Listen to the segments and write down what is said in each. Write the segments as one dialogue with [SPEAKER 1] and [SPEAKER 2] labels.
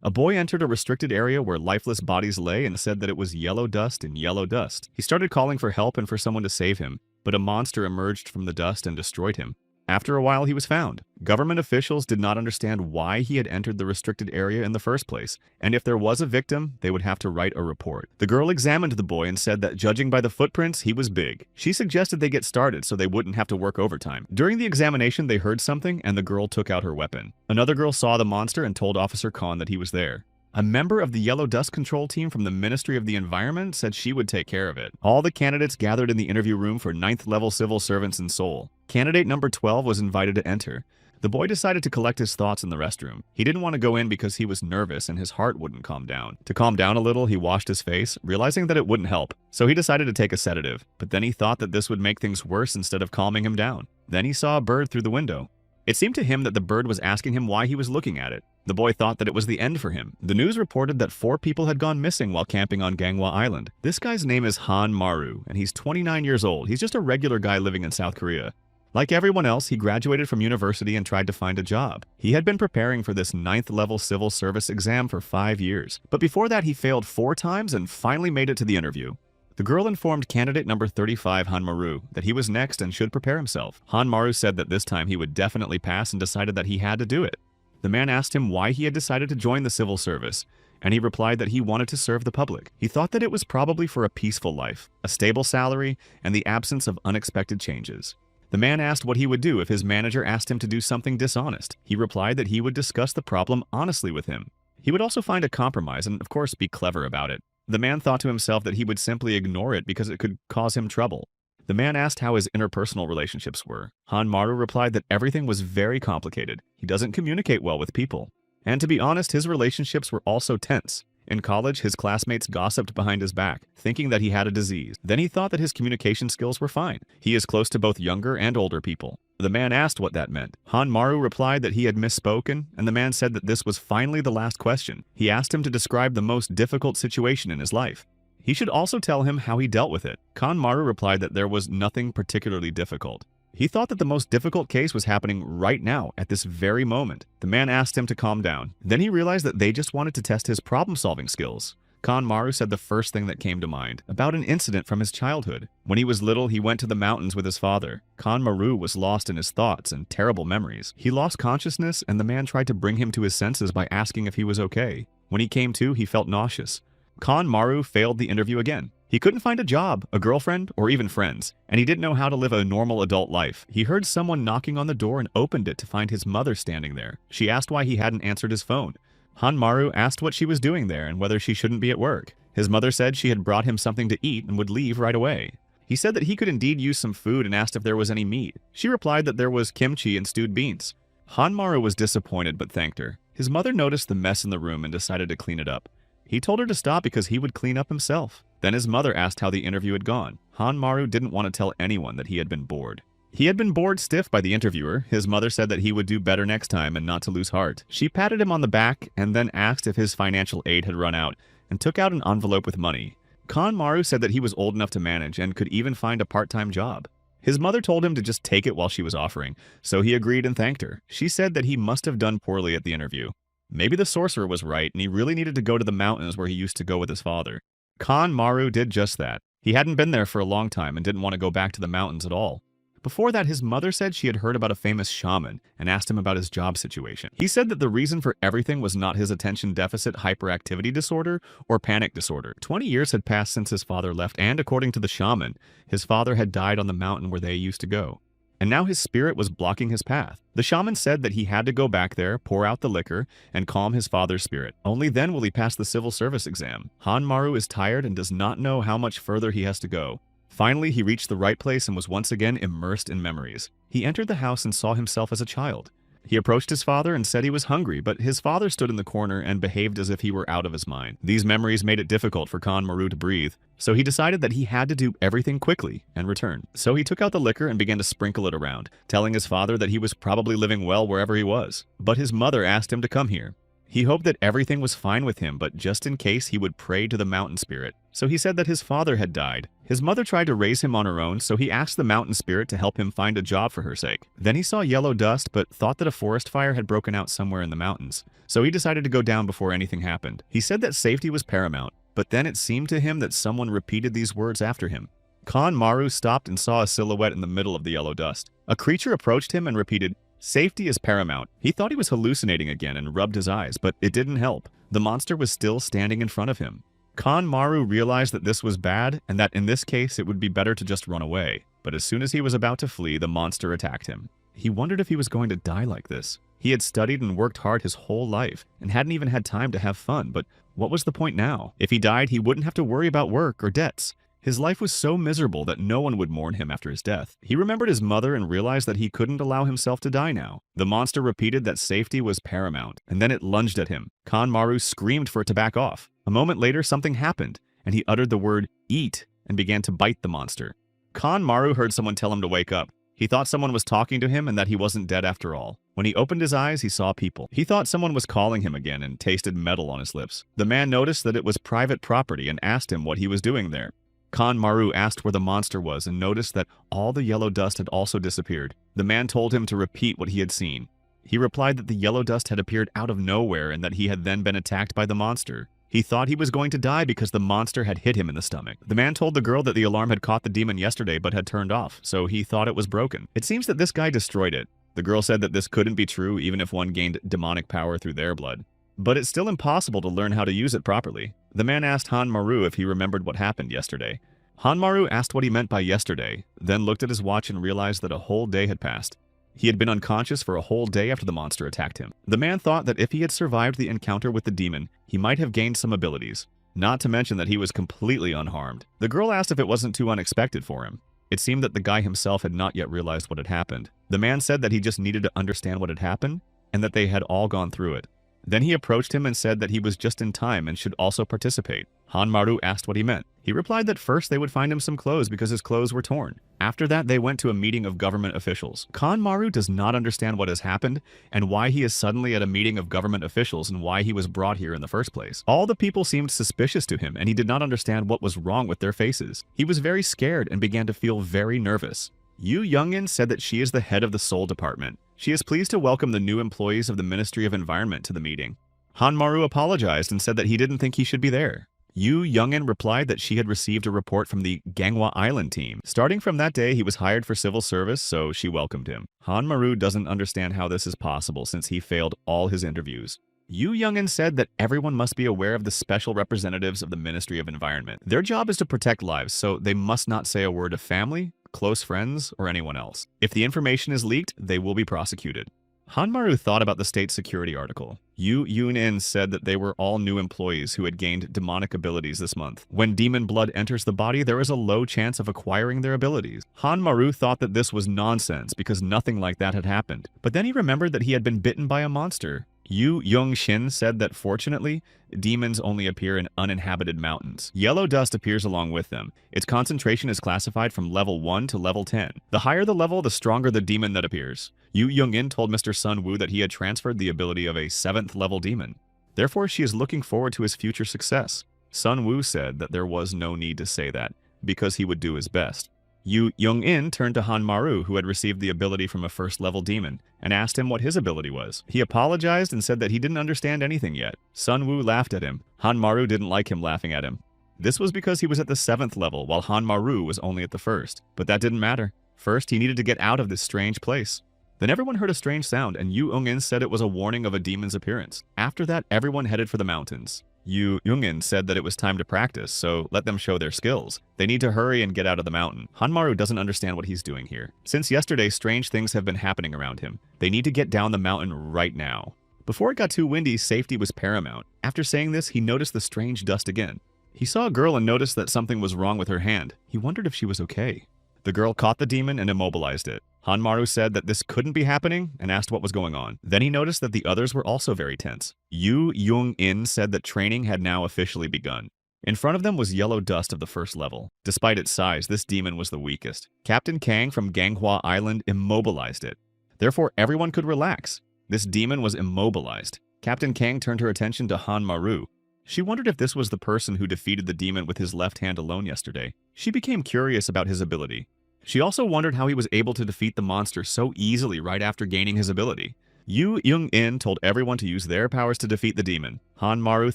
[SPEAKER 1] A boy entered a restricted area where lifeless bodies lay and said that it was yellow dust and yellow dust. He started calling for help and for someone to save him, but a monster emerged from the dust and destroyed him. After a while, he was found. Government officials did not understand why he had entered the restricted area in the first place, and if there was a victim, they would have to write a report. The girl examined the boy and said that judging by the footprints, he was big. She suggested they get started so they wouldn't have to work overtime. During the examination, they heard something, and the girl took out her weapon. Another girl saw the monster and told Officer Khan that he was there. A member of the Yellow Dust Control team from the Ministry of the Environment said she would take care of it. All the candidates gathered in the interview room for 9th level civil servants in Seoul. Candidate number 12 was invited to enter. The boy decided to collect his thoughts in the restroom. He didn't want to go in because he was nervous and his heart wouldn't calm down. To calm down a little, he washed his face, realizing that it wouldn't help. So he decided to take a sedative, but then he thought that this would make things worse instead of calming him down. Then he saw a bird through the window. It seemed to him that the bird was asking him why he was looking at it. The boy thought that it was the end for him. The news reported that 4 people had gone missing while camping on Ganghwa Island. This guy's name is Han Maru, and he's 29 years old. He's just a regular guy living in South Korea. Like everyone else, he graduated from university and tried to find a job. He had been preparing for this 9th level civil service exam for 5 years. But before that, he failed 4 times and finally made it to the interview. The girl informed candidate number 35, Han Maru, that he was next and should prepare himself. Han Maru said that this time he would definitely pass and decided that he had to do it. The man asked him why he had decided to join the civil service, and he replied that he wanted to serve the public. He thought that it was probably for a peaceful life, a stable salary, and the absence of unexpected changes. The man asked what he would do if his manager asked him to do something dishonest. He replied that he would discuss the problem honestly with him. He would also find a compromise and, of course, be clever about it. The man thought to himself that he would simply ignore it because it could cause him trouble. The man asked how his interpersonal relationships were. Han Maru replied that everything was very complicated. He doesn't communicate well with people. And to be honest, his relationships were also tense. In college, his classmates gossiped behind his back, thinking that he had a disease. Then he thought that his communication skills were fine. He is close to both younger and older people. The man asked what that meant. Han Maru replied that he had misspoken, and the man said that this was finally the last question. He asked him to describe the most difficult situation in his life. He should also tell him how he dealt with it. Han Maru replied that there was nothing particularly difficult. He thought that the most difficult case was happening right now, at this very moment. The man asked him to calm down. Then he realized that they just wanted to test his problem-solving skills. Han Maru said the first thing that came to mind, about an incident from his childhood. When he was little, he went to the mountains with his father. Han Maru was lost in his thoughts and terrible memories. He lost consciousness, and the man tried to bring him to his senses by asking if he was okay. When he came to, he felt nauseous. Han Maru failed the interview again. He couldn't find a job, a girlfriend, or even friends, and he didn't know how to live a normal adult life. He heard someone knocking on the door and opened it to find his mother standing there. She asked why he hadn't answered his phone. Han Maru asked what she was doing there and whether she shouldn't be at work. His mother said she had brought him something to eat and would leave right away. He said that he could indeed use some food and asked if there was any meat. She replied that there was kimchi and stewed beans. Han Maru was disappointed but thanked her. His mother noticed the mess in the room and decided to clean it up. He told her to stop because he would clean up himself. Then his mother asked how the interview had gone. Han Maru didn't want to tell anyone that he had been bored. He had been bored stiff by the interviewer. His mother said that he would do better next time and not to lose heart. She patted him on the back and then asked if his financial aid had run out and took out an envelope with money. Han Maru said that he was old enough to manage and could even find a part-time job. His mother told him to just take it while she was offering, so he agreed and thanked her. She said that he must have done poorly at the interview. Maybe the sorcerer was right and he really needed to go to the mountains where he used to go with his father. Han Maru did just that. He hadn't been there for a long time and didn't want to go back to the mountains at all. Before that, his mother said she had heard about a famous shaman and asked him about his job situation. He said that the reason for everything was not his attention deficit hyperactivity disorder or panic disorder. 20 years had passed since his father left, and according to the shaman, his father had died on the mountain where they used to go. And now his spirit was blocking his path. The shaman said that he had to go back there, pour out the liquor, and calm his father's spirit. Only then will he pass the civil service exam. Han Maru is tired and does not know how much further he has to go. Finally, he reached the right place and was once again immersed in memories. He entered the house and saw himself as a child. He approached his father and said he was hungry, but his father stood in the corner and behaved as if he were out of his mind. These memories made it difficult for Han Maru to breathe, so he decided that he had to do everything quickly and return. So he took out the liquor and began to sprinkle it around, telling his father that he was probably living well wherever he was. But his mother asked him to come here. He hoped that everything was fine with him, but just in case, he would pray to the mountain spirit. So he said that his father had died. His mother tried to raise him on her own, so he asked the mountain spirit to help him find a job for her sake. Then he saw yellow dust, but thought that a forest fire had broken out somewhere in the mountains. So he decided to go down before anything happened. He said that safety was paramount, but then it seemed to him that someone repeated these words after him. Maru stopped and saw a silhouette in the middle of the yellow dust. A creature approached him and repeated, "Safety is paramount." He thought he was hallucinating again and rubbed his eyes, but it didn't help. The monster was still standing in front of him. Maru realized that this was bad and that in this case it would be better to just run away. But as soon as he was about to flee, the monster attacked him. He wondered if he was going to die like this. He had studied and worked hard his whole life and hadn't even had time to have fun, but what was the point now? If he died, he wouldn't have to worry about work or debts. His life was so miserable that no one would mourn him after his death. He remembered his mother and realized that he couldn't allow himself to die now. The monster repeated that safety was paramount, and then it lunged at him. Maru screamed for it to back off. A moment later, something happened, and he uttered the word "eat" and began to bite the monster. Maru heard someone tell him to wake up. He thought someone was talking to him and that he wasn't dead after all. When he opened his eyes, he saw people. He thought someone was calling him again and tasted metal on his lips. The man noticed that it was private property and asked him what he was doing there. Maru asked where the monster was and noticed that all the yellow dust had also disappeared. The man told him to repeat what he had seen. He replied that the yellow dust had appeared out of nowhere and that he had then been attacked by the monster. He thought he was going to die because the monster had hit him in the stomach. The man told the girl that the alarm had caught the demon yesterday but had turned off, so he thought it was broken. It seems that this guy destroyed it. The girl said that this couldn't be true even if one gained demonic power through their blood. But it's still impossible to learn how to use it properly. The man asked Maru if he remembered what happened yesterday. Maru asked what he meant by yesterday, then looked at his watch and realized that a whole day had passed. He had been unconscious for a whole day after the monster attacked him. The man thought that if he had survived the encounter with the demon, he might have gained some abilities. Not to mention that he was completely unharmed. The girl asked if it wasn't too unexpected for him. It seemed that the guy himself had not yet realized what had happened. The man said that he just needed to understand what had happened, and that they had all gone through it. Then he approached him and said that he was just in time and should also participate. Maru asked what he meant. He replied that first they would find him some clothes because his clothes were torn. After that, they went to a meeting of government officials. Maru does not understand what has happened and why he is suddenly at a meeting of government officials and why he was brought here in the first place. All the people seemed suspicious to him and he did not understand what was wrong with their faces. He was very scared and began to feel very nervous. Yu Youngin said that she is the head of the Soul Department. She is pleased to welcome the new employees of the Ministry of Environment to the meeting. Maru apologized and said that he didn't think he should be there. Yu Youngin replied that she had received a report from the Ganghwa Island team. Starting from that day, he was hired for civil service, so she welcomed him. Maru doesn't understand how this is possible since he failed all his interviews. Yu Youngin said that everyone must be aware of the special representatives of the Ministry of Environment. Their job is to protect lives, so they must not say a word to family, close friends, or anyone else. If the information is leaked, they will be prosecuted. Maru thought about the state security article. Yu Yunin said that they were all new employees who had gained demonic abilities this month. When demon blood enters the body, there is a low chance of acquiring their abilities. Maru thought that this was nonsense because nothing like that had happened. But then he remembered that he had been bitten by a monster. Yu Yongshin said that fortunately, demons only appear in uninhabited mountains. Yellow dust appears along with them. Its concentration is classified from level 1 to level 10. The higher the level, the stronger the demon that appears. Yu Youngin told Mr. Sun Woo that he had transferred the ability of a 7th level demon. Therefore, she is looking forward to his future success. Sun Woo said that there was no need to say that, because he would do his best. Yu Young-in turned to Maru, who had received the ability from a 1st level demon, and asked him what his ability was. He apologized and said that he didn't understand anything yet. Sun Woo laughed at him. Maru didn't like him laughing at him. This was because he was at the 7th level, while Maru was only at the 1st. But that didn't matter. First, he needed to get out of this strange place. Then everyone heard a strange sound, and Yu Young-in said it was a warning of a demon's appearance. After that, everyone headed for the mountains. Yu Youngin said that it was time to practice, so let them show their skills. They need to hurry and get out of the mountain. Maru doesn't understand what he's doing here. Since yesterday, strange things have been happening around him. They need to get down the mountain right now. Before it got too windy, safety was paramount. After saying this, he noticed the strange dust again. He saw a girl and noticed that something was wrong with her hand. He wondered if she was okay. The girl caught the demon and immobilized it. Maru said that this couldn't be happening and asked what was going on. Then he noticed that the others were also very tense. Yu Young-in said that training had now officially begun. In front of them was yellow dust of the 1st level. Despite its size, this demon was the weakest. Captain Kang from Ganghwa Island immobilized it. Therefore, everyone could relax. This demon was immobilized. Captain Kang turned her attention to Hanmaru. She wondered if this was the person who defeated the demon with his left hand alone yesterday. She became curious about his ability. She also wondered how he was able to defeat the monster so easily right after gaining his ability. Yu Young-in told everyone to use their powers to defeat the demon. Hanmaru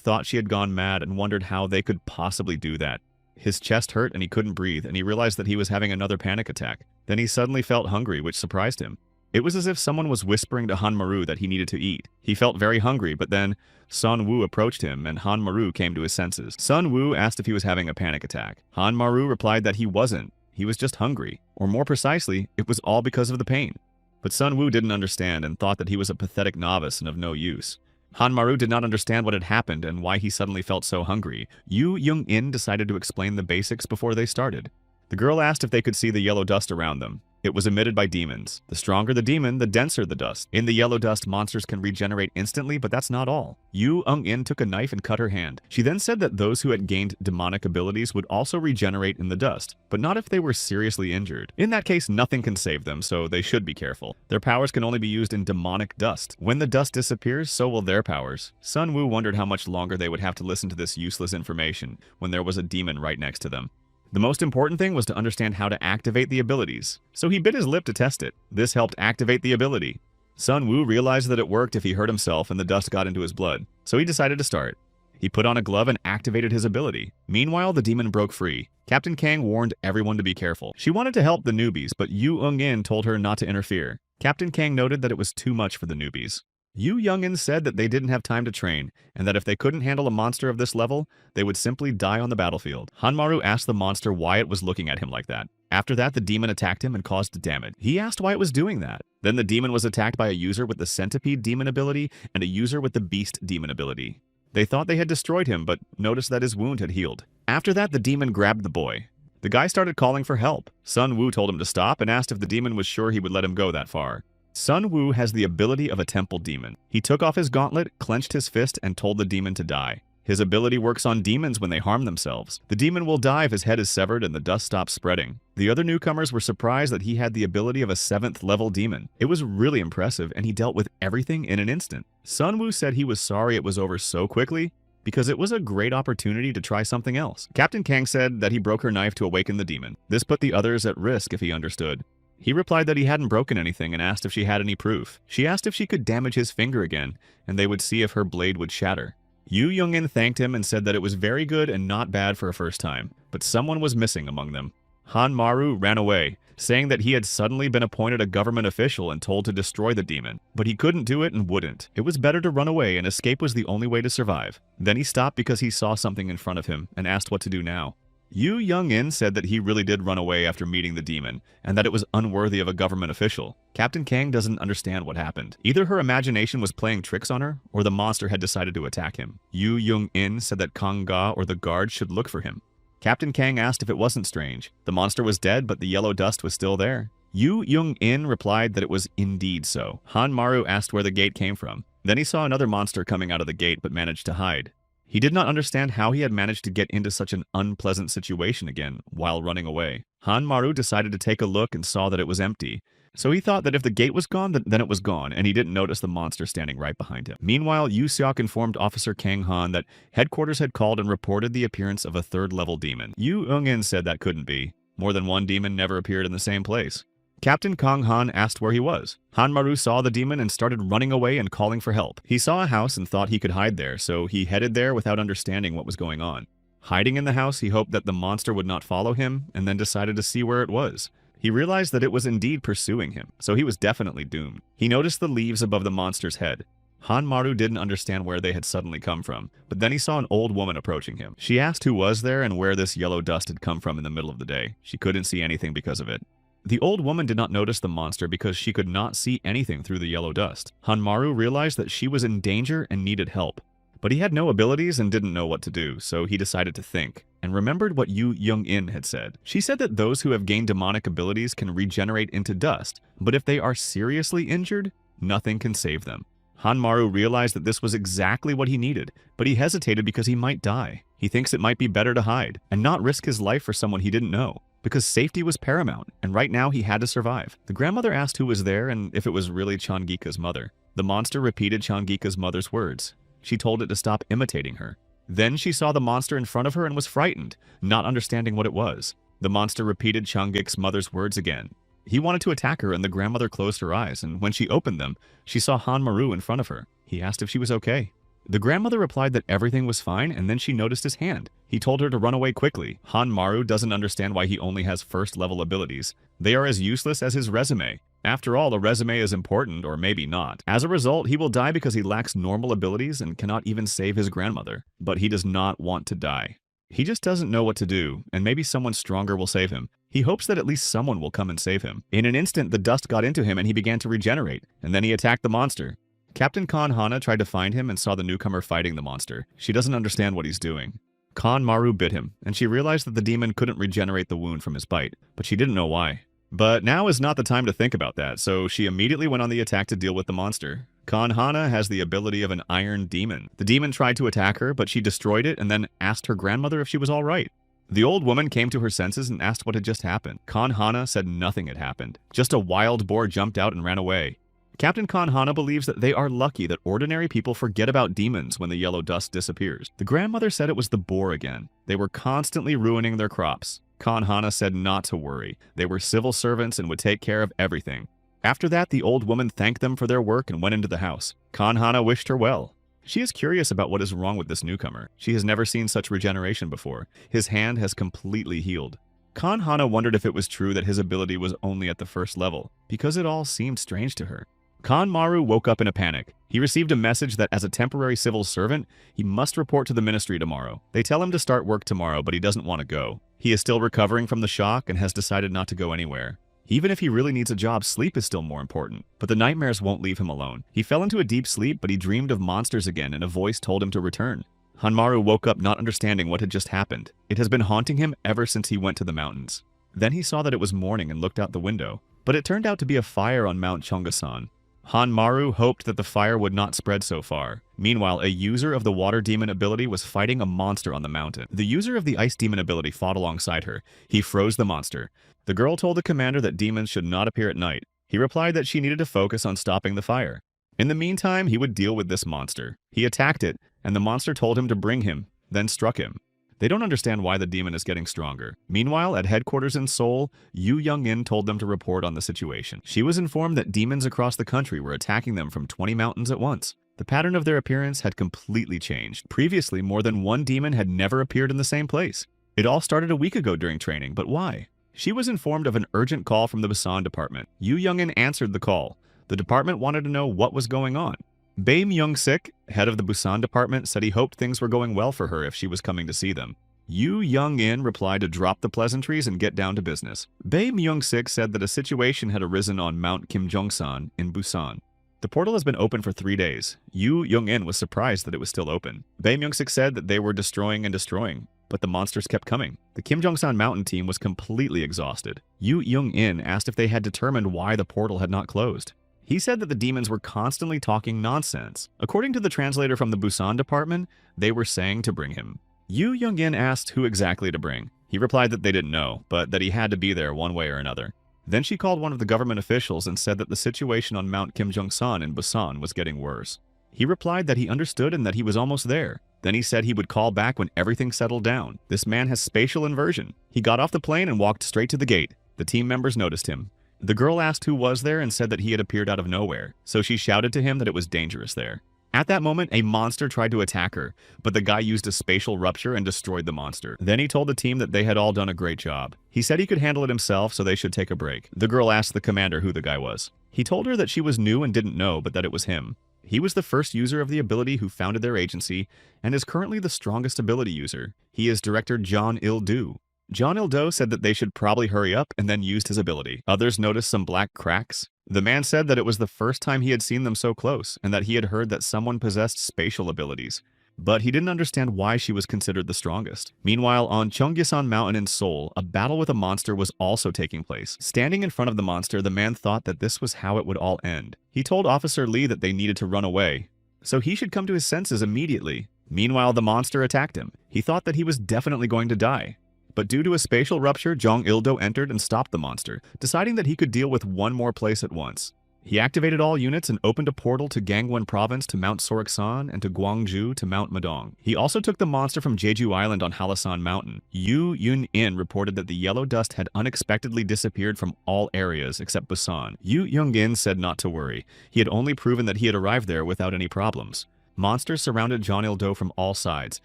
[SPEAKER 1] thought she had gone mad and wondered how they could possibly do that. His chest hurt and he couldn't breathe, and he realized that he was having another panic attack. Then he suddenly felt hungry, which surprised him. It was as if someone was whispering to Hanmaru that he needed to eat. He felt very hungry, but then Sun Wu approached him and Hanmaru came to his senses. Sun Wu asked if he was having a panic attack. Hanmaru replied that he wasn't. He was just hungry. Or more precisely, it was all because of the pain. But Sun Wu didn't understand and thought that he was a pathetic novice and of no use. Hanmaru did not understand what had happened and why he suddenly felt so hungry. Yu Young-in decided to explain the basics before they started. The girl asked if they could see the yellow dust around them. It was emitted by demons. The stronger the demon, the denser the dust. In the yellow dust, monsters can regenerate instantly, but that's not all. Yu Young-in took a knife and cut her hand. She then said that those who had gained demonic abilities would also regenerate in the dust, but not if they were seriously injured. In that case, nothing can save them, so they should be careful. Their powers can only be used in demonic dust. When the dust disappears, so will their powers. Sun Wu wondered how much longer they would have to listen to this useless information when there was a demon right next to them. The most important thing was to understand how to activate the abilities, so he bit his lip to test it. This helped activate the ability. Sun Wu realized that it worked if he hurt himself and the dust got into his blood, so he decided to start. He put on a glove and activated his ability. Meanwhile, the demon broke free. Captain Kang warned everyone to be careful. She wanted to help the newbies, but Yu Young-in told her not to interfere. Captain Kang noted that it was too much for the newbies. Yu Young-in said that they didn't have time to train, and that if they couldn't handle a monster of this level, they would simply die on the battlefield. Hanmaru asked the monster why it was looking at him like that. After that, the demon attacked him and caused damage. He asked why it was doing that. Then the demon was attacked by a user with the centipede demon ability and a user with the beast demon ability. They thought they had destroyed him, but noticed that his wound had healed. After that, the demon grabbed the boy. The guy started calling for help. Sun Wu told him to stop and asked if the demon was sure he would let him go that far. Sun Wu has the ability of a temple demon. He took off his gauntlet, clenched his fist, and told the demon to die. His ability works on demons when they harm themselves. The demon will die if his head is severed and the dust stops spreading. The other newcomers were surprised that he had the ability of a 7th level demon. It was really impressive, and he dealt with everything in an instant. Sun Wu said he was sorry it was over so quickly, because it was a great opportunity to try something else. Captain Kang said that he broke her knife to awaken the demon. This put the others at risk if he understood. He replied that he hadn't broken anything and asked if she had any proof. She asked if she could damage his finger again, and they would see if her blade would shatter. Yu Young-in thanked him and said that it was very good and not bad for a first time, but someone was missing among them. Hanmaru ran away, saying that he had suddenly been appointed a government official and told to destroy the demon, but he couldn't do it and wouldn't. It was better to run away, and escape was the only way to survive. Then he stopped because he saw something in front of him and asked what to do now. Yu Young-in said that he really did run away after meeting the demon, and that it was unworthy of a government official. Captain Kang doesn't understand what happened. Either her imagination was playing tricks on her, or the monster had decided to attack him. Yu Young-in said that Kang-ga or the guard should look for him. Captain Kang asked if it wasn't strange. The monster was dead, but the yellow dust was still there. Yu Young-in replied that it was indeed so. Hanmaru asked where the gate came from. Then he saw another monster coming out of the gate but managed to hide. He did not understand how he had managed to get into such an unpleasant situation again while running away. Hanmaru decided to take a look and saw that it was empty. So he thought that if the gate was gone, then it was gone, and he didn't notice the monster standing right behind him. Meanwhile, Yu Seok informed Officer Kang Han that headquarters had called and reported the appearance of a 3rd-level demon. Yu Young-in said that couldn't be. More than one demon never appeared in the same place. Captain Kang Han asked where he was. Hanmaru saw the demon and started running away and calling for help. He saw a house and thought he could hide there, so he headed there without understanding what was going on. Hiding in the house, he hoped that the monster would not follow him, and then decided to see where it was. He realized that it was indeed pursuing him, so he was definitely doomed. He noticed the leaves above the monster's head. Hanmaru didn't understand where they had suddenly come from, but then he saw an old woman approaching him. She asked who was there and where this yellow dust had come from in the middle of the day. She couldn't see anything because of it. The old woman did not notice the monster because she could not see anything through the yellow dust. Hanmaru realized that she was in danger and needed help. But he had no abilities and didn't know what to do, so he decided to think, and remembered what Yu Young-in had said. She said that those who have gained demonic abilities can regenerate into dust, but if they are seriously injured, nothing can save them. Hanmaru realized that this was exactly what he needed, but he hesitated because he might die. He thinks it might be better to hide, and not risk his life for someone he didn't know, because safety was paramount, and right now he had to survive. The grandmother asked who was there and if it was really Changika's mother. The monster repeated Changika's mother's words. She told it to stop imitating her. Then she saw the monster in front of her and was frightened, not understanding what it was. The monster repeated Changika's mother's words again. He wanted to attack her, and the grandmother closed her eyes, and when she opened them, she saw Hanmaru in front of her. He asked if she was okay. The grandmother replied that everything was fine, and then she noticed his hand. He told her to run away quickly. Hanmaru doesn't understand why he only has first-level abilities. They are as useless as his resume. After all, a resume is important, or maybe not. As a result, he will die because he lacks normal abilities and cannot even save his grandmother. But he does not want to die. He just doesn't know what to do, and maybe someone stronger will save him. He hopes that at least someone will come and save him. In an instant, the dust got into him and he began to regenerate, and then he attacked the monster. Captain Khan Hana tried to find him and saw the newcomer fighting the monster. She doesn't understand what he's doing. Khan Maru bit him, and she realized that the demon couldn't regenerate the wound from his bite, but she didn't know why. But now is not the time to think about that, so she immediately went on the attack to deal with the monster. Khan Hana has the ability of an iron demon. The demon tried to attack her, but she destroyed it and then asked her grandmother if she was all right. The old woman came to her senses and asked what had just happened. Khan Hana said nothing had happened. Just a wild boar jumped out and ran away. Captain Khan Hana believes that they are lucky that ordinary people forget about demons when the yellow dust disappears. The grandmother said it was the boar again. They were constantly ruining their crops. Khan Hana said not to worry. They were civil servants and would take care of everything. After that, the old woman thanked them for their work and went into the house. Khan Hana wished her well. She is curious about what is wrong with this newcomer. She has never seen such regeneration before. His hand has completely healed. Khan Hana wondered if it was true that his ability was only at the first level, because it all seemed strange to her. Khan Maru woke up in a panic. He received a message that as a temporary civil servant, he must report to the ministry tomorrow. They tell him to start work tomorrow, but he doesn't want to go. He is still recovering from the shock and has decided not to go anywhere. Even if he really needs a job, sleep is still more important. But the nightmares won't leave him alone. He fell into a deep sleep, but he dreamed of monsters again, and a voice told him to return. Hanmaru woke up not understanding what had just happened. It has been haunting him ever since he went to the mountains. Then he saw that it was morning and looked out the window, but it turned out to be a fire on Mount Chongasan. Hanmaru hoped that the fire would not spread so far. Meanwhile, a user of the water demon ability was fighting a monster on the mountain. The user of the ice demon ability fought alongside her. He froze the monster. The girl told the commander that demons should not appear at night. He replied that she needed to focus on stopping the fire. In the meantime, he would deal with this monster. He attacked it, and the monster told him to bring him, then struck him. They don't understand why the demon is getting stronger. Meanwhile, at headquarters in Seoul, Yu Young-in told them to report on the situation. She was informed that demons across the country were attacking them from 20 mountains at once. The pattern of their appearance had completely changed. Previously, more than one demon had never appeared in the same place. It all started a week ago during training, but why? She was informed of an urgent call from the Busan department. Yu Young-in answered the call. The department wanted to know what was going on. Bae Myung-sik, head of the Busan department, said he hoped things were going well for her if she was coming to see them. Yu Young-in replied to drop the pleasantries and get down to business. Bae Myung-sik said that a situation had arisen on Mount Kimjongsan in Busan. The portal has been open for 3 days. Yu Young-in was surprised that it was still open. Bae Myung-sik said that they were destroying, but the monsters kept coming. The Kimjongsan mountain team was completely exhausted. Yu Young-in asked if they had determined why the portal had not closed. He said that the demons were constantly talking nonsense. According to the translator from the Busan department, they were saying to bring him. Yu Young-in asked who exactly to bring. He replied that they didn't know, but that he had to be there one way or another. Then she called one of the government officials and said that the situation on Mount Kimjongsan in Busan was getting worse. He replied that he understood and that he was almost there. Then he said he would call back when everything settled down. This man has spatial inversion. He got off the plane and walked straight to the gate. The team members noticed him. The girl asked who was there and said that he had appeared out of nowhere, so she shouted to him that it was dangerous there. At that moment, a monster tried to attack her, but the guy used a spatial rupture and destroyed the monster. Then he told the team that they had all done a great job. He said he could handle it himself, so they should take a break. The girl asked the commander who the guy was. He told her that she was new and didn't know, but that it was him. He was the first user of the ability who founded their agency, and is currently the strongest ability user. He is Director John Il-do. John Il-do said that they should probably hurry up and then used his ability. Others noticed some black cracks. The man said that it was the first time he had seen them so close, and that he had heard that someone possessed spatial abilities. But he didn't understand why she was considered the strongest. Meanwhile, on Cheonggyesan Mountain in Seoul, a battle with a monster was also taking place. Standing in front of the monster, the man thought that this was how it would all end. He told Officer Lee that they needed to run away, so he should come to his senses immediately. Meanwhile, the monster attacked him. He thought that he was definitely going to die. But due to a spatial rupture, Jong Il-do entered and stopped the monster, deciding that he could deal with one more place at once. He activated all units and opened a portal to Gangwon Province to Mount Soroksan and to Gwangju to Mount Madong. He also took the monster from Jeju Island on Halasan Mountain. Yu Yun-in reported that the yellow dust had unexpectedly disappeared from all areas except Busan. Yu Young-in said not to worry. He had only proven that he had arrived there without any problems. Monsters surrounded John Il-do from all sides,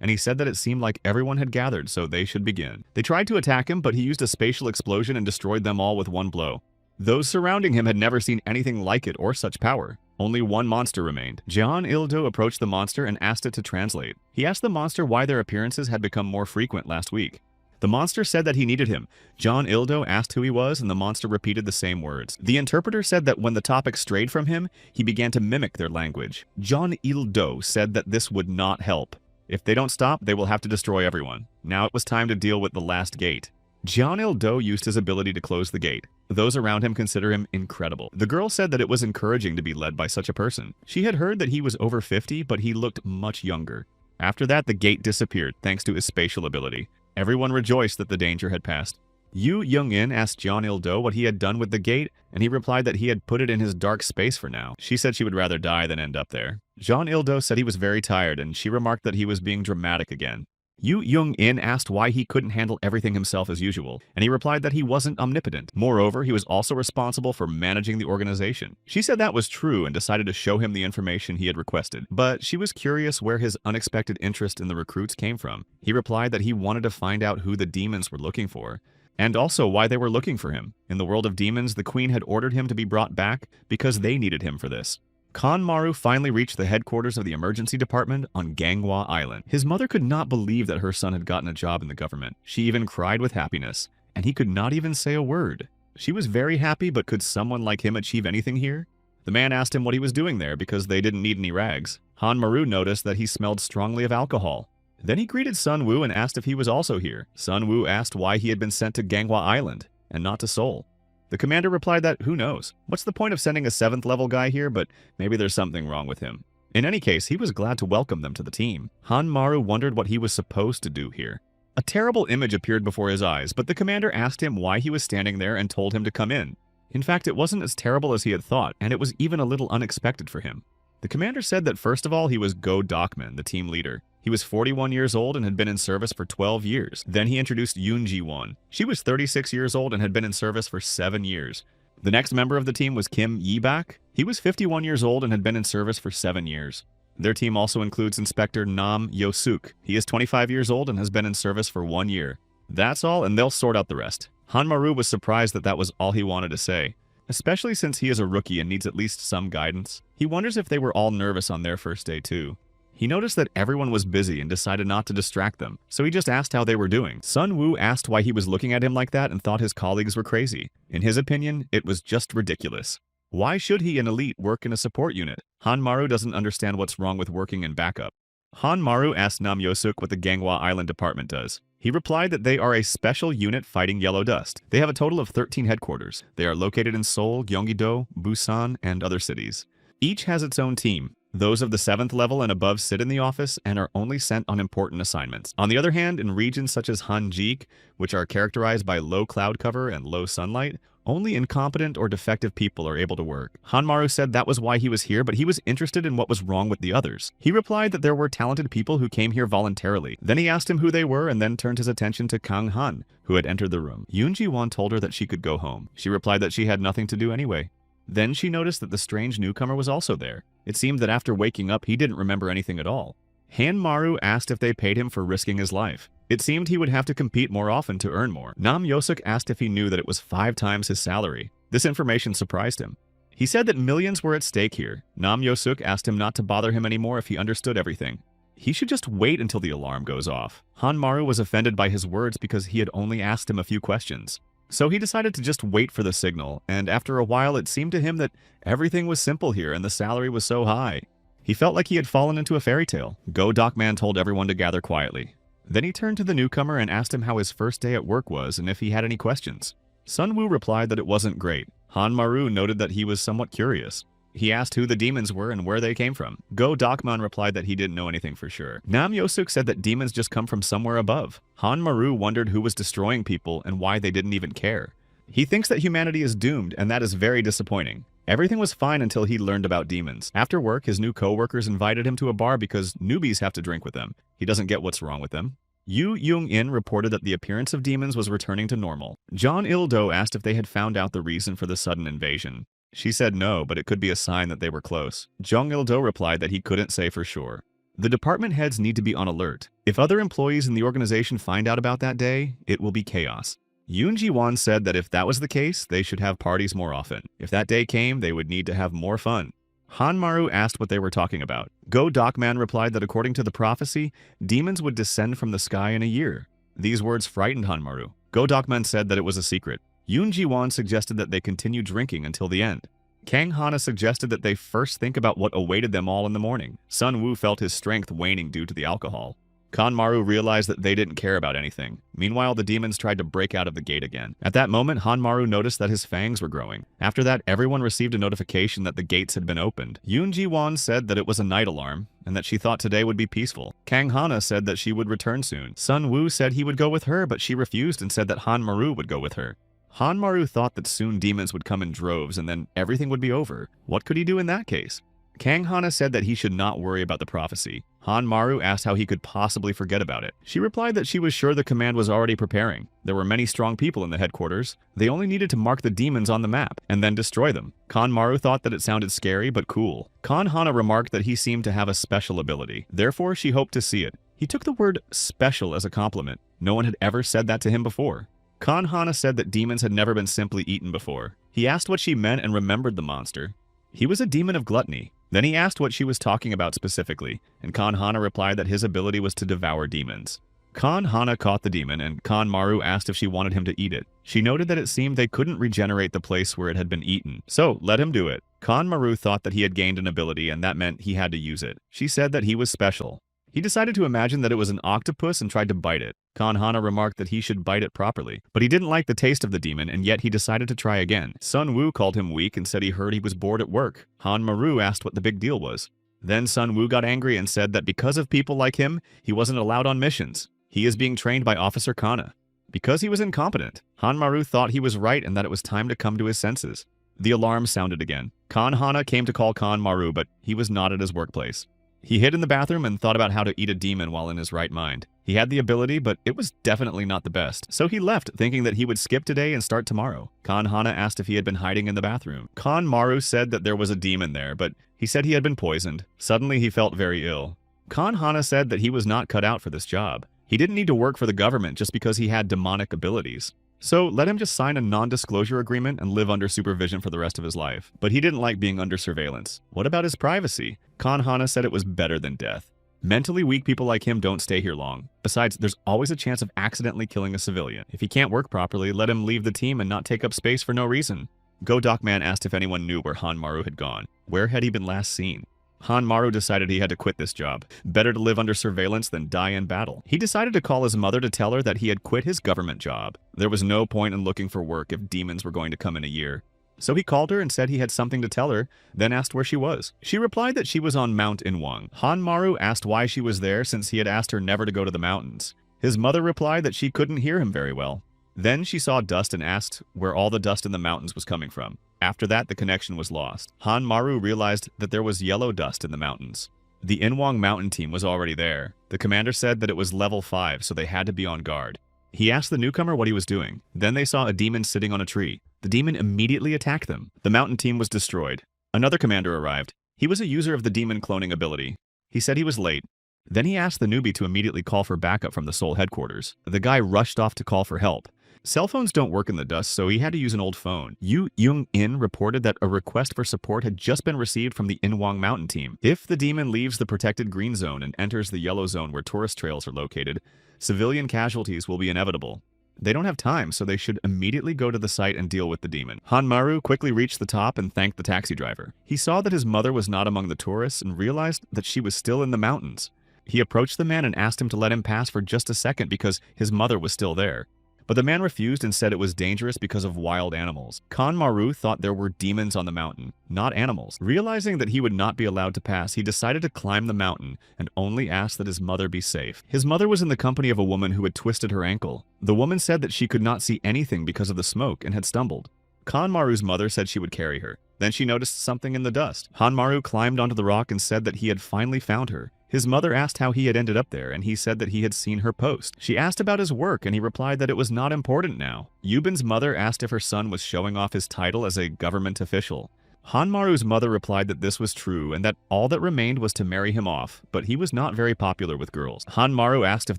[SPEAKER 1] and he said that it seemed like everyone had gathered, so they should begin. They tried to attack him, but he used a spatial explosion and destroyed them all with one blow. Those surrounding him had never seen anything like it or such power. Only one monster remained. John Il-do approached the monster and asked it to translate. He asked the monster why their appearances had become more frequent last week. The monster said that he needed him. John Il-do asked who he was, and the monster repeated the same words. The interpreter said that when the topic strayed from him, he began to mimic their language. John Il-do said that this would not help. If they don't stop, they will have to destroy everyone. Now it was time to deal with the last gate. John Il-do used his ability to close the gate. Those around him consider him incredible. The girl said that it was encouraging to be led by such a person. She had heard that he was over 50, but he looked much younger. After that, the gate disappeared thanks to his spatial ability. Everyone rejoiced that the danger had passed. Yu Young-in asked John Il-do what he had done with the gate, and he replied that he had put it in his dark space for now. She said she would rather die than end up there. John Il-do said he was very tired, and she remarked that he was being dramatic again. Yu Young-in asked why he couldn't handle everything himself as usual, and he replied that he wasn't omnipotent. Moreover, he was also responsible for managing the organization. She said that was true and decided to show him the information he had requested, but she was curious where his unexpected interest in the recruits came from. He replied that he wanted to find out who the demons were looking for, and also why they were looking for him. In the world of demons, the queen had ordered him to be brought back because they needed him for this. Kanmaru finally reached the headquarters of the emergency department on Ganghwa Island. His mother could not believe that her son had gotten a job in the government. She even cried with happiness, and he could not even say a word. She was very happy, but could someone like him achieve anything here? The man asked him what he was doing there because they didn't need any rags. Hanmaru noticed that he smelled strongly of alcohol. Then he greeted Sun Woo and asked if he was also here. Sun Woo asked why he had been sent to Ganghwa Island and not to Seoul. The commander replied that, who knows? What's the point of sending a 7th level guy here, but maybe there's something wrong with him. In any case, he was glad to welcome them to the team. Hanmaru wondered what he was supposed to do here. A terrible image appeared before his eyes, but the commander asked him why he was standing there and told him to come in. In fact, it wasn't as terrible as he had thought, and it was even a little unexpected for him. The commander said that first of all, he was Go Dokman, the team leader. He was 41 years old and had been in service for 12 years. Then he introduced Yoon Ji-won. She was 36 years old and had been in service for 7 years. The next member of the team was Kim Yi-bak. He was 51 years old and had been in service for 7 years. Their team also includes Inspector Nam Yo-suk. He is 25 years old and has been in service for 1 year. That's all, and they'll sort out the rest. Hanmaru was surprised that that was all he wanted to say, especially since he is a rookie and needs at least some guidance. He wonders if they were all nervous on their first day too. He noticed that everyone was busy and decided not to distract them, so he just asked how they were doing. Sun Woo asked why he was looking at him like that and thought his colleagues were crazy. In his opinion, it was just ridiculous. Why should he, an elite, work in a support unit? Hanmaru doesn't understand what's wrong with working in backup. Hanmaru asked Nam Yo-suk what the Ganghwa Island Department does. He replied that they are a special unit fighting yellow dust. They have a total of 13 headquarters. They are located in Seoul, Gyeonggi-do, Busan, and other cities. Each has its own team. Those of the 7th level and above sit in the office and are only sent on important assignments. On the other hand, in regions such as Hanjik, which are characterized by low cloud cover and low sunlight, only incompetent or defective people are able to work. Hanmaru said that was why he was here, but he was interested in what was wrong with the others. He replied that there were talented people who came here voluntarily. Then he asked him who they were and then turned his attention to Kang Han, who had entered the room. Yoon Ji-won told her that she could go home. She replied that she had nothing to do anyway. Then she noticed that the strange newcomer was also there. It seemed that after waking up, he didn't remember anything at all. Hanmaru asked if they paid him for risking his life. It seemed he would have to compete more often to earn more. Nam Yo-suk asked if he knew that it was 5 times his salary. This information surprised him. He said that millions were at stake here. Nam Yo-suk asked him not to bother him anymore if he understood everything. He should just wait until the alarm goes off. Hanmaru was offended by his words because he had only asked him a few questions. So he decided to just wait for the signal, and after a while it seemed to him that everything was simple here and the salary was so high. He felt like he had fallen into a fairy tale. Go Dokman told everyone to gather quietly. Then he turned to the newcomer and asked him how his first day at work was and if he had any questions. Sun Woo replied that it wasn't great. Hanmaru noted that he was somewhat curious. He asked who the demons were and where they came from. Go Dokman replied that he didn't know anything for sure. Nam Yo-suk said that demons just come from somewhere above. Hanmaru wondered who was destroying people and why they didn't even care. He thinks that humanity is doomed, and that is very disappointing. Everything was fine until he learned about demons. After work, his new co-workers invited him to a bar because newbies have to drink with them. He doesn't get what's wrong with them. Yu Young-in reported that the appearance of demons was returning to normal. John Il-do asked if they had found out the reason for the sudden invasion. She said no, but it could be a sign that they were close. Jung Il-do replied that he couldn't say for sure. The department heads need to be on alert. If other employees in the organization find out about that day, it will be chaos. Yoon Ji-won said that if that was the case, they should have parties more often. If that day came, they would need to have more fun. Hanmaru asked what they were talking about. Go Dokman replied that according to the prophecy, demons would descend from the sky in a year. These words frightened Hanmaru. Go Dokman said that it was a secret. Yoon Ji-won suggested that they continue drinking until the end. Kang Hana suggested that they first think about what awaited them all in the morning. Sun Woo felt his strength waning due to the alcohol. Kanmaru realized that they didn't care about anything. Meanwhile, the demons tried to break out of the gate again. At that moment, Hanmaru noticed that his fangs were growing. After that, everyone received a notification that the gates had been opened. Yoon Ji-won said that it was a night alarm, and that she thought today would be peaceful. Kang Hana said that she would return soon. Sun Woo said he would go with her, but she refused and said that Hanmaru would go with her. Hanmaru thought that soon demons would come in droves and then everything would be over. What could he do in that case? Kang Hana said that he should not worry about the prophecy. Hanmaru asked how he could possibly forget about it. She replied that she was sure the command was already preparing. There were many strong people in the headquarters. They only needed to mark the demons on the map and then destroy them. Kanmaru thought that it sounded scary but cool. Kan Hana remarked that he seemed to have a special ability. Therefore, she hoped to see it. He took the word special as a compliment. No one had ever said that to him before. Kan Hana said that demons had never been simply eaten before. He asked what she meant and remembered the monster. He was a demon of gluttony. Then he asked what she was talking about specifically, and Kan Hana replied that his ability was to devour demons. Kan Hana caught the demon, and Kanmaru asked if she wanted him to eat it. She noted that it seemed they couldn't regenerate the place where it had been eaten, so let him do it. Kanmaru thought that he had gained an ability and that meant he had to use it. She said that he was special. He decided to imagine that it was an octopus and tried to bite it. Kan Hana remarked that he should bite it properly, but he didn't like the taste of the demon and yet he decided to try again. Sun Woo called him weak and said he heard he was bored at work. Hanmaru asked what the big deal was. Then Sun Woo got angry and said that because of people like him, he wasn't allowed on missions. He is being trained by Officer Kana. Because he was incompetent. Hanmaru thought he was right and that it was time to come to his senses. The alarm sounded again. Kan Hana came to call Kanmaru, but he was not at his workplace. He hid in the bathroom and thought about how to eat a demon while in his right mind. He had the ability, but it was definitely not the best. So he left, thinking that he would skip today and start tomorrow. Kan Hana asked if he had been hiding in the bathroom. Kanmaru said that there was a demon there, but he said he had been poisoned. Suddenly he felt very ill. Kan Hana said that he was not cut out for this job. He didn't need to work for the government just because he had demonic abilities. So let him just sign a non-disclosure agreement and live under supervision for the rest of his life. But he didn't like being under surveillance. What about his privacy? Kan Hana said it was better than death. Mentally weak people like him don't stay here long. Besides, there's always a chance of accidentally killing a civilian. If he can't work properly, let him leave the team and not take up space for no reason. Go Dokman asked if anyone knew where Hanmaru had gone. Where had he been last seen? Hanmaru decided he had to quit this job. Better to live under surveillance than die in battle. He decided to call his mother to tell her that he had quit his government job. There was no point in looking for work if demons were going to come in a year. So he called her and said he had something to tell her, then asked where she was. She replied that she was on Mount Inwang. Hanmaru asked why she was there since he had asked her never to go to the mountains. His mother replied that she couldn't hear him very well. Then she saw dust and asked where all the dust in the mountains was coming from. After that, the connection was lost. Hanmaru realized that there was yellow dust in the mountains. The Inwang mountain team was already there. The commander said that it was level 5, so they had to be on guard. He asked the newcomer what he was doing. Then they saw a demon sitting on a tree. The demon immediately attacked them. The mountain team was destroyed. Another commander arrived. He was a user of the demon cloning ability. He said he was late. Then he asked the newbie to immediately call for backup from the Seoul headquarters. The guy rushed off to call for help. Cell phones don't work in the dust, so he had to use an old phone. Yu Young-in reported that a request for support had just been received from the Inwang mountain team. If the demon leaves the protected green zone and enters the yellow zone where tourist trails are located, civilian casualties will be inevitable. They don't have time, so they should immediately go to the site and deal with the demon. Hanmaru quickly reached the top and thanked the taxi driver. He saw that his mother was not among the tourists and realized that she was still in the mountains. He approached the man and asked him to let him pass for just a second because his mother was still there. But the man refused and said it was dangerous because of wild animals. Kanmaru thought there were demons on the mountain, not animals. Realizing that he would not be allowed to pass, he decided to climb the mountain and only asked that his mother be safe. His mother was in the company of a woman who had twisted her ankle. The woman said that she could not see anything because of the smoke and had stumbled. Kanmaru's mother said she would carry her. Then she noticed something in the dust. Hanmaru climbed onto the rock and said that he had finally found her. His mother asked how he had ended up there, and he said that he had seen her post. She asked about his work, and he replied that it was not important now. Yubin's mother asked if her son was showing off his title as a government official. Hanmaru's mother replied that this was true and that all that remained was to marry him off, but he was not very popular with girls. Hanmaru asked if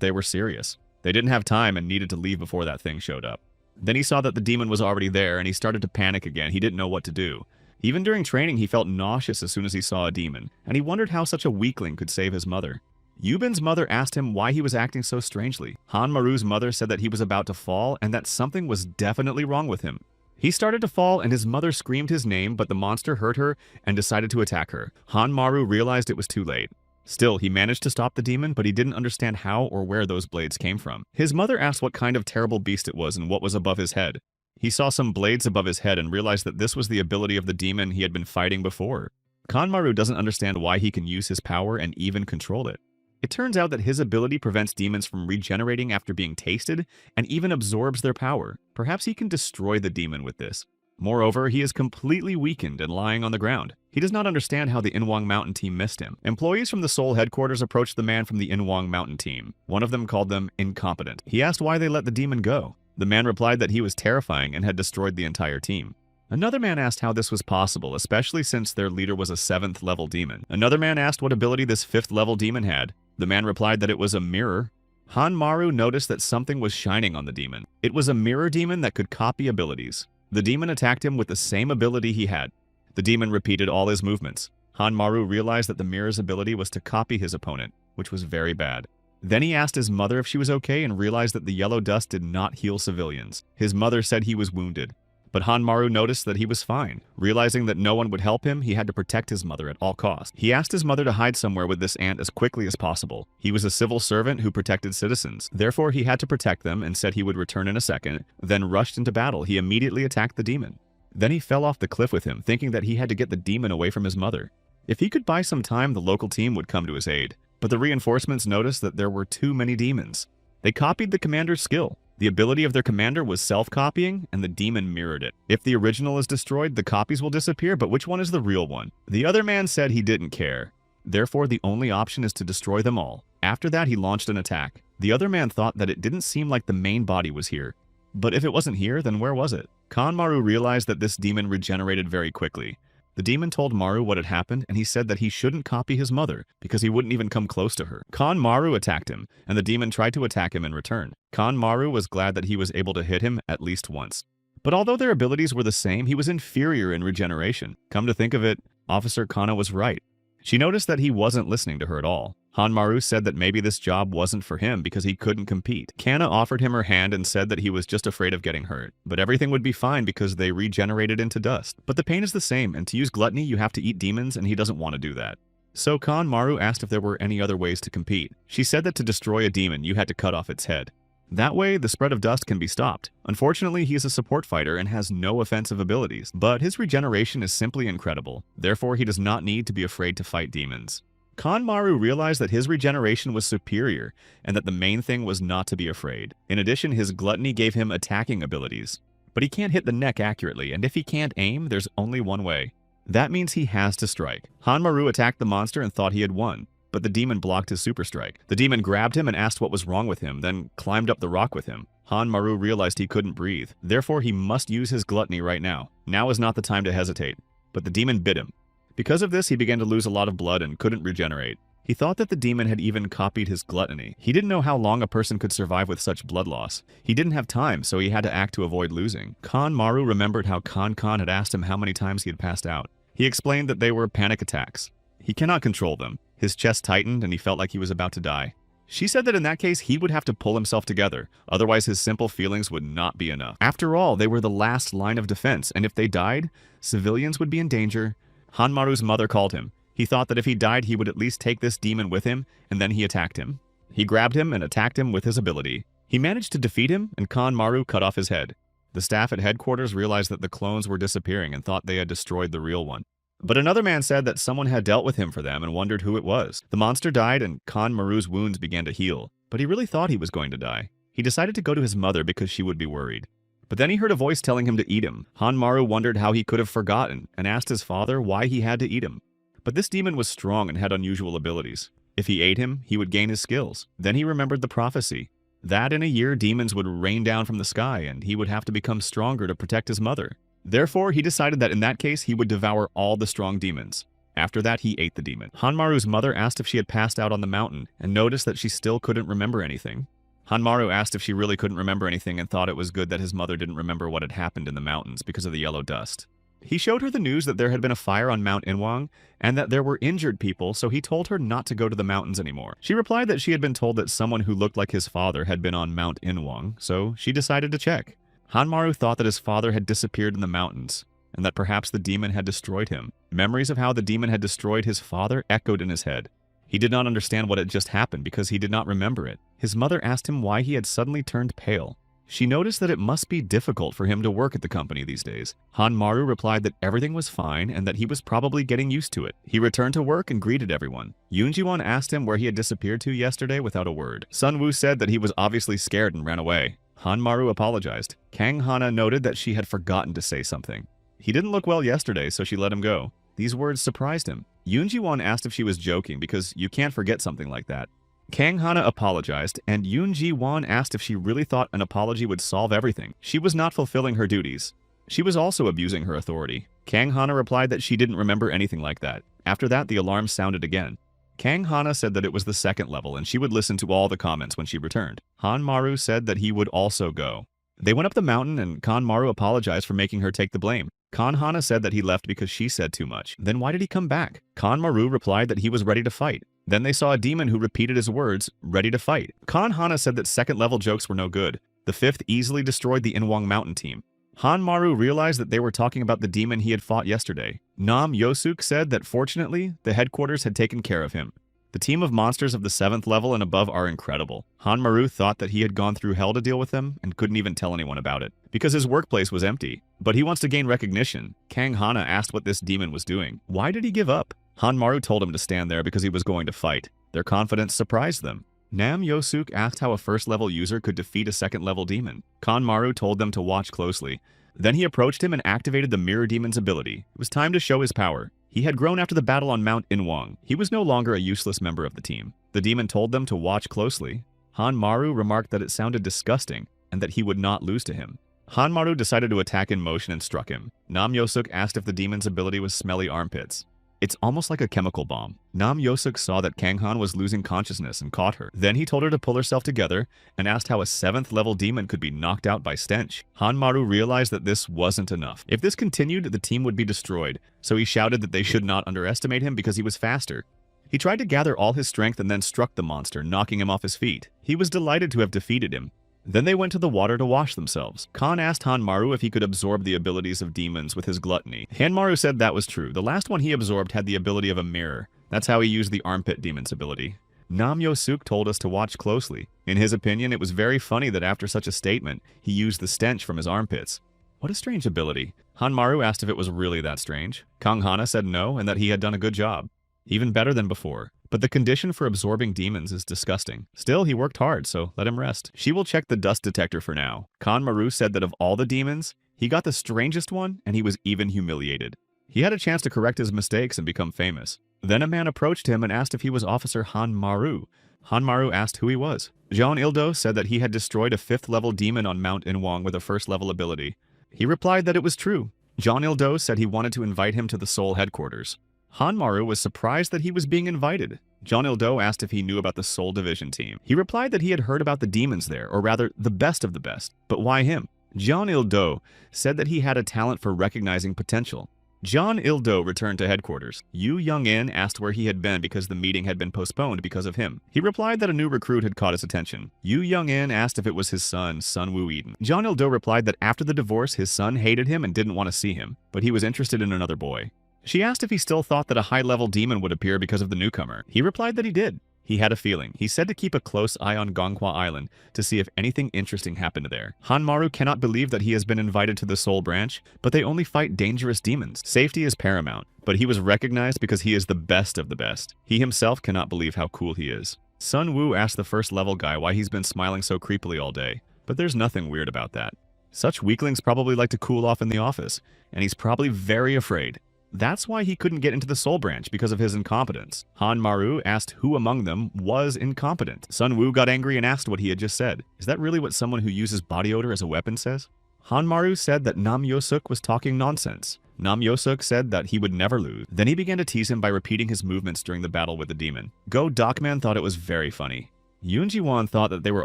[SPEAKER 1] they were serious. They didn't have time and needed to leave before that thing showed up. Then he saw that the demon was already there, and he started to panic again. He didn't know what to do. Even during training, he felt nauseous as soon as he saw a demon, and he wondered how such a weakling could save his mother. Yubin's mother asked him why he was acting so strangely. Hanmaru's mother said that he was about to fall and that something was definitely wrong with him. He started to fall and his mother screamed his name, but the monster heard her and decided to attack her. Hanmaru realized it was too late. Still, he managed to stop the demon, but he didn't understand how or where those blades came from. His mother asked what kind of terrible beast it was and what was above his head. He saw some blades above his head and realized that this was the ability of the demon he had been fighting before. Hanmaru doesn't understand why he can use his power and even control it. It turns out that his ability prevents demons from regenerating after being tasted and even absorbs their power. Perhaps he can destroy the demon with this. Moreover, he is completely weakened and lying on the ground. He does not understand how the Inwang Mountain team missed him. Employees from the Seoul headquarters approached the man from the Inwang Mountain team. One of them called them incompetent. He asked why they let the demon go. The man replied that he was terrifying and had destroyed the entire team. Another man asked how this was possible, especially since their leader was a 7th level demon. Another man asked what ability this 5th level demon had. The man replied that it was a mirror. Hanmaru noticed that something was shining on the demon. It was a mirror demon that could copy abilities. The demon attacked him with the same ability he had. The demon repeated all his movements. Hanmaru realized that the mirror's ability was to copy his opponent, which was very bad. Then he asked his mother if she was okay and realized that the yellow dust did not heal civilians. His mother said he was wounded. But Hanmaru noticed that he was fine. Realizing that no one would help him, he had to protect his mother at all costs. He asked his mother to hide somewhere with this ant as quickly as possible. He was a civil servant who protected citizens. Therefore, he had to protect them and said he would return in a second, then rushed into battle. He immediately attacked the demon. Then he fell off the cliff with him, thinking that he had to get the demon away from his mother. If he could buy some time, the local team would come to his aid. But the reinforcements noticed that there were too many demons. They copied the commander's skill. The ability of their commander was self-copying, and the demon mirrored it. If the original is destroyed, the copies will disappear, but which one is the real one? The other man said he didn't care. Therefore, the only option is to destroy them all. After that, he launched an attack. The other man thought that it didn't seem like the main body was here. But if it wasn't here, then where was it? Hanmaru realized that this demon regenerated very quickly. The demon told Maru what had happened, and he said that he shouldn't copy his mother, because he wouldn't even come close to her. Maru attacked him, and the demon tried to attack him in return. Maru was glad that he was able to hit him at least once. But although their abilities were the same, he was inferior in regeneration. Come to think of it, Officer Kana was right. She noticed that he wasn't listening to her at all. Hanmaru said that maybe this job wasn't for him because he couldn't compete. Kana offered him her hand and said that he was just afraid of getting hurt. But everything would be fine because they regenerated into dust. But the pain is the same, and to use gluttony you have to eat demons, and he doesn't want to do that. So Hanmaru asked if there were any other ways to compete. She said that to destroy a demon you had to cut off its head. That way, the spread of dust can be stopped. Unfortunately, he is a support fighter and has no offensive abilities, but his regeneration is simply incredible. Therefore, he does not need to be afraid to fight demons. Hanmaru realized that his regeneration was superior, and that the main thing was not to be afraid. In addition, his gluttony gave him attacking abilities. But he can't hit the neck accurately, and if he can't aim, there's only one way. That means he has to strike. Hanmaru attacked the monster and thought he had won. But the demon blocked his super strike. The demon grabbed him and asked what was wrong with him, then climbed up the rock with him. Hanmaru realized he couldn't breathe. Therefore, he must use his gluttony right now. Now is not the time to hesitate. But the demon bit him. Because of this, he began to lose a lot of blood and couldn't regenerate. He thought that the demon had even copied his gluttony. He didn't know how long a person could survive with such blood loss. He didn't have time, so he had to act to avoid losing. Hanmaru remembered how Khan had asked him how many times he had passed out. He explained that they were panic attacks. He cannot control them. His chest tightened and he felt like he was about to die. She said that in that case, he would have to pull himself together, otherwise his simple feelings would not be enough. After all, they were the last line of defense, and if they died, civilians would be in danger. Hanmaru's mother called him. He thought that if he died, he would at least take this demon with him, and then he attacked him. He grabbed him and attacked him with his ability. He managed to defeat him, and Hanmaru cut off his head. The staff at headquarters realized that the clones were disappearing and thought they had destroyed the real one. But another man said that someone had dealt with him for them and wondered who it was. The monster died and Hanmaru's wounds began to heal, but he really thought he was going to die. He decided to go to his mother because she would be worried. But then he heard a voice telling him to eat him. Hanmaru wondered how he could have forgotten and asked his father why he had to eat him. But this demon was strong and had unusual abilities. If he ate him, he would gain his skills. Then he remembered the prophecy that in a year demons would rain down from the sky and he would have to become stronger to protect his mother. Therefore, he decided that in that case, he would devour all the strong demons. After that, he ate the demon. Hanmaru's mother asked if she had passed out on the mountain and noticed that she still couldn't remember anything. Hanmaru asked if she really couldn't remember anything and thought it was good that his mother didn't remember what had happened in the mountains because of the yellow dust. He showed her the news that there had been a fire on Mount Inwang and that there were injured people, so he told her not to go to the mountains anymore. She replied that she had been told that someone who looked like his father had been on Mount Inwang, so she decided to check. Hanmaru thought that his father had disappeared in the mountains, and that perhaps the demon had destroyed him. Memories of how the demon had destroyed his father echoed in his head. He did not understand what had just happened because he did not remember it. His mother asked him why he had suddenly turned pale. She noticed that it must be difficult for him to work at the company these days. Hanmaru replied that everything was fine and that he was probably getting used to it. He returned to work and greeted everyone. Yoonjiwon asked him where he had disappeared to yesterday without a word. Sunwoo said that he was obviously scared and ran away. Hanmaru apologized. Kang Hana noted that she had forgotten to say something. He didn't look well yesterday, so she let him go. These words surprised him. Yoonjiwon asked if she was joking because you can't forget something like that. Kang Hana apologized, and Yoon Ji-won asked if she really thought an apology would solve everything. She was not fulfilling her duties. She was also abusing her authority. Kang Hana replied that she didn't remember anything like that. After that, the alarm sounded again. Kang Hana said that it was the second level, and she would listen to all the comments when she returned. Hanmaru said that he would also go. They went up the mountain, and Kanmaru apologized for making her take the blame. Kan Hana said that he left because she said too much. Then why did he come back? Kanmaru replied that he was ready to fight. Then they saw a demon who repeated his words, ready to fight. Kan Hana said that second-level jokes were no good. The fifth easily destroyed the Inwang Mountain team. Hanmaru realized that they were talking about the demon he had fought yesterday. Nam Yosuk said that fortunately, the headquarters had taken care of him. The team of monsters of the 7th level and above are incredible. Hanmaru thought that he had gone through hell to deal with them and couldn't even tell anyone about it, because his workplace was empty. But he wants to gain recognition. Kang Hana asked what this demon was doing. Why did he give up? Hanmaru told him to stand there because he was going to fight. Their confidence surprised them. Nam Yosuk asked how a first-level user could defeat a second-level demon. Kanmaru told them to watch closely. Then he approached him and activated the Mirror Demon's ability. It was time to show his power. He had grown after the battle on Mount Inwang. He was no longer a useless member of the team. The demon told them to watch closely. Hanmaru remarked that it sounded disgusting and that he would not lose to him. Hanmaru decided to attack in motion and struck him. Nam Yosuk asked if the demon's ability was smelly armpits. It's almost like a chemical bomb. Nam Yosuk saw that Kanghan was losing consciousness and caught her. Then he told her to pull herself together and asked how a 7th level demon could be knocked out by stench. Hanmaru realized that this wasn't enough. If this continued, the team would be destroyed, so he shouted that they should not underestimate him because he was faster. He tried to gather all his strength and then struck the monster, knocking him off his feet. He was delighted to have defeated him. Then they went to the water to wash themselves. Khan asked Hanmaru if he could absorb the abilities of demons with his gluttony. Hanmaru said that was true. The last one he absorbed had the ability of a mirror. That's how he used the armpit demon's ability. Nam Yosuk told us to watch closely. In his opinion, it was very funny that after such a statement, he used the stench from his armpits. What a strange ability. Hanmaru asked if it was really that strange. Kang Hana said no and that he had done a good job. Even better than before. But the condition for absorbing demons is disgusting. Still, he worked hard, so let him rest. She will check the dust detector for now. Kanmaru said that of all the demons, he got the strangest one, and he was even humiliated. He had a chance to correct his mistakes and become famous. Then a man approached him and asked if he was Officer Hanmaru. Hanmaru asked who he was. Jeon Il-do said that he had destroyed a 5th-level demon on Mount Inwang with a 1st-level ability. He replied that it was true. Jeon Il-do said he wanted to invite him to the Seoul headquarters. Hanmaru was surprised that he was being invited. Jeon Il-do asked if he knew about the Seoul Division team. He replied that he had heard about the demons there, or rather, the best of the best. But why him? Jeon Il-do said that he had a talent for recognizing potential. Jeon Il-do returned to headquarters. Yu Young-in asked where he had been because the meeting had been postponed because of him. He replied that a new recruit had caught his attention. Yu Young-in asked if it was his son, Sunwoo Eden. Jeon Il-do replied that after the divorce, his son hated him and didn't want to see him, but he was interested in another boy. She asked if he still thought that a high-level demon would appear because of the newcomer. He replied that he did. He had a feeling. He said to keep a close eye on Gonghwa Island to see if anything interesting happened there. Hanmaru cannot believe that he has been invited to the Seoul branch, but they only fight dangerous demons. Safety is paramount, but he was recognized because he is the best of the best. He himself cannot believe how cool he is. Sunwoo asked the 1st-level guy why he's been smiling so creepily all day, but there's nothing weird about that. Such weaklings probably like to cool off in the office, and he's probably very afraid. That's why he couldn't get into the Soul Branch, because of his incompetence. Hanmaru asked who among them was incompetent. Sun Wu got angry and asked what he had just said. Is that really what someone who uses body odor as a weapon says? Hanmaru said that Nam Yosuk was talking nonsense. Nam Yosuk said that he would never lose. Then he began to tease him by repeating his movements during the battle with the demon. Go Docman thought it was very funny. Yoon Ji-won thought that they were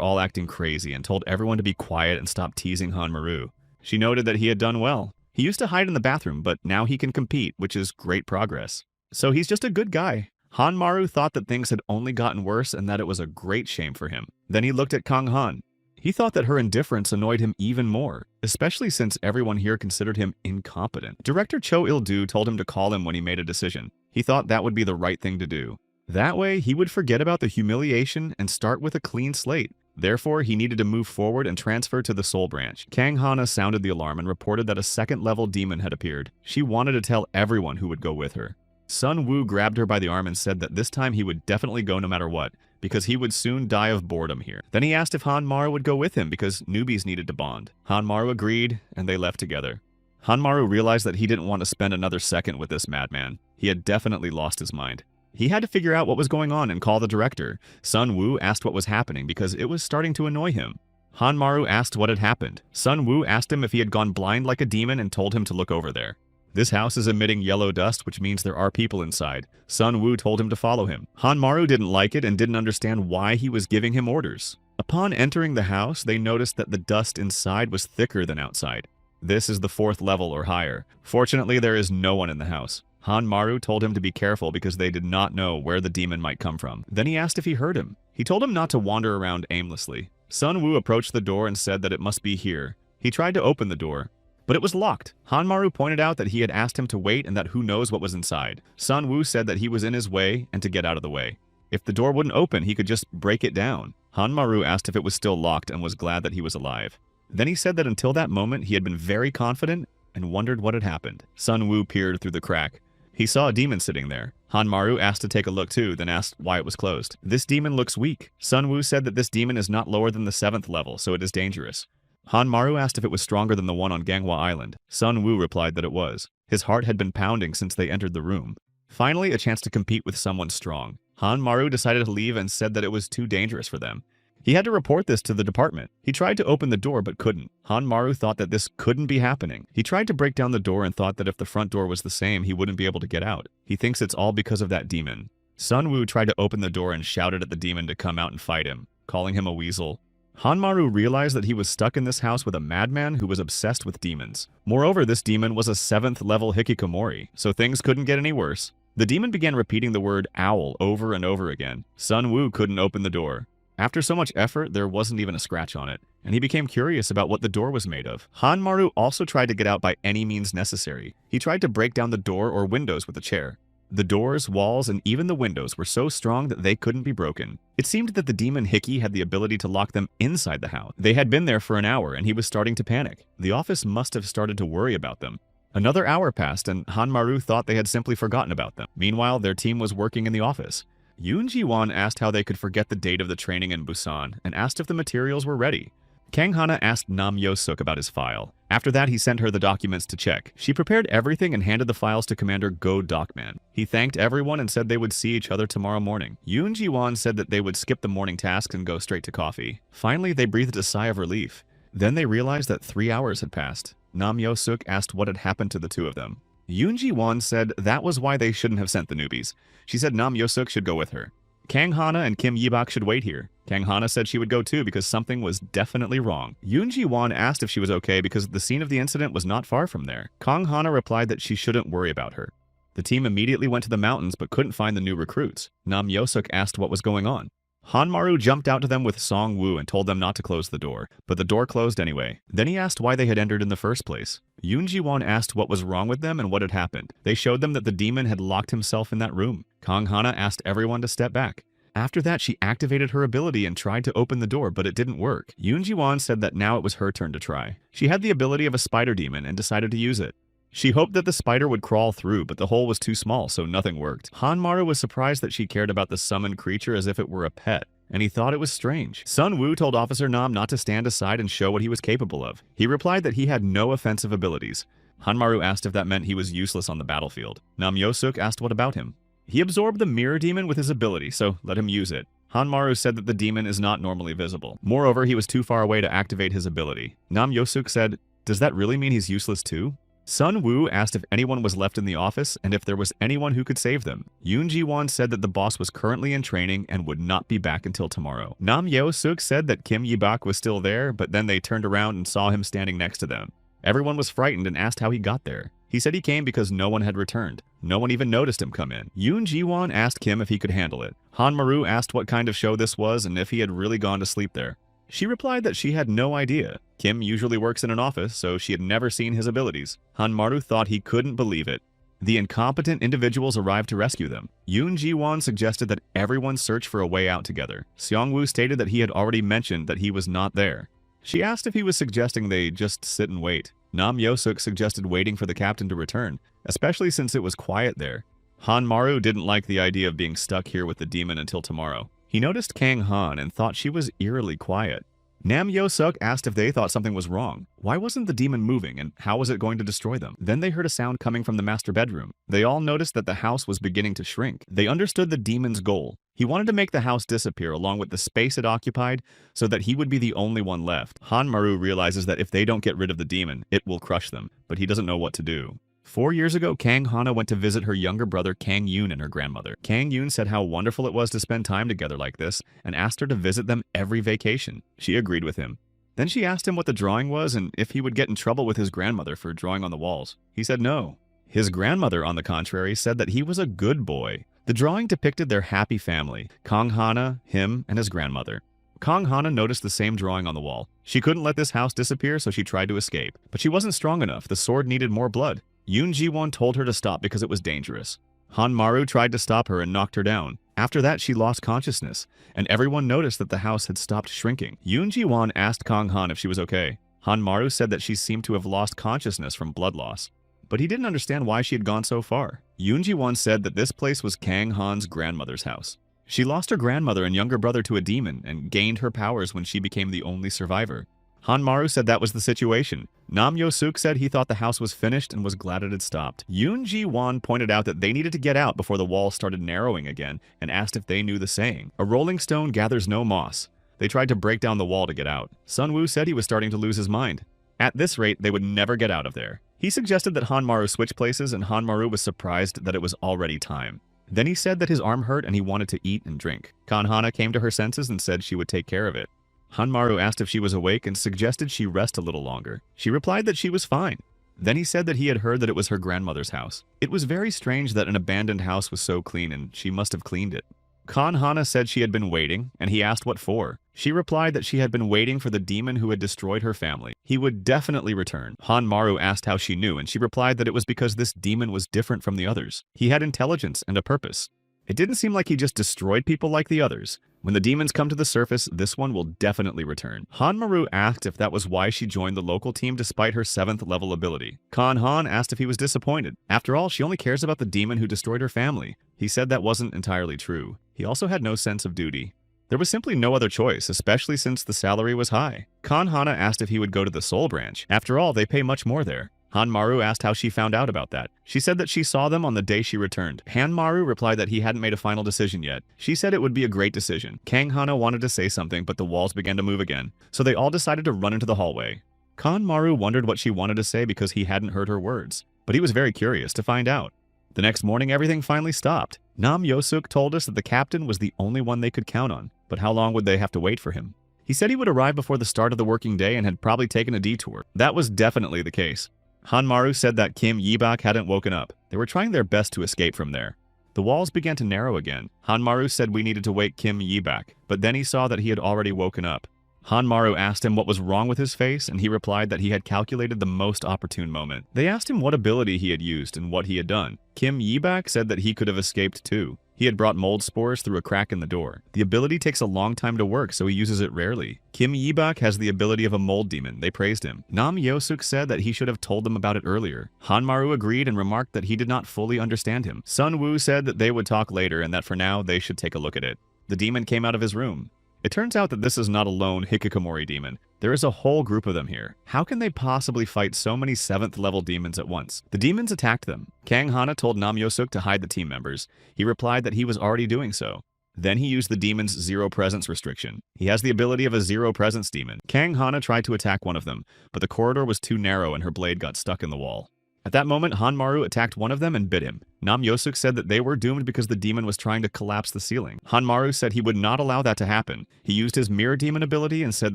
[SPEAKER 1] all acting crazy and told everyone to be quiet and stop teasing Hanmaru. She noted that he had done well. He used to hide in the bathroom, but now he can compete, which is great progress. So he's just a good guy. Hanmaru thought that things had only gotten worse and that it was a great shame for him. Then he looked at Kang Han. He thought that her indifference annoyed him even more, especially since everyone here considered him incompetent. Director Cho Il-do told him to call him when he made a decision. He thought that would be the right thing to do. That way, he would forget about the humiliation and start with a clean slate. Therefore, he needed to move forward and transfer to the Soul Branch. Kang Hana sounded the alarm and reported that a second-level demon had appeared. She wanted to tell everyone who would go with her. Sun Wu grabbed her by the arm and said that this time he would definitely go no matter what, because he would soon die of boredom here. Then he asked if Hanmaru would go with him because newbies needed to bond. Hanmaru agreed, and they left together. Hanmaru realized that he didn't want to spend another second with this madman. He had definitely lost his mind. He had to figure out what was going on and call the director. Sun Wu asked what was happening because it was starting to annoy him. Hanmaru asked what had happened. Sun Wu asked him if he had gone blind like a demon and told him to look over there. This house is emitting yellow dust, which means there are people inside. Sun Wu told him to follow him. Hanmaru didn't like it and didn't understand why he was giving him orders. Upon entering the house, they noticed that the dust inside was thicker than outside. This is the 4th level or higher. Fortunately, there is no one in the house. Hanmaru told him to be careful because they did not know where the demon might come from. Then he asked if he heard him. He told him not to wander around aimlessly. Sun Wu approached the door and said that it must be here. He tried to open the door, but it was locked. Hanmaru pointed out that he had asked him to wait and that who knows what was inside. Sun Wu said that he was in his way and to get out of the way. If the door wouldn't open, he could just break it down. Hanmaru asked if it was still locked and was glad that he was alive. Then he said that until that moment, he had been very confident and wondered what had happened. Sun Wu peered through the crack. He saw a demon sitting there. Hanmaru asked to take a look too, then asked why it was closed. This demon looks weak. Sun Wu said that this demon is not lower than the 7th level, so it is dangerous. Hanmaru asked if it was stronger than the one on Ganghwa Island. Sun Wu replied that it was. His heart had been pounding since they entered the room. Finally, a chance to compete with someone strong. Hanmaru decided to leave and said that it was too dangerous for them. He had to report this to the department. He tried to open the door but couldn't. Hanmaru thought that this couldn't be happening. He tried to break down the door and thought that if the front door was the same, he wouldn't be able to get out. He thinks it's all because of that demon. Sun Wu tried to open the door and shouted at the demon to come out and fight him, calling him a weasel. Hanmaru realized that he was stuck in this house with a madman who was obsessed with demons. Moreover, this demon was a 7th level hikikomori, so things couldn't get any worse. The demon began repeating the word owl over and over again. Sun Wu couldn't open the door. After so much effort, there wasn't even a scratch on it, and he became curious about what the door was made of. Hanmaru also tried to get out by any means necessary. He tried to break down the door or windows with a chair. The doors, walls, and even the windows were so strong that they couldn't be broken. It seemed that the demon Hiki had the ability to lock them inside the house. They had been there for an hour, and he was starting to panic. The office must have started to worry about them. Another hour passed, and Hanmaru thought they had simply forgotten about them. Meanwhile, their team was working in the office. Yoon Ji-won asked how they could forget the date of the training in Busan and asked if the materials were ready. Kang Hana asked Nam Yo-suk about his file. After that, he sent her the documents to check. She prepared everything and handed the files to Commander Go Dokman. He thanked everyone and said they would see each other tomorrow morning. Yoon Ji-won said that they would skip the morning tasks and go straight to coffee. Finally, they breathed a sigh of relief. Then they realized that 3 hours had passed. Nam Yo-suk asked what had happened to the two of them. Yoon Ji-won said that was why they shouldn't have sent the newbies. She said Nam Yo-suk should go with her. Kang Hana and Kim Yibak should wait here. Kang Hana said she would go too because something was definitely wrong. Yoon Ji-won asked if she was okay because the scene of the incident was not far from there. Kang Hana replied that she shouldn't worry about her. The team immediately went to the mountains but couldn't find the new recruits. Nam Yo-suk asked what was going on. Hanmaru jumped out to them with Song Woo and told them not to close the door, but the door closed anyway. Then he asked why they had entered in the first place. Yoon Ji-won asked what was wrong with them and what had happened. They showed them that the demon had locked himself in that room. Kang Hana asked everyone to step back. After that, she activated her ability and tried to open the door, but it didn't work. Yoon Ji-won said that now it was her turn to try. She had the ability of a spider demon and decided to use it. She hoped that the spider would crawl through, but the hole was too small, so nothing worked. Hanmaru was surprised that she cared about the summoned creature as if it were a pet. and he thought it was strange. Sun Woo told Officer Nam not to stand aside and show what he was capable of. He replied that he had no offensive abilities. Hanmaru asked if that meant he was useless on the battlefield. Nam Yosuk asked what about him. He absorbed the mirror demon with his ability, so let him use it. Hanmaru said that the demon is not normally visible. Moreover, he was too far away to activate his ability. Nam Yosuk said, "Does that really mean he's useless too?" Sun Woo asked if anyone was left in the office and if there was anyone who could save them. Yoon Ji-won said that the boss was currently in training and would not be back until tomorrow. Nam Yeo-suk said that Kim Yi-bak was still there, but then they turned around and saw him standing next to them. Everyone was frightened and asked how he got there. He said he came because no one had returned. No one even noticed him come in. Yoon Ji-won asked Kim if he could handle it. Hanmaru asked what kind of show this was and if he had really gone to sleep there. She replied that she had no idea. Kim usually works in an office, so she had never seen his abilities. Hanmaru thought he couldn't believe it. The incompetent individuals arrived to rescue them. Yoon Ji-won suggested that everyone search for a way out together. Seong-woo stated that he had already mentioned that he was not there. She asked if he was suggesting they just sit and wait. Nam Yosuk suggested waiting for the captain to return, especially since it was quiet there. Hanmaru didn't like the idea of being stuck here with the demon until tomorrow. He noticed Kang Han and thought she was eerily quiet. Nam Yo-suk asked if they thought something was wrong. Why wasn't the demon moving and how was it going to destroy them? Then they heard a sound coming from the master bedroom. They all noticed that the house was beginning to shrink. They understood the demon's goal. He wanted to make the house disappear along with the space it occupied so that he would be the only one left. Hanmaru realizes that if they don't get rid of the demon, it will crush them, but he doesn't know what to do. 4 years ago, Kang Hana went to visit her younger brother Kang Yoon and her grandmother. Kang Yoon said how wonderful it was to spend time together like this and asked her to visit them every vacation. She agreed with him. Then she asked him what the drawing was and if he would get in trouble with his grandmother for drawing on the walls. He said no. His grandmother, on the contrary, said that he was a good boy. The drawing depicted their happy family, Kang Hana, him, and his grandmother. Kang Hana noticed the same drawing on the wall. She couldn't let this house disappear, so she tried to escape. But she wasn't strong enough. The sword needed more blood. Yoon Ji-won told her to stop because it was dangerous. Hanmaru tried to stop her and knocked her down. After that, she lost consciousness, and everyone noticed that the house had stopped shrinking. Yoon Ji-won asked Kang Han if she was okay. Hanmaru said that she seemed to have lost consciousness from blood loss. But he didn't understand why she had gone so far. Yoon Ji-won said that this place was Kang Han's grandmother's house. She lost her grandmother and younger brother to a demon and gained her powers when she became the only survivor. Hanmaru said that was the situation. Nam Yo-suk said he thought the house was finished and was glad it had stopped. Yoon Ji-won pointed out that they needed to get out before the walls started narrowing again and asked if they knew the saying. A rolling stone gathers no moss. They tried to break down the wall to get out. Sun Woo said he was starting to lose his mind. At this rate, they would never get out of there. He suggested that Hanmaru switch places and Hanmaru was surprised that it was already time. Then he said that his arm hurt and he wanted to eat and drink. Kanhana came to her senses and said she would take care of it. Hanmaru asked if she was awake and suggested she rest a little longer. She replied that she was fine. Then he said that he had heard that it was her grandmother's house. It was very strange that an abandoned house was so clean and she must have cleaned it. Kanhana said she had been waiting, and he asked what for. She replied that she had been waiting for the demon who had destroyed her family. He would definitely return. Hanmaru asked how she knew, and she replied that it was because this demon was different from the others. He had intelligence and a purpose. It didn't seem like he just destroyed people like the others. When the demons come to the surface, this one will definitely return. Hanmaru asked if that was why she joined the local team despite her 7th level ability. Kanhan asked if he was disappointed. After all, she only cares about the demon who destroyed her family. He said that wasn't entirely true. He also had no sense of duty. There was simply no other choice, especially since the salary was high. Kanhana asked if he would go to the Soul Branch. After all, they pay much more there. Hanmaru asked how she found out about that. She said that she saw them on the day she returned. Hanmaru replied that he hadn't made a final decision yet. She said it would be a great decision. Kanghana wanted to say something, but the walls began to move again, so they all decided to run into the hallway. Kanmaru wondered what she wanted to say because he hadn't heard her words, but he was very curious to find out. The next morning, everything finally stopped. Nam Yosuk told us that the captain was the only one they could count on, but how long would they have to wait for him? He said he would arrive before the start of the working day and had probably taken a detour. That was definitely the case. Hanmaru said that Kim Yi-bak hadn't woken up. They were trying their best to escape from there. The walls began to narrow again. Hanmaru said we needed to wake Kim Yi-bak, but then he saw that he had already woken up. Hanmaru asked him what was wrong with his face, and he replied that he had calculated the most opportune moment. They asked him what ability he had used and what he had done. Kim Yi-bak said that he could have escaped too. He had brought mold spores through a crack in the door. The ability takes a long time to work, so he uses it rarely. Kim Yi-bak has the ability of a mold demon. They praised him. Nam Yosuk said that he should have told them about it earlier. Hanmaru agreed and remarked that he did not fully understand him. Sun Woo said that they would talk later and that for now they should take a look at it. The demon came out of his room. It turns out that this is not a lone hikikomori demon. There is a whole group of them here. How can they possibly fight so many 7th level demons at once? The demons attacked them. Kang Hana told Nam Yosuk to hide the team members. He replied that he was already doing so. Then he used the demon's zero presence restriction. He has the ability of a zero presence demon. Kang Hana tried to attack one of them, but the corridor was too narrow and her blade got stuck in the wall. At that moment, Hanmaru attacked one of them and bit him. Nam Yosuk said that they were doomed because the demon was trying to collapse the ceiling. Hanmaru said he would not allow that to happen. He used his mirror demon ability and said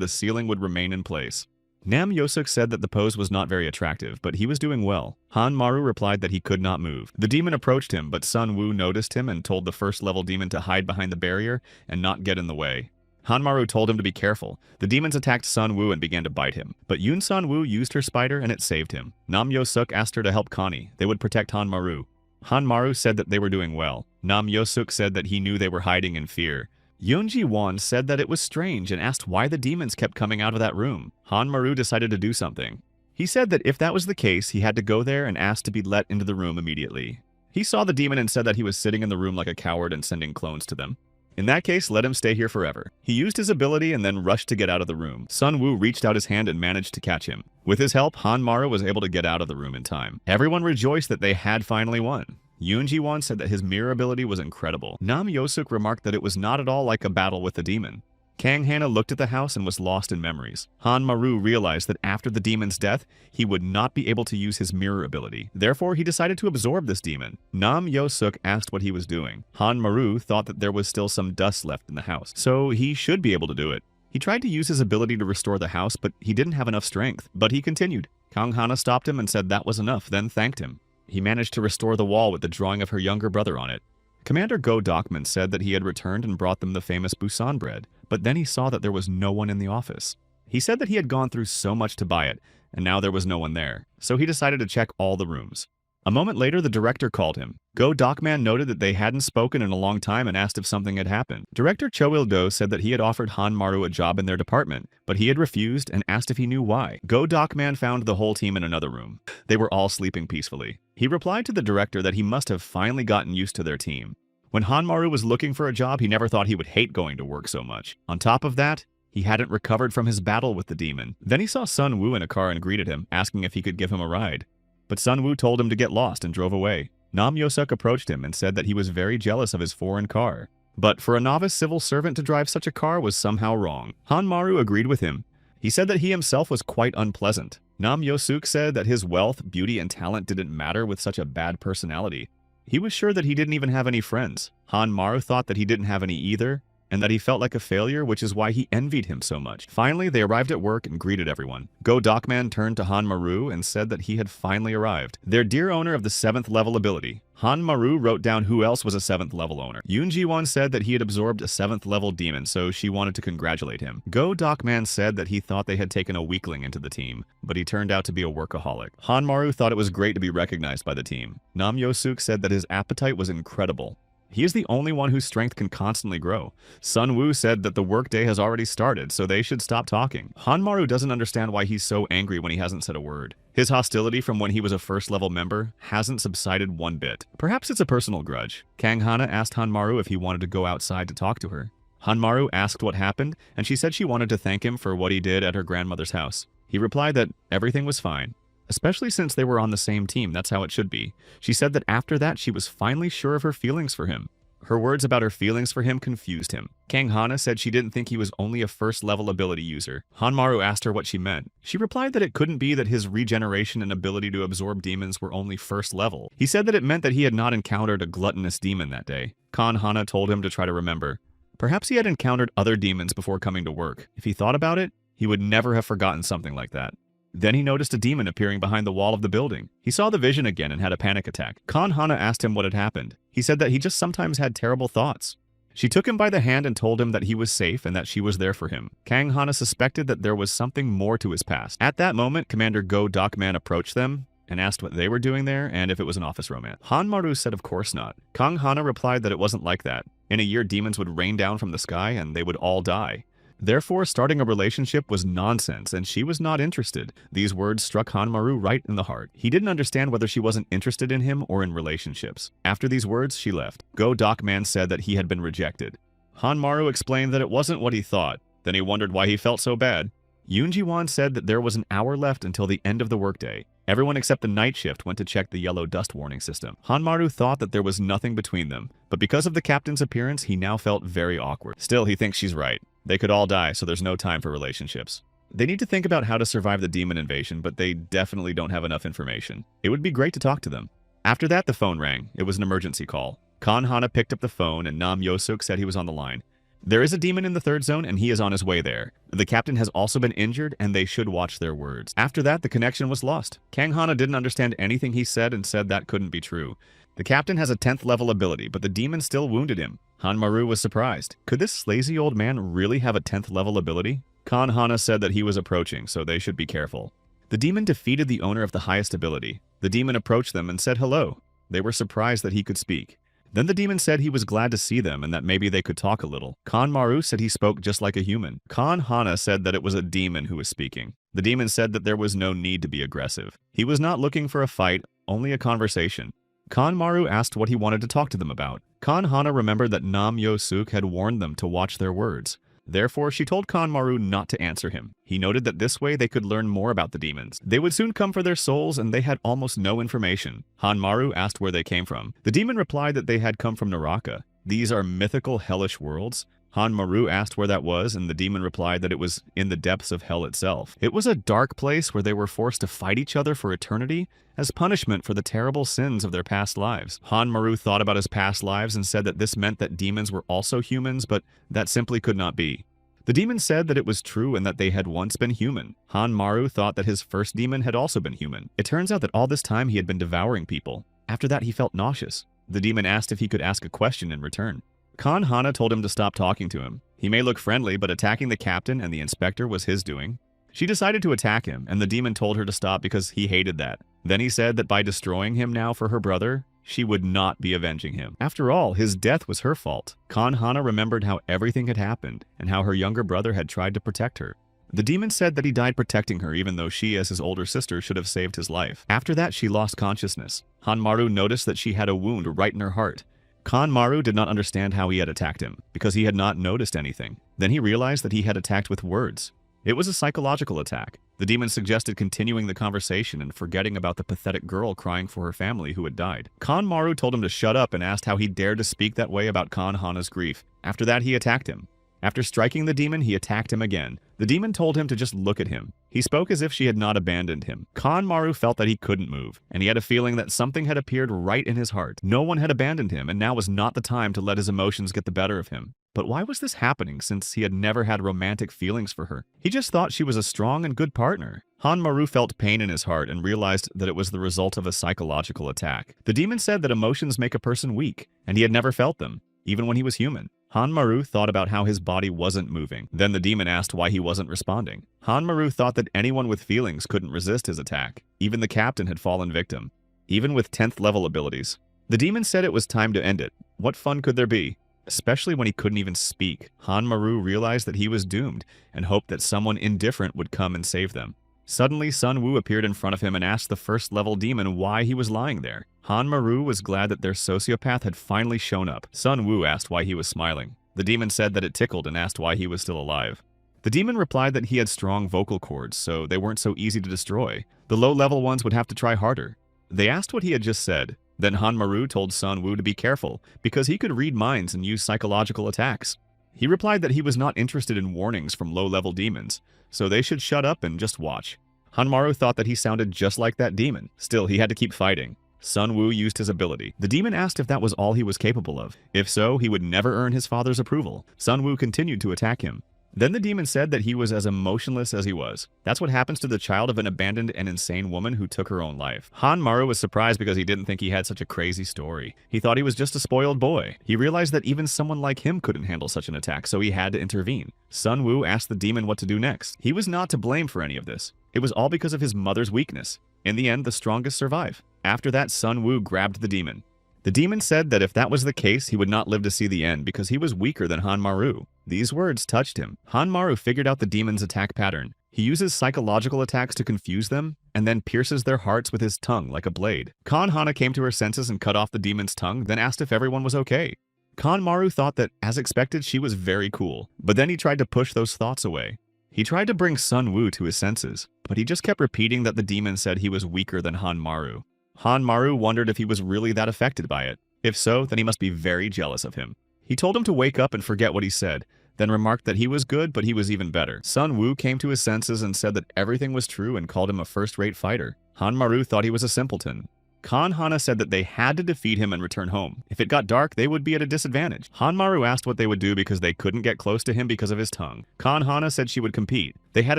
[SPEAKER 1] the ceiling would remain in place. Nam Yosuk said that the pose was not very attractive, but he was doing well. Hanmaru replied that he could not move. The demon approached him, but Sun Wu noticed him and told the first level demon to hide behind the barrier and not get in the way. Hanmaru told him to be careful. The demons attacked Sun Wu and began to bite him, but Yoon Sun Wu used her spider and it saved him. Nam Yosuk asked her to help Connie. They would protect Hanmaru. Hanmaru said that they were doing well. Nam Yosuk said that he knew they were hiding in fear. Yoonji Won said that it was strange and asked why the demons kept coming out of that room. Hanmaru decided to do something. He said that if that was the case, he had to go there and ask to be let into the room immediately. He saw the demon and said that he was sitting in the room like a coward and sending clones to them. In that case, let him stay here forever. He used his ability and then rushed to get out of the room. Sun Wu reached out his hand and managed to catch him. With his help, Hanmaru was able to get out of the room in time. Everyone rejoiced that they had finally won. Yoon Ji-won said that his mirror ability was incredible. Nam Yosuk remarked that it was not at all like a battle with the demon. Kang Hana looked at the house and was lost in memories. Hanmaru realized that after the demon's death, he would not be able to use his mirror ability. Therefore, he decided to absorb this demon. Nam Yosuk asked what he was doing. Hanmaru thought that there was still some dust left in the house, so he should be able to do it. He tried to use his ability to restore the house, but he didn't have enough strength. But he continued. Kang Hana stopped him and said that was enough, then thanked him. He managed to restore the wall with the drawing of her younger brother on it. Commander Go Dokman said that he had returned and brought them the famous Busan bread, but then he saw that there was no one in the office. He said that he had gone through so much to buy it, and now there was no one there, so he decided to check all the rooms. A moment later, the director called him. Go Dokman noted that they hadn't spoken in a long time and asked if something had happened. Director Cho Il-do said that he had offered Hanmaru a job in their department, but he had refused and asked if he knew why. Go Dokman found the whole team in another room. They were all sleeping peacefully. He replied to the director that he must have finally gotten used to their team. When Hanmaru was looking for a job, he never thought he would hate going to work so much. On top of that, he hadn't recovered from his battle with the demon. Then he saw Sun Wu in a car and greeted him, asking if he could give him a ride. But Sun Wu told him to get lost and drove away. Nam Yosuk approached him and said that he was very jealous of his foreign car. But for a novice civil servant to drive such a car was somehow wrong. Hanmaru agreed with him. He said that he himself was quite unpleasant. Nam Yosuk said that his wealth, beauty, and talent didn't matter with such a bad personality. He was sure that he didn't even have any friends. Hanmaru thought that he didn't have any either, and that he felt like a failure, which is why he envied him so much. Finally, they arrived at work and greeted everyone. Go Dokman turned to Hanmaru and said that he had finally arrived. Their dear owner of the 7th level ability. Hanmaru wrote down who else was a 7th level owner. Yoon Ji-won said that he had absorbed a 7th level demon, so she wanted to congratulate him. Go Dokman said that he thought they had taken a weakling into the team, but he turned out to be a workaholic. Hanmaru thought it was great to be recognized by the team. Nam Yosuk said that his appetite was incredible. He is the only one whose strength can constantly grow. Sun Wu said that the workday has already started, so they should stop talking. Hanmaru doesn't understand why he's so angry when he hasn't said a word. His hostility from when he was a first-level member hasn't subsided one bit. Perhaps it's a personal grudge. Kang Hana asked Hanmaru if he wanted to go outside to talk to her. Hanmaru asked what happened, and she said she wanted to thank him for what he did at her grandmother's house. He replied that everything was fine. Especially since they were on the same team, that's how it should be. She said that after that, she was finally sure of her feelings for him. Her words about her feelings for him confused him. Kang Hana said she didn't think he was only a first-level ability user. Hanmaru asked her what she meant. She replied that it couldn't be that his regeneration and ability to absorb demons were only first level. He said that it meant that he had not encountered a gluttonous demon that day. Kang Hana told him to try to remember. Perhaps he had encountered other demons before coming to work. If he thought about it, he would never have forgotten something like that. Then he noticed a demon appearing behind the wall of the building. He saw the vision again and had a panic attack. Kang Hana asked him what had happened. He said that he just sometimes had terrible thoughts. She took him by the hand and told him that he was safe and that she was there for him. Kang Hana suspected that there was something more to his past. At that moment, Commander Go Dokman approached them and asked what they were doing there and if it was an office romance. Hanmaru said of course not. Kang Hana replied that it wasn't like that. In a year, demons would rain down from the sky and they would all die. Therefore, starting a relationship was nonsense, and she was not interested. These words struck Hanmaru right in the heart. He didn't understand whether she wasn't interested in him or in relationships. After these words, she left. Go Dokman said that he had been rejected. Hanmaru explained that it wasn't what he thought. Then he wondered why he felt so bad. Yoonji-won said that there was an hour left until the end of the workday. Everyone except the night shift went to check the yellow dust warning system. Hanmaru thought that there was nothing between them, but because of the captain's appearance, he now felt very awkward. Still, he thinks she's right. They could all die, so there's no time for relationships. They need to think about how to survive the demon invasion, but they definitely don't have enough information. It would be great to talk to them. After that, the phone rang. It was an emergency call. Kan Hana picked up the phone, and Nam Yosuk said he was on the line. There is a demon in the third zone, and he is on his way there. The captain has also been injured, and they should watch their words. After that, the connection was lost. Kang Hana didn't understand anything he said and said that couldn't be true. The captain has a 10th level ability, but the demon still wounded him. Hanmaru was surprised. Could this lazy old man really have a 10th level ability? Kan Hana said that he was approaching, so they should be careful. The demon defeated the owner of the highest ability. The demon approached them and said hello. They were surprised that he could speak. Then the demon said he was glad to see them and that maybe they could talk a little. Kanmaru said he spoke just like a human. Kan Hana said that it was a demon who was speaking. The demon said that there was no need to be aggressive. He was not looking for a fight, only a conversation. Kanmaru asked what he wanted to talk to them about. Kan Hana remembered that Nam Yosuk had warned them to watch their words. Therefore, she told Kanmaru not to answer him. He noted that this way they could learn more about the demons. They would soon come for their souls, and they had almost no information. Hanmaru asked where they came from. The demon replied that they had come from Naraka. These are mythical hellish worlds. Hanmaru asked where that was, and the demon replied that it was in the depths of hell itself. It was a dark place where they were forced to fight each other for eternity as punishment for the terrible sins of their past lives. Hanmaru thought about his past lives and said that this meant that demons were also humans, but that simply could not be. The demon said that it was true and that they had once been human. Hanmaru thought that his first demon had also been human. It turns out that all this time he had been devouring people. After that, he felt nauseous. The demon asked if he could ask a question in return. Kan Hana told him to stop talking to him. He may look friendly, but attacking the captain and the inspector was his doing. She decided to attack him, and the demon told her to stop because he hated that. Then he said that by destroying him now for her brother, she would not be avenging him. After all, his death was her fault. Kan Hana remembered how everything had happened and how her younger brother had tried to protect her. The demon said that he died protecting her even though she, as his older sister, should have saved his life. After that, she lost consciousness. Hanmaru noticed that she had a wound right in her heart. Kanmaru did not understand how he had attacked him, because he had not noticed anything. Then he realized that he had attacked with words. It was a psychological attack. The demon suggested continuing the conversation and forgetting about the pathetic girl crying for her family who had died. Kanmaru told him to shut up and asked how he dared to speak that way about Kan Hana's grief. After that, he attacked him. After striking the demon, he attacked him again. The demon told him to just look at him. He spoke as if she had not abandoned him. Kanmaru felt that he couldn't move, and he had a feeling that something had appeared right in his heart. No one had abandoned him, and now was not the time to let his emotions get the better of him. But why was this happening since he had never had romantic feelings for her? He just thought she was a strong and good partner. Hanmaru felt pain in his heart and realized that it was the result of a psychological attack. The demon said that emotions make a person weak, and he had never felt them, even when he was human. Hanmaru thought about how his body wasn't moving. Then the demon asked why he wasn't responding. Hanmaru thought that anyone with feelings couldn't resist his attack. Even the captain had fallen victim, even with 10th level abilities. The demon said it was time to end it. What fun could there be? Especially when he couldn't even speak. Hanmaru realized that he was doomed and hoped that someone indifferent would come and save them. Suddenly, Sun Wu appeared in front of him and asked the first-level demon why he was lying there. Hanmaru was glad that their sociopath had finally shown up. Sun Wu asked why he was smiling. The demon said that it tickled and asked why he was still alive. The demon replied that he had strong vocal cords, so they weren't so easy to destroy. The low-level ones would have to try harder. They asked what he had just said. Then Hanmaru told Sun Wu to be careful, because he could read minds and use psychological attacks. He replied that he was not interested in warnings from low-level demons, so they should shut up and just watch. Hanmaru thought that he sounded just like that demon. Still, he had to keep fighting. Sun Wu used his ability. The demon asked if that was all he was capable of. If so, he would never earn his father's approval. Sun Wu continued to attack him. Then the demon said that he was as emotionless as he was. That's what happens to the child of an abandoned and insane woman who took her own life. Hanmaru was surprised because he didn't think he had such a crazy story. He thought he was just a spoiled boy. He realized that even someone like him couldn't handle such an attack, so he had to intervene. Sun Wu asked the demon what to do next. He was not to blame for any of this. It was all because of his mother's weakness. In the end, the strongest survive. After that, Sun Wu grabbed the demon. The demon said that if that was the case, he would not live to see the end because he was weaker than Hanmaru. These words touched him. Hanmaru figured out the demon's attack pattern. He uses psychological attacks to confuse them, and then pierces their hearts with his tongue like a blade. Kan Hana came to her senses and cut off the demon's tongue, then asked if everyone was okay. Kanmaru thought that, as expected, she was very cool, but then he tried to push those thoughts away. He tried to bring Sun Woo to his senses, but he just kept repeating that the demon said he was weaker than Hanmaru. Hanmaru wondered if he was really that affected by it. If so, then he must be very jealous of him. He told him to wake up and forget what he said, then remarked that he was good, but he was even better. Sun Woo came to his senses and said that everything was true and called him a first-rate fighter. Hanmaru thought he was a simpleton. Kanhana said that they had to defeat him and return home. If it got dark, they would be at a disadvantage. Hanmaru asked what they would do because they couldn't get close to him because of his tongue. Kanhana said she would compete. They had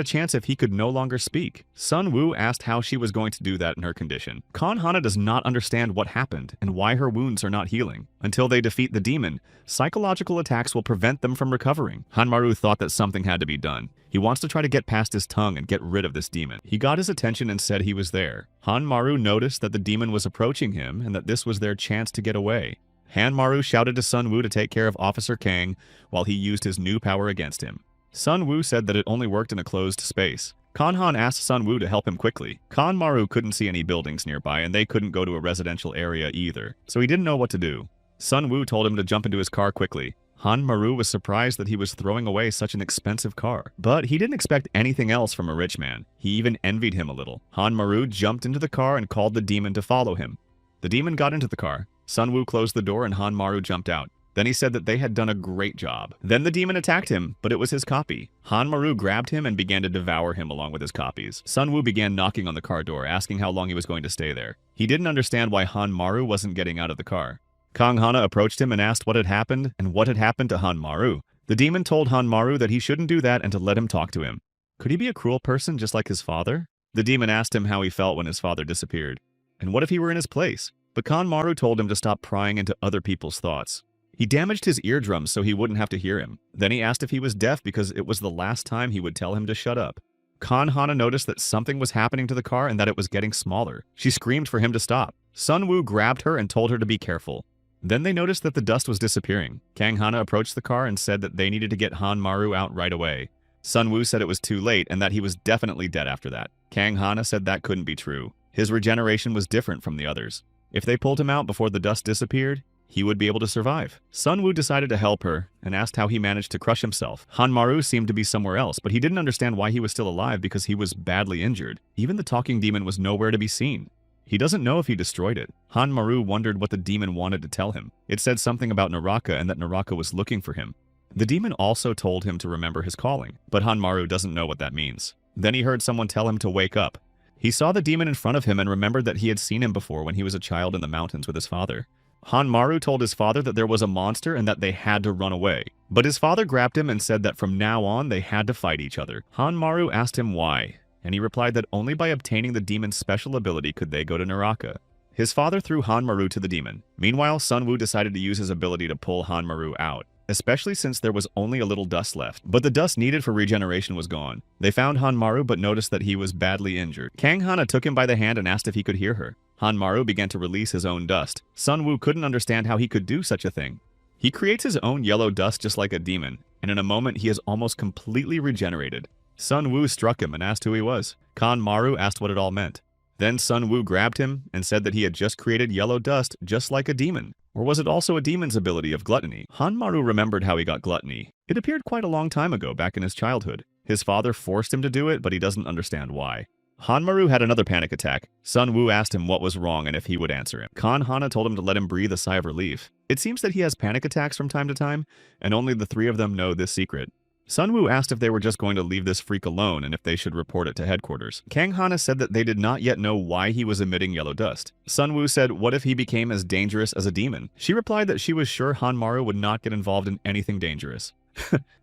[SPEAKER 1] a chance if he could no longer speak. Sun Woo asked how she was going to do that in her condition. Kanhana does not understand what happened and why her wounds are not healing. Until they defeat the demon, psychological attacks will prevent them from recovering. Hanmaru thought that something had to be done. He wants to try to get past his tongue and get rid of this demon. He got his attention and said he was there. Hanmaru noticed that the demon was approaching him and that this was their chance to get away. Hanmaru shouted to Sun Woo to take care of Officer Kang while he used his new power against him. Sun Woo said that it only worked in a closed space. Kanhan asked Sun Woo to help him quickly. Kanmaru couldn't see any buildings nearby and they couldn't go to a residential area either, so he didn't know what to do. Sun Woo told him to jump into his car quickly. Hanmaru was surprised that he was throwing away such an expensive car. But he didn't expect anything else from a rich man. He even envied him a little. Hanmaru jumped into the car and called the demon to follow him. The demon got into the car. Sun Woo closed the door and Hanmaru jumped out. Then he said that they had done a great job. Then the demon attacked him, but it was his copy. Hanmaru grabbed him and began to devour him along with his copies. Sun Woo began knocking on the car door, asking how long he was going to stay there. He didn't understand why Hanmaru wasn't getting out of the car. Kanghana approached him and asked what had happened and what had happened to Hanmaru. The demon told Hanmaru that he shouldn't do that and to let him talk to him. Could he be a cruel person just like his father? The demon asked him how he felt when his father disappeared. And what if he were in his place? But Kanmaru told him to stop prying into other people's thoughts. He damaged his eardrums so he wouldn't have to hear him. Then he asked if he was deaf because it was the last time he would tell him to shut up. Kanhana noticed that something was happening to the car and that it was getting smaller. She screamed for him to stop. Sun Woo grabbed her and told her to be careful. Then they noticed that the dust was disappearing. Kanghana approached the car and said that they needed to get Hanmaru out right away. Sun Woo said it was too late and that he was definitely dead after that. Kanghana said that couldn't be true. His regeneration was different from the others. If they pulled him out before the dust disappeared, he would be able to survive. Sun Woo decided to help her and asked how he managed to crush himself. Hanmaru seemed to be somewhere else, but he didn't understand why he was still alive because he was badly injured. Even the talking demon was nowhere to be seen. He doesn't know if he destroyed it. Hanmaru wondered what the demon wanted to tell him. It said something about Naraka and that Naraka was looking for him. The demon also told him to remember his calling, but Hanmaru doesn't know what that means. Then he heard someone tell him to wake up. He saw the demon in front of him and remembered that he had seen him before when he was a child in the mountains with his father. Hanmaru told his father that there was a monster and that they had to run away. But his father grabbed him and said that from now on they had to fight each other. Hanmaru asked him why, and he replied that only by obtaining the demon's special ability could they go to Naraka. His father threw Hanmaru to the demon. Meanwhile, Sun Woo decided to use his ability to pull Hanmaru out, especially since there was only a little dust left. But the dust needed for regeneration was gone. They found Hanmaru but noticed that he was badly injured. Kanghana took him by the hand and asked if he could hear her. Hanmaru began to release his own dust. Sun Woo couldn't understand how he could do such a thing. He creates his own yellow dust just like a demon, and in a moment he is almost completely regenerated. Sun Woo struck him and asked who he was. Kanmaru asked what it all meant. Then Sun Woo grabbed him and said that he had just created yellow dust just like a demon. Or was it also a demon's ability of gluttony? Hanmaru remembered how he got gluttony. It appeared quite a long time ago back in his childhood. His father forced him to do it, but he doesn't understand why. Hanmaru had another panic attack. Sun Woo asked him what was wrong and if he would answer him. Kanhana told him to let him breathe a sigh of relief. It seems that he has panic attacks from time to time, and only the three of them know this secret. Sun Woo asked if they were just going to leave this freak alone and if they should report it to headquarters. Kanghana said that they did not yet know why he was emitting yellow dust. Sun Woo said what if he became as dangerous as a demon? She replied that she was sure Hanmaru would not get involved in anything dangerous.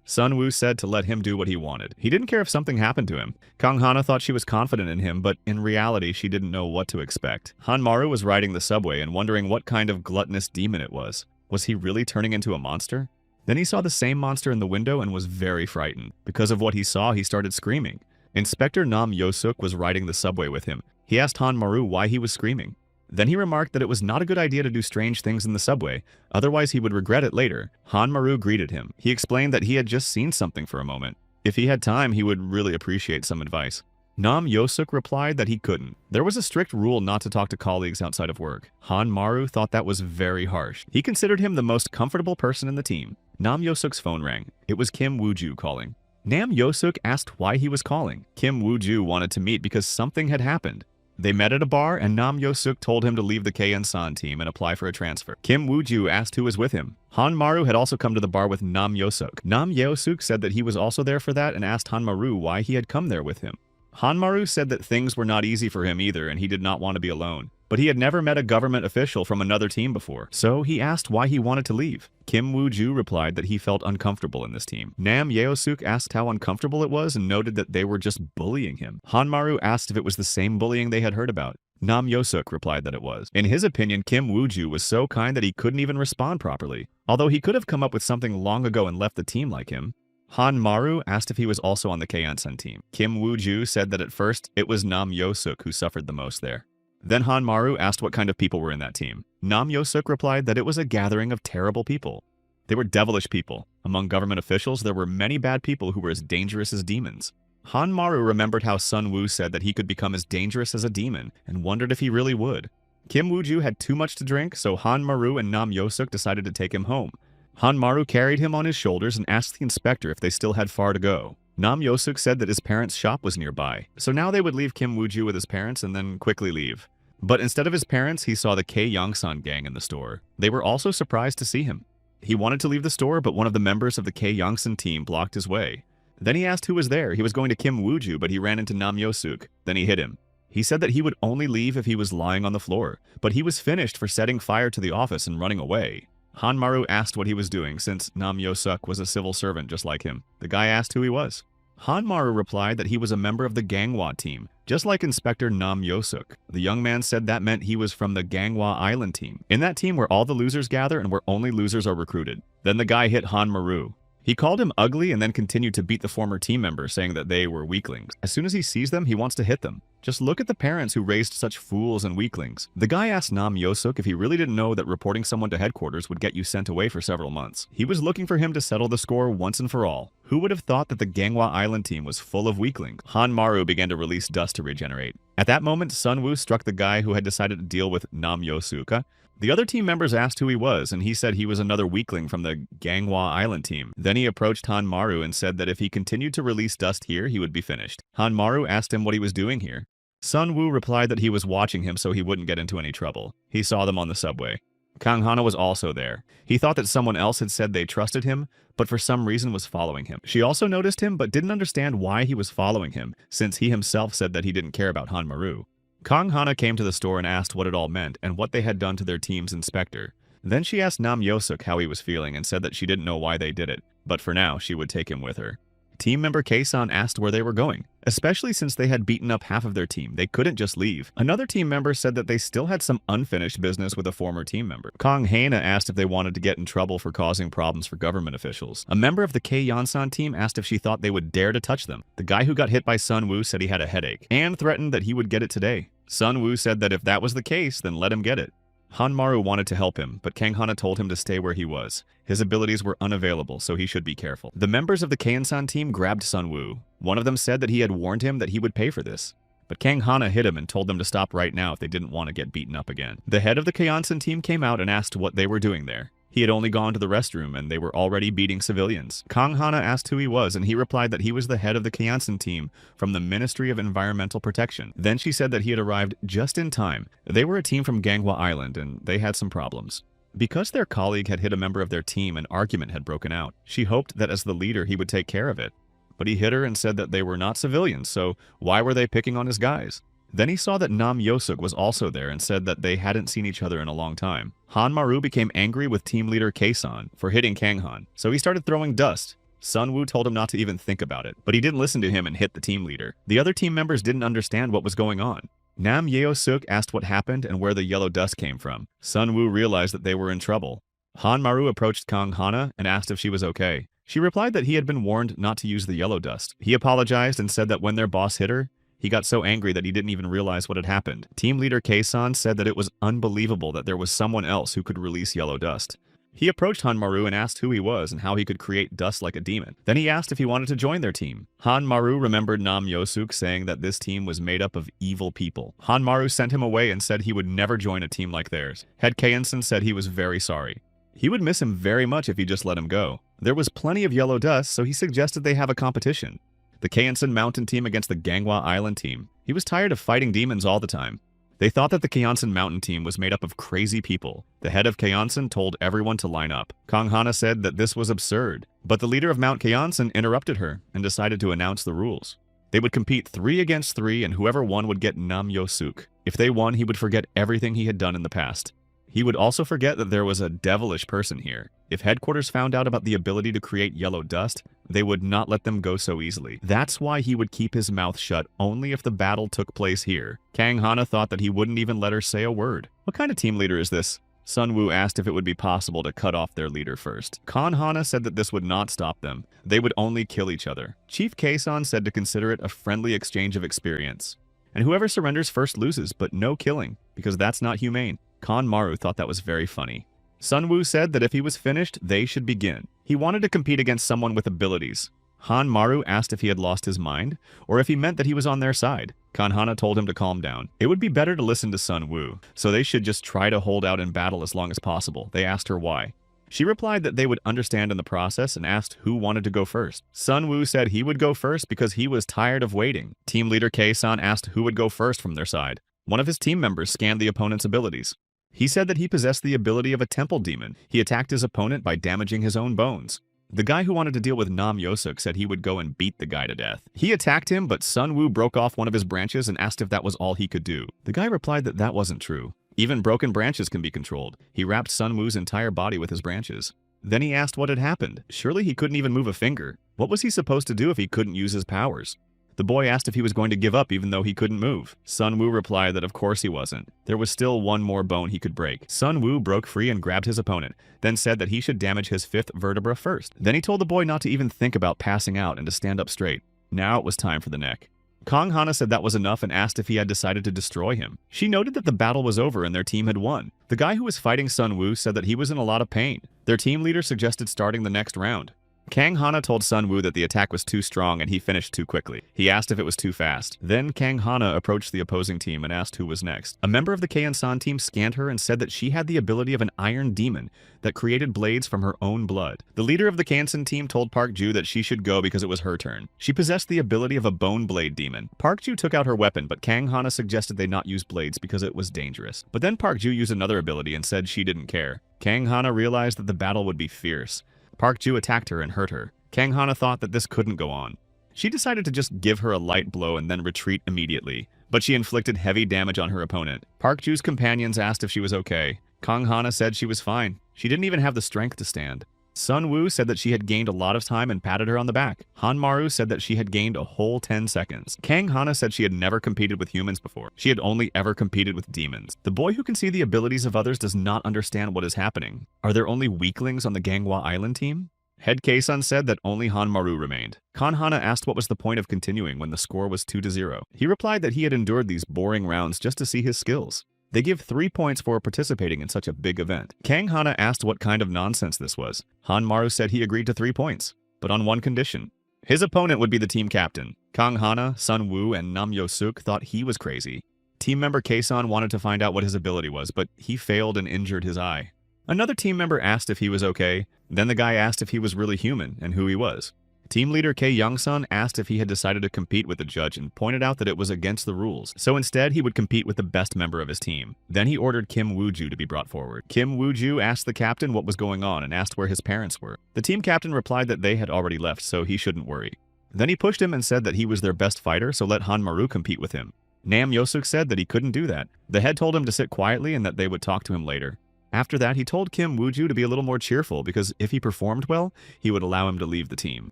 [SPEAKER 1] Sun Woo said to let him do what he wanted. He didn't care if something happened to him. Kanghana thought she was confident in him, but in reality she didn't know what to expect. Hanmaru was riding the subway and wondering what kind of gluttonous demon it was. Was he really turning into a monster? Then he saw the same monster in the window and was very frightened. Because of what he saw, he started screaming. Inspector Nam Yosuk was riding the subway with him. He asked Hanmaru why he was screaming. Then he remarked that it was not a good idea to do strange things in the subway, otherwise he would regret it later. Hanmaru greeted him. He explained that he had just seen something for a moment. If he had time, he would really appreciate some advice. Nam Yosuk replied that he couldn't. There was a strict rule not to talk to colleagues outside of work. Han Maru thought that was very harsh. He considered him the most comfortable person in the team. Nam Yosuk's phone rang. It was Kim Woo-ju calling. Nam Yosuk asked why he was calling. Kim Woo-ju wanted to meet because something had happened. They met at a bar, and Nam Yosuk told him to leave the K-San team and apply for a transfer. Kim Woo-ju asked who was with him. Han Maru had also come to the bar with Nam Yosuk. Nam Yosuk said that he was also there for that and asked Han Maru why he had come there with him. Han Maru said that things were not easy for him either and he did not want to be alone. But he had never met a government official from another team before, so he asked why he wanted to leave. Kim Woo-ju replied that he felt uncomfortable in this team. Nam Yeosuk asked how uncomfortable it was and noted that they were just bullying him. Han Maru asked if it was the same bullying they had heard about. Nam Yosuk replied that it was. In his opinion, Kim Woo-ju was so kind that he couldn't even respond properly. Although he could have come up with something long ago and left the team like him. Han Maru asked if he was also on the K-San team. Kim Woo-ju said that at first, it was Nam Yosuk who suffered the most there. Then Han Maru asked what kind of people were in that team. Nam Yosuk replied that it was a gathering of terrible people. They were devilish people. Among government officials, there were many bad people who were as dangerous as demons. Han Maru remembered how Sun Woo said that he could become as dangerous as a demon, and wondered if he really would. Kim Woo-ju had too much to drink, so Han Maru and Nam Yosuk decided to take him home. Han Maru carried him on his shoulders and asked the inspector if they still had far to go. Nam Yosuk said that his parents' shop was nearby, so now they would leave Kim Woo-ju with his parents and then quickly leave. But instead of his parents, he saw the K-Yongsan gang in the store. They were also surprised to see him. He wanted to leave the store, but one of the members of the K-Yongsan team blocked his way. Then he asked who was there. He was going to Kim Woo-ju, but he ran into Nam Yosuk. Then he hit him. He said that he would only leave if he was lying on the floor, but he was finished for setting fire to the office and running away. Han Maru asked what he was doing, since Nam Yosuk was a civil servant just like him. The guy asked who he was. Han Maru replied that he was a member of the Ganghwa team, just like Inspector Nam Yosuk. The young man said that meant he was from the Ganghwa Island team, in that team where all the losers gather and where only losers are recruited. Then the guy hit Han Maru. He called him ugly and then continued to beat the former team member, saying that they were weaklings. As soon as he sees them, he wants to hit them. Just look at the parents who raised such fools and weaklings. The guy asked Nam Yosuk if he really didn't know that reporting someone to headquarters would get you sent away for several months. He was looking for him to settle the score once and for all. Who would have thought that the Ganghwa Island team was full of weaklings? Han Maru began to release dust to regenerate. At that moment, Sun Woo struck the guy who had decided to deal with Nam Yosuk. The other team members asked who he was, and he said he was another weakling from the Ganghwa Island team. Then he approached Han Maru and said that if he continued to release dust here, he would be finished. Han Maru asked him what he was doing here. Sun Woo replied that he was watching him so he wouldn't get into any trouble. He saw them on the subway. Kang Hana was also there. He thought that someone else had said they trusted him, but for some reason was following him. She also noticed him, but didn't understand why he was following him, since he himself said that he didn't care about Han Maru. Kang Hana came to the store and asked what it all meant and what they had done to their team's inspector. Then she asked Nam Yosuk how he was feeling and said that she didn't know why they did it, but for now she would take him with her. Team member K-san asked where they were going, especially since they had beaten up half of their team. They couldn't just leave. Another team member said that they still had some unfinished business with a former team member. Kang Hana asked if they wanted to get in trouble for causing problems for government officials. A member of the K-Yonsan team asked if she thought they would dare to touch them. The guy who got hit by Sun Woo said he had a headache and threatened that he would get it today. Sun Woo said that if that was the case, then let him get it. Han Maru wanted to help him, but Kang Hana told him to stay where he was. His abilities were unavailable, so he should be careful. The members of the K-San team grabbed Sun Woo. One of them said that he had warned him that he would pay for this. But Kang Hana hit him and told them to stop right now if they didn't want to get beaten up again. The head of the K-San team came out and asked what they were doing there. He had only gone to the restroom and they were already beating civilians. Kang Hana asked who he was and he replied that he was the head of the K-San team from the Ministry of Environmental Protection. Then she said that he had arrived just in time. They were a team from Ganghwa Island and they had some problems. Because their colleague had hit a member of their team, an argument had broken out. She hoped that as the leader he would take care of it. But he hit her and said that they were not civilians, so why were they picking on his guys? Then he saw that Nam Yosuk was also there and said that they hadn't seen each other in a long time. Han Maru became angry with team leader K-san for hitting Kang Han, so he started throwing dust. Sun Woo told him not to even think about it, but he didn't listen to him and hit the team leader. The other team members didn't understand what was going on. Nam Yeosuk asked what happened and where the yellow dust came from. Sun Woo realized that they were in trouble. Han Maru approached Kang Hana and asked if she was okay. She replied that he had been warned not to use the yellow dust. He apologized and said that when their boss hit her, he got so angry that he didn't even realize what had happened. Team leader K-san said that it was unbelievable that there was someone else who could release yellow dust. He approached Hanmaru and asked who he was and how he could create dust like a demon. Then he asked if he wanted to join their team. Hanmaru remembered Nam-Yosuke saying that this team was made up of evil people. Hanmaru sent him away and said he would never join a team like theirs. Head Keion-san said he was very sorry. He would miss him very much if he just let him go. There was plenty of yellow dust, so he suggested they have a competition. The Keion-san Mountain team against the Ganghwa Island team. He was tired of fighting demons all the time. They thought that the Keion-san Mountain team was made up of crazy people. The head of Keion-san told everyone to line up. Kong Hana said that this was absurd, but the leader of Mount Keion-san interrupted her and decided to announce the rules. They would compete 3 against 3, and whoever won would get Nam-Yosuke. If they won, he would forget everything he had done in the past. He would also forget that there was a devilish person here. If headquarters found out about the ability to create yellow dust, they would not let them go so easily. That's why he would keep his mouth shut only if the battle took place here. Kang Hana thought that he wouldn't even let her say a word. What kind of team leader is this? Sun Woo asked if it would be possible to cut off their leader first. Kon Hana said that this would not stop them. They would only kill each other. Chief Keisan said to consider it a friendly exchange of experience. And whoever surrenders first loses, but no killing, because that's not humane. Kon Maru thought that was very funny. Sun Woo said that if he was finished, they should begin. He wanted to compete against someone with abilities. Han Maru asked if he had lost his mind, or if he meant that he was on their side. Kanhana told him to calm down. It would be better to listen to Sun Woo, so they should just try to hold out in battle as long as possible. They asked her why. She replied that they would understand in the process and asked who wanted to go first. Sun Woo said he would go first because he was tired of waiting. Team leader Kei-san asked who would go first from their side. One of his team members scanned the opponent's abilities. He said that he possessed the ability of a temple demon. He attacked his opponent by damaging his own bones. The guy who wanted to deal with Nam-Yosuke said he would go and beat the guy to death. He attacked him, but Sun Woo broke off one of his branches and asked if that was all he could do. The guy replied that that wasn't true. Even broken branches can be controlled. He wrapped Sun Woo's entire body with his branches. Then he asked what had happened. Surely he couldn't even move a finger. What was he supposed to do if he couldn't use his powers? The boy asked if he was going to give up even though he couldn't move. Sun Woo replied that of course he wasn't. There was still one more bone he could break. Sun Woo broke free and grabbed his opponent, then said that he should damage his 5th vertebra first. Then he told the boy not to even think about passing out and to stand up straight. Now it was time for the neck. Kong Hana said that was enough and asked if he had decided to destroy him. She noted that the battle was over and their team had won. The guy who was fighting Sun Woo said that he was in a lot of pain. Their team leader suggested starting the next round. Kang Hana told Sun Woo that the attack was too strong and he finished too quickly. He asked if it was too fast. Then Kang Hana approached the opposing team and asked who was next. A member of the Keion-san team scanned her and said that she had the ability of an iron demon that created blades from her own blood. The leader of the Keion-san team told Park Ju that she should go because it was her turn. She possessed the ability of a bone blade demon. Park Ju took out her weapon, but Kang Hana suggested they not use blades because it was dangerous. But then Park Ju used another ability and said she didn't care. Kang Hana realized that the battle would be fierce. Park Ju attacked her and hurt her. Kang Hana thought that this couldn't go on. She decided to just give her a light blow and then retreat immediately, but she inflicted heavy damage on her opponent. Park Ju's companions asked if she was okay. Kang Hana said she was fine. She didn't even have the strength to stand. Sun Woo said that she had gained a lot of time and patted her on the back. Han Maru said that she had gained a whole 10 seconds. Kang Hana said she had never competed with humans before. She had only ever competed with demons. The boy who can see the abilities of others does not understand what is happening. Are there only weaklings on the Ganghwa Island team? Head Keisan said that only Hanmaru remained. Kan Hana asked what was the point of continuing when the score was 2-0. He replied that he had endured these boring rounds just to see his skills. They give 3 points for participating in such a big event. Kang Hana asked what kind of nonsense this was. Hanmaru said he agreed to 3 points, but on one condition. His opponent would be the team captain. Kang Hana, Sun Woo, and Nam-Yosuke thought he was crazy. Team member Keisan wanted to find out what his ability was, but he failed and injured his eye. Another team member asked if he was okay. Then the guy asked if he was really human and who he was. Team leader Kei Young-sun asked if he had decided to compete with the judge and pointed out that it was against the rules, so instead he would compete with the best member of his team. Then he ordered Kim Woo-ju to be brought forward. Kim Woo-ju asked the captain what was going on and asked where his parents were. The team captain replied that they had already left, so he shouldn't worry. Then he pushed him and said that he was their best fighter, so let Hanmaru compete with him. Nam-Yosuke said that he couldn't do that. The head told him to sit quietly and that they would talk to him later. After that, he told Kim Woo-ju to be a little more cheerful because if he performed well, he would allow him to leave the team.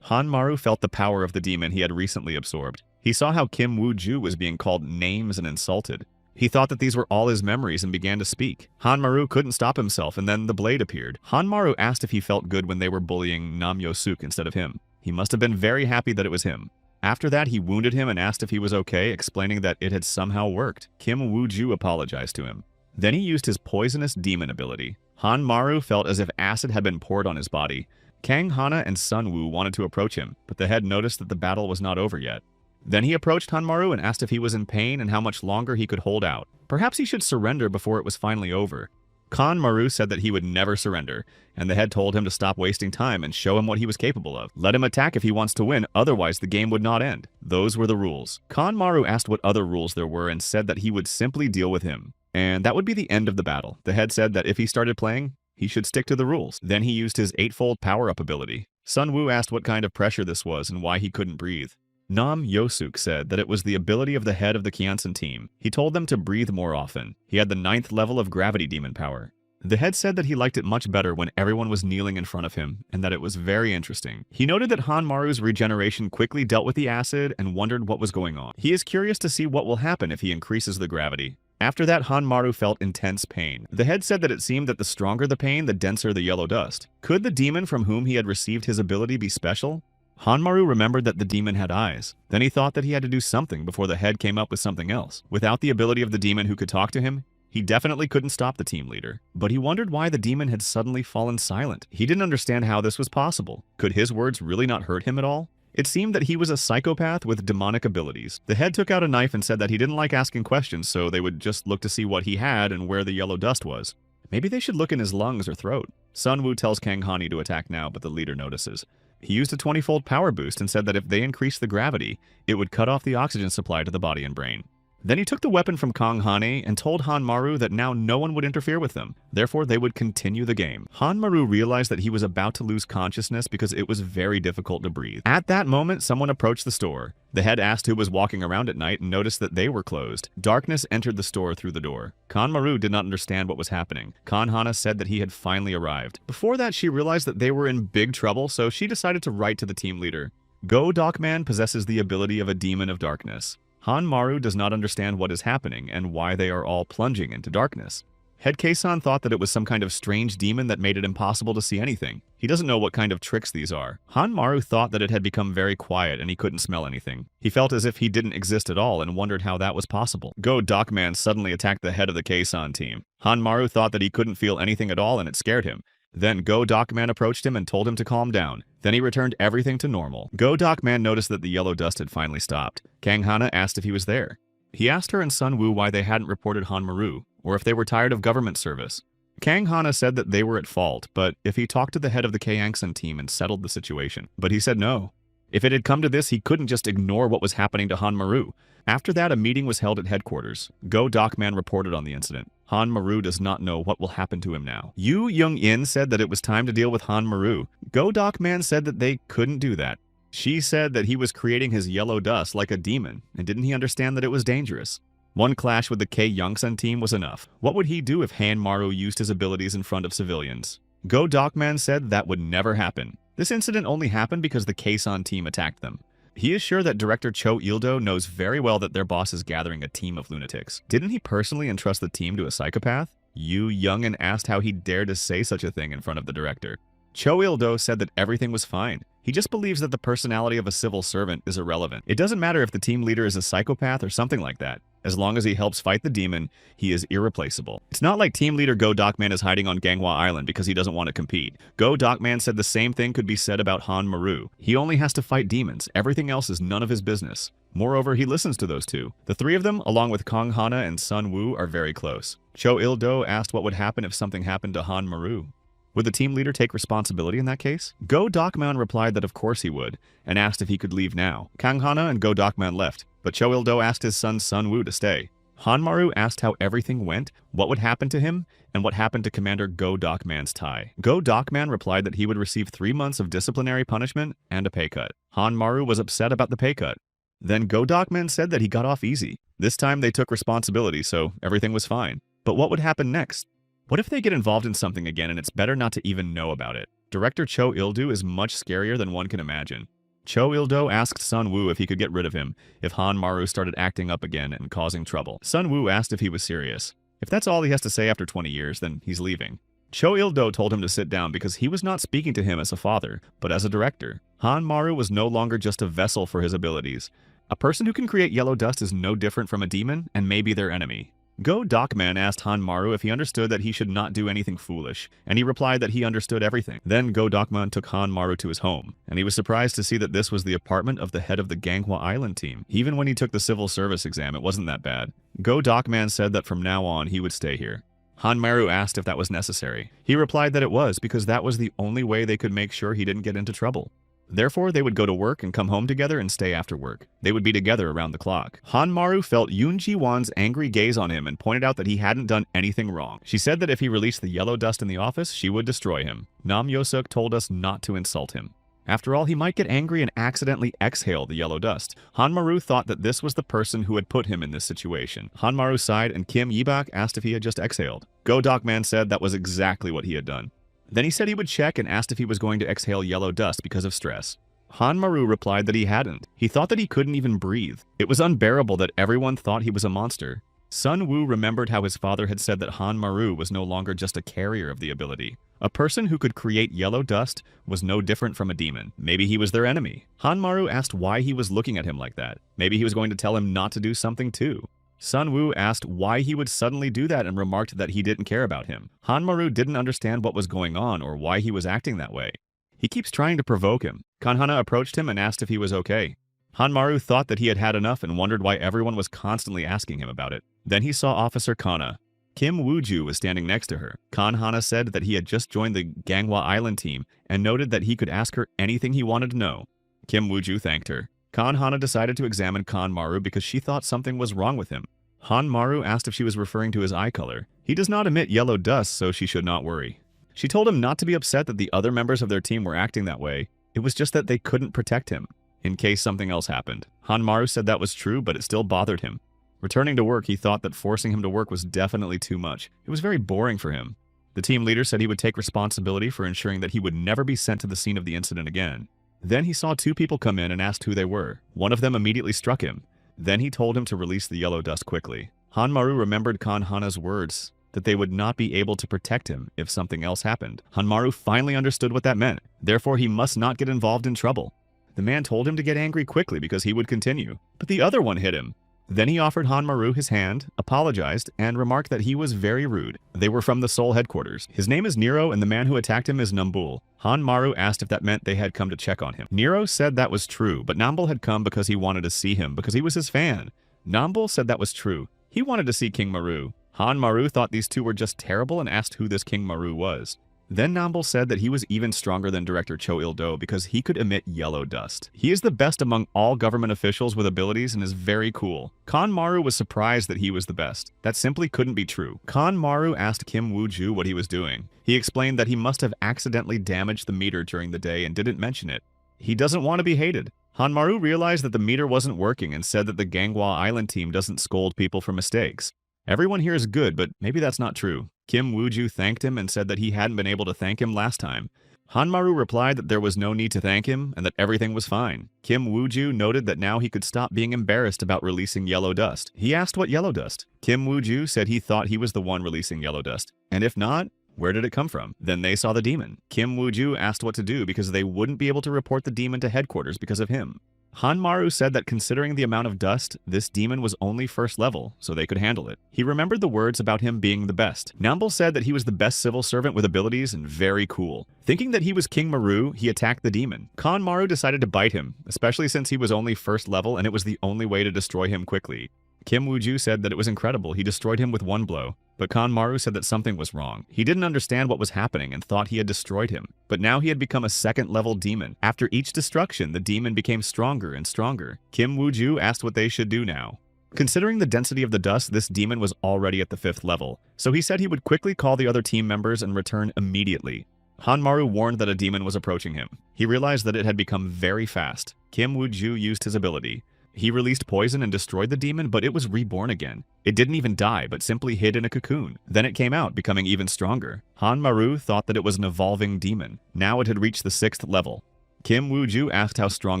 [SPEAKER 1] Hanmaru felt the power of the demon he had recently absorbed. He saw how Kim Woo-ju was being called names and insulted. He thought that these were all his memories and began to speak. Hanmaru couldn't stop himself and then the blade appeared. Hanmaru asked if he felt good when they were bullying Nam-Yosuke instead of him. He must have been very happy that it was him. After that, he wounded him and asked if he was okay, explaining that it had somehow worked. Kim Woo-ju apologized to him. Then he used his poisonous demon ability. Hanmaru felt as if acid had been poured on his body. Kang Hana and Sun Woo wanted to approach him, but the head noticed that the battle was not over yet. Then he approached Hanmaru and asked if he was in pain and how much longer he could hold out. Perhaps he should surrender before it was finally over. Hanmaru said that he would never surrender, and the head told him to stop wasting time and show him what he was capable of. Let him attack if he wants to win, otherwise the game would not end. Those were the rules. Hanmaru asked what other rules there were and said that he would simply deal with him. And that would be the end of the battle. The head said that if he started playing, he should stick to the rules. Then he used his 8-fold power-up ability. Sun Woo asked what kind of pressure this was and why he couldn't breathe. Nam Yosuk said that it was the ability of the head of the Kyansan team. He told them to breathe more often. He had the 9th level of gravity demon power. The head said that he liked it much better when everyone was kneeling in front of him, and that it was very interesting. He noted that Hanmaru's regeneration quickly dealt with the acid and wondered what was going on. He is curious to see what will happen if he increases the gravity. After that, Hanmaru felt intense pain. The head said that it seemed that the stronger the pain, the denser the yellow dust. Could the demon from whom he had received his ability be special? Hanmaru remembered that the demon had eyes. Then he thought that he had to do something before the head came up with something else. Without the ability of the demon who could talk to him, he definitely couldn't stop the team leader. But he wondered why the demon had suddenly fallen silent. He didn't understand how this was possible. Could his words really not hurt him at all? It seemed that he was a psychopath with demonic abilities. The head took out a knife and said that he didn't like asking questions, so they would just look to see what he had and where the yellow dust was. Maybe they should look in his lungs or throat. Sun Woo tells Kang Hani to attack now, but the leader notices. He used a 20-fold power boost and said that if they increased the gravity, it would cut off the oxygen supply to the body and brain. Then he took the weapon from Kang Hane and told Hanmaru that now no one would interfere with them, therefore they would continue the game. Hanmaru realized that he was about to lose consciousness because it was very difficult to breathe. At that moment, someone approached the store. The head asked who was walking around at night and noticed that they were closed. Darkness entered the store through the door. Hanmaru did not understand what was happening. Kang Hana said that he had finally arrived. Before that, she realized that they were in big trouble, so she decided to write to the team leader. Go Dogman possesses the ability of a demon of darkness. Hanmaru does not understand what is happening and why they are all plunging into darkness. Head Keisan thought that it was some kind of strange demon that made it impossible to see anything. He doesn't know what kind of tricks these are. Hanmaru thought that it had become very quiet and he couldn't smell anything. He felt as if he didn't exist at all and wondered how that was possible. Go Dogman suddenly attacked the head of the Keisan team. Hanmaru thought that he couldn't feel anything at all and it scared him. Then Go Dogman approached him and told him to calm down. Then he returned everything to normal. Go Dogman noticed that the yellow dust had finally stopped. Kang Hana asked if he was there. He asked her and Sun Woo why they hadn't reported Hanmaru, or if they were tired of government service. Kang Hana said that they were at fault, but if he talked to the head of the Kayangsan team and settled the situation. But he said no. If it had come to this, he couldn't just ignore what was happening to Hanmaru. After that, a meeting was held at headquarters. Go Dogman reported on the incident. Hanmaru does not know what will happen to him now. Yu Young-in said that it was time to deal with Hanmaru. Go Dogman said that they couldn't do that. She said that he was creating his yellow dust like a demon, and didn't he understand that it was dangerous? One clash with the K Youngsan team was enough. What would he do if Hanmaru used his abilities in front of civilians? Go Dogman said that would never happen. This incident only happened because the Keisan team attacked them. He is sure that director Cho Il-do knows very well that their boss is gathering a team of lunatics. Didn't he personally entrust the team to a psychopath? Yu Young-in asked how he dared to say such a thing in front of the director. Cho Il-do said that everything was fine. He just believes that the personality of a civil servant is irrelevant. It doesn't matter if the team leader is a psychopath or something like that. As long as he helps fight the demon, he is irreplaceable. It's not like team leader Go Dogman is hiding on Ganghwa Island because he doesn't want to compete. Go Dogman said the same thing could be said about Hanmaru. He only has to fight demons. Everything else is none of his business. Moreover, he listens to those two. The three of them, along with Kang Hana and Sun Woo, are very close. Cho Il-do asked what would happen if something happened to Hanmaru. Would the team leader take responsibility in that case? Go Dogman replied that of course he would, and asked if he could leave now. Kang Hana and Go Dogman left, but Cho Il-do asked his son Sun Woo to stay. Hanmaru asked how everything went, what would happen to him, and what happened to Commander Go Dogman's tie. Go Dogman replied that he would receive 3 months of disciplinary punishment and a pay cut. Hanmaru was upset about the pay cut. Then Go Dogman said that he got off easy. This time they took responsibility, so everything was fine. But what would happen next? What if they get involved in something again and it's better not to even know about it? Director Cho Il-do is much scarier than one can imagine. Cho Il-do asked Sun Woo if he could get rid of him if Hanmaru started acting up again and causing trouble. Sun Woo asked if he was serious. If that's all he has to say after 20 years, then he's leaving. Cho Il-do told him to sit down because he was not speaking to him as a father, but as a director. Hanmaru was no longer just a vessel for his abilities. A person who can create yellow dust is no different from a demon and may be their enemy. Go Docman asked Hanmaru if he understood that he should not do anything foolish, and he replied that he understood everything. Then Go Docman took Hanmaru to his home, and he was surprised to see that this was the apartment of the head of the Ganghwa Island team. Even when he took the civil service exam, it wasn't that bad. Go Docman said that from now on he would stay here. Hanmaru asked if that was necessary. He replied that it was, because that was the only way they could make sure he didn't get into trouble. Therefore, they would go to work and come home together and stay after work. They would be together around the clock. Hanmaru felt Yoon Ji-won's angry gaze on him and pointed out that he hadn't done anything wrong. She said that if he released the yellow dust in the office, she would destroy him. Nam Yosuk told us not to insult him. After all, he might get angry and accidentally exhale the yellow dust. Hanmaru thought that this was the person who had put him in this situation. Hanmaru sighed and Kim Yibak asked if he had just exhaled. Go Docman said that was exactly what he had done. Then he said he would check and asked if he was going to exhale yellow dust because of stress. Hanmaru replied that he hadn't. He thought that he couldn't even breathe. It was unbearable that everyone thought he was a monster. Sun Woo remembered how his father had said that Hanmaru was no longer just a carrier of the ability. A person who could create yellow dust was no different from a demon. Maybe he was their enemy. Hanmaru asked why he was looking at him like that. Maybe he was going to tell him not to do something too. Sun Woo asked why he would suddenly do that and remarked that he didn't care about him. Hanmaru didn't understand what was going on or why he was acting that way. He keeps trying to provoke him. Kanhana approached him and asked if he was okay. Hanmaru thought that he had had enough and wondered why everyone was constantly asking him about it. Then he saw Officer Kana. Kim Wooju was standing next to her. Kanhana said that he had just joined the Ganghwa Island team and noted that he could ask her anything he wanted to know. Kim Wooju thanked her. Kanhana decided to examine Kanmaru because she thought something was wrong with him. Hanmaru asked if she was referring to his eye color. He does not emit yellow dust, so she should not worry. She told him not to be upset that the other members of their team were acting that way. It was just that they couldn't protect him, in case something else happened. Hanmaru said that was true, but it still bothered him. Returning to work, he thought that forcing him to work was definitely too much. It was very boring for him. The team leader said he would take responsibility for ensuring that he would never be sent to the scene of the incident again. Then he saw two people come in and asked who they were. One of them immediately struck him. Then he told him to release the yellow dust quickly. Hanmaru remembered Kanhana's words, that they would not be able to protect him if something else happened. Hanmaru finally understood what that meant. Therefore, he must not get involved in trouble. The man told him to get angry quickly because he would continue. But the other one hit him. Then he offered Hanmaru his hand, apologized, and remarked that he was very rude. They were from the Seoul headquarters. His name is Nero, and the man who attacked him is Numbul. Hanmaru asked if that meant they had come to check on him. Nero said that was true, but Numbul had come because he wanted to see him, because he was his fan. Numbul said that was true. He wanted to see King Maru. Hanmaru thought these two were just terrible and asked who this King Maru was. Then Numbul said that he was even stronger than Director Cho Il-do because he could emit yellow dust. He is the best among all government officials with abilities and is very cool. Kanmaru was surprised that he was the best. That simply couldn't be true. Kanmaru asked Kim Wooju what he was doing. He explained that he must have accidentally damaged the meter during the day and didn't mention it. He doesn't want to be hated. Hanmaru realized that the meter wasn't working and said that the Ganghwa Island team doesn't scold people for mistakes. Everyone here is good, but maybe that's not true. Kim Wooju thanked him and said that he hadn't been able to thank him last time. Hanmaru replied that there was no need to thank him and that everything was fine. Kim Wooju noted that now he could stop being embarrassed about releasing yellow dust. He asked what yellow dust. Kim Wooju said he thought he was the one releasing yellow dust. And if not, where did it come from? Then they saw the demon. Kim Wooju asked what to do because they wouldn't be able to report the demon to headquarters because of him. Hanmaru said that considering the amount of dust, this demon was only first level, so they could handle it. He remembered the words about him being the best. Numbul said that he was the best civil servant with abilities and very cool. Thinking that he was King Maru, he attacked the demon. Kanmaru decided to bite him, especially since he was only first level and it was the only way to destroy him quickly. Kim Wooju said that it was incredible, he destroyed him with one blow. But Kanmaru said that something was wrong. He didn't understand what was happening and thought he had destroyed him. But now he had become a second-level demon. After each destruction, the demon became stronger and stronger. Kim Wooju asked what they should do now. Considering the density of the dust, this demon was already at the 5th level. So he said he would quickly call the other team members and return immediately. Hanmaru warned that a demon was approaching him. He realized that it had become very fast. Kim Wooju used his ability. He released poison and destroyed the demon, but it was reborn again. It didn't even die, but simply hid in a cocoon. Then it came out, becoming even stronger. Hanmaru thought that it was an evolving demon. Now it had reached the 6th level. Kim Wooju asked how strong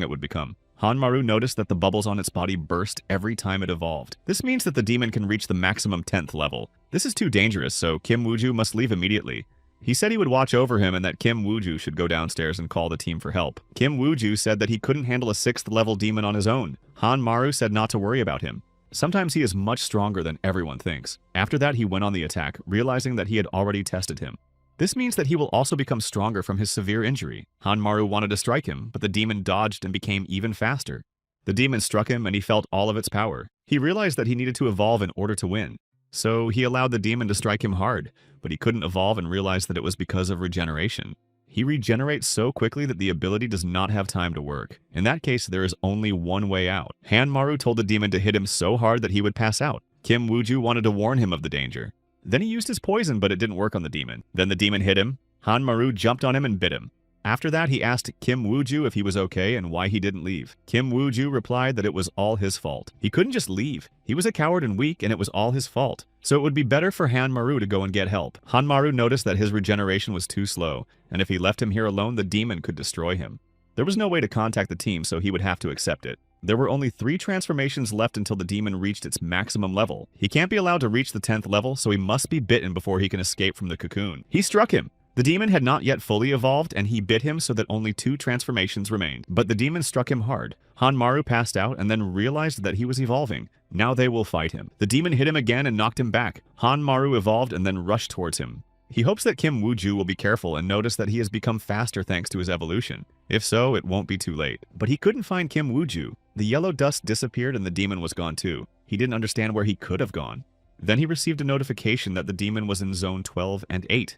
[SPEAKER 1] it would become. Hanmaru noticed that the bubbles on its body burst every time it evolved. This means that the demon can reach the maximum 10th level. This is too dangerous, so Kim Wooju must leave immediately. He said he would watch over him and that Kim Wooju should go downstairs and call the team for help. Kim Wooju said that he couldn't handle a 6th level demon on his own. Hanmaru said not to worry about him. Sometimes he is much stronger than everyone thinks. After that, he went on the attack, realizing that he had already tested him. This means that he will also become stronger from his severe injury. Hanmaru wanted to strike him, but the demon dodged and became even faster. The demon struck him and he felt all of its power. He realized that he needed to evolve in order to win. So he allowed the demon to strike him hard, but he couldn't evolve and realized that it was because of regeneration. He regenerates so quickly that the ability does not have time to work. In that case, there is only one way out. Hanmaru told the demon to hit him so hard that he would pass out. Kim Wooju wanted to warn him of the danger. Then he used his poison, but it didn't work on the demon. Then the demon hit him. Hanmaru jumped on him and bit him. After that, he asked Kim Wooju if he was okay and why he didn't leave. Kim Wooju replied that it was all his fault. He couldn't just leave. He was a coward and weak, and it was all his fault. So it would be better for Hanmaru to go and get help. Hanmaru noticed that his regeneration was too slow, and if he left him here alone, the demon could destroy him. There was no way to contact the team, so he would have to accept it. There were only 3 transformations left until the demon reached its maximum level. He can't be allowed to reach the 10th level, so he must be bitten before he can escape from the cocoon. He struck him. The demon had not yet fully evolved, and he bit him so that only 2 transformations remained. But the demon struck him hard. Hanmaru passed out and then realized that he was evolving. Now they will fight him. The demon hit him again and knocked him back. Hanmaru evolved and then rushed towards him. He hopes that Kim Wooju will be careful and notice that he has become faster thanks to his evolution. If so, it won't be too late. But he couldn't find Kim Wooju. The yellow dust disappeared and the demon was gone too. He didn't understand where he could have gone. Then he received a notification that the demon was in zone 12 and 8.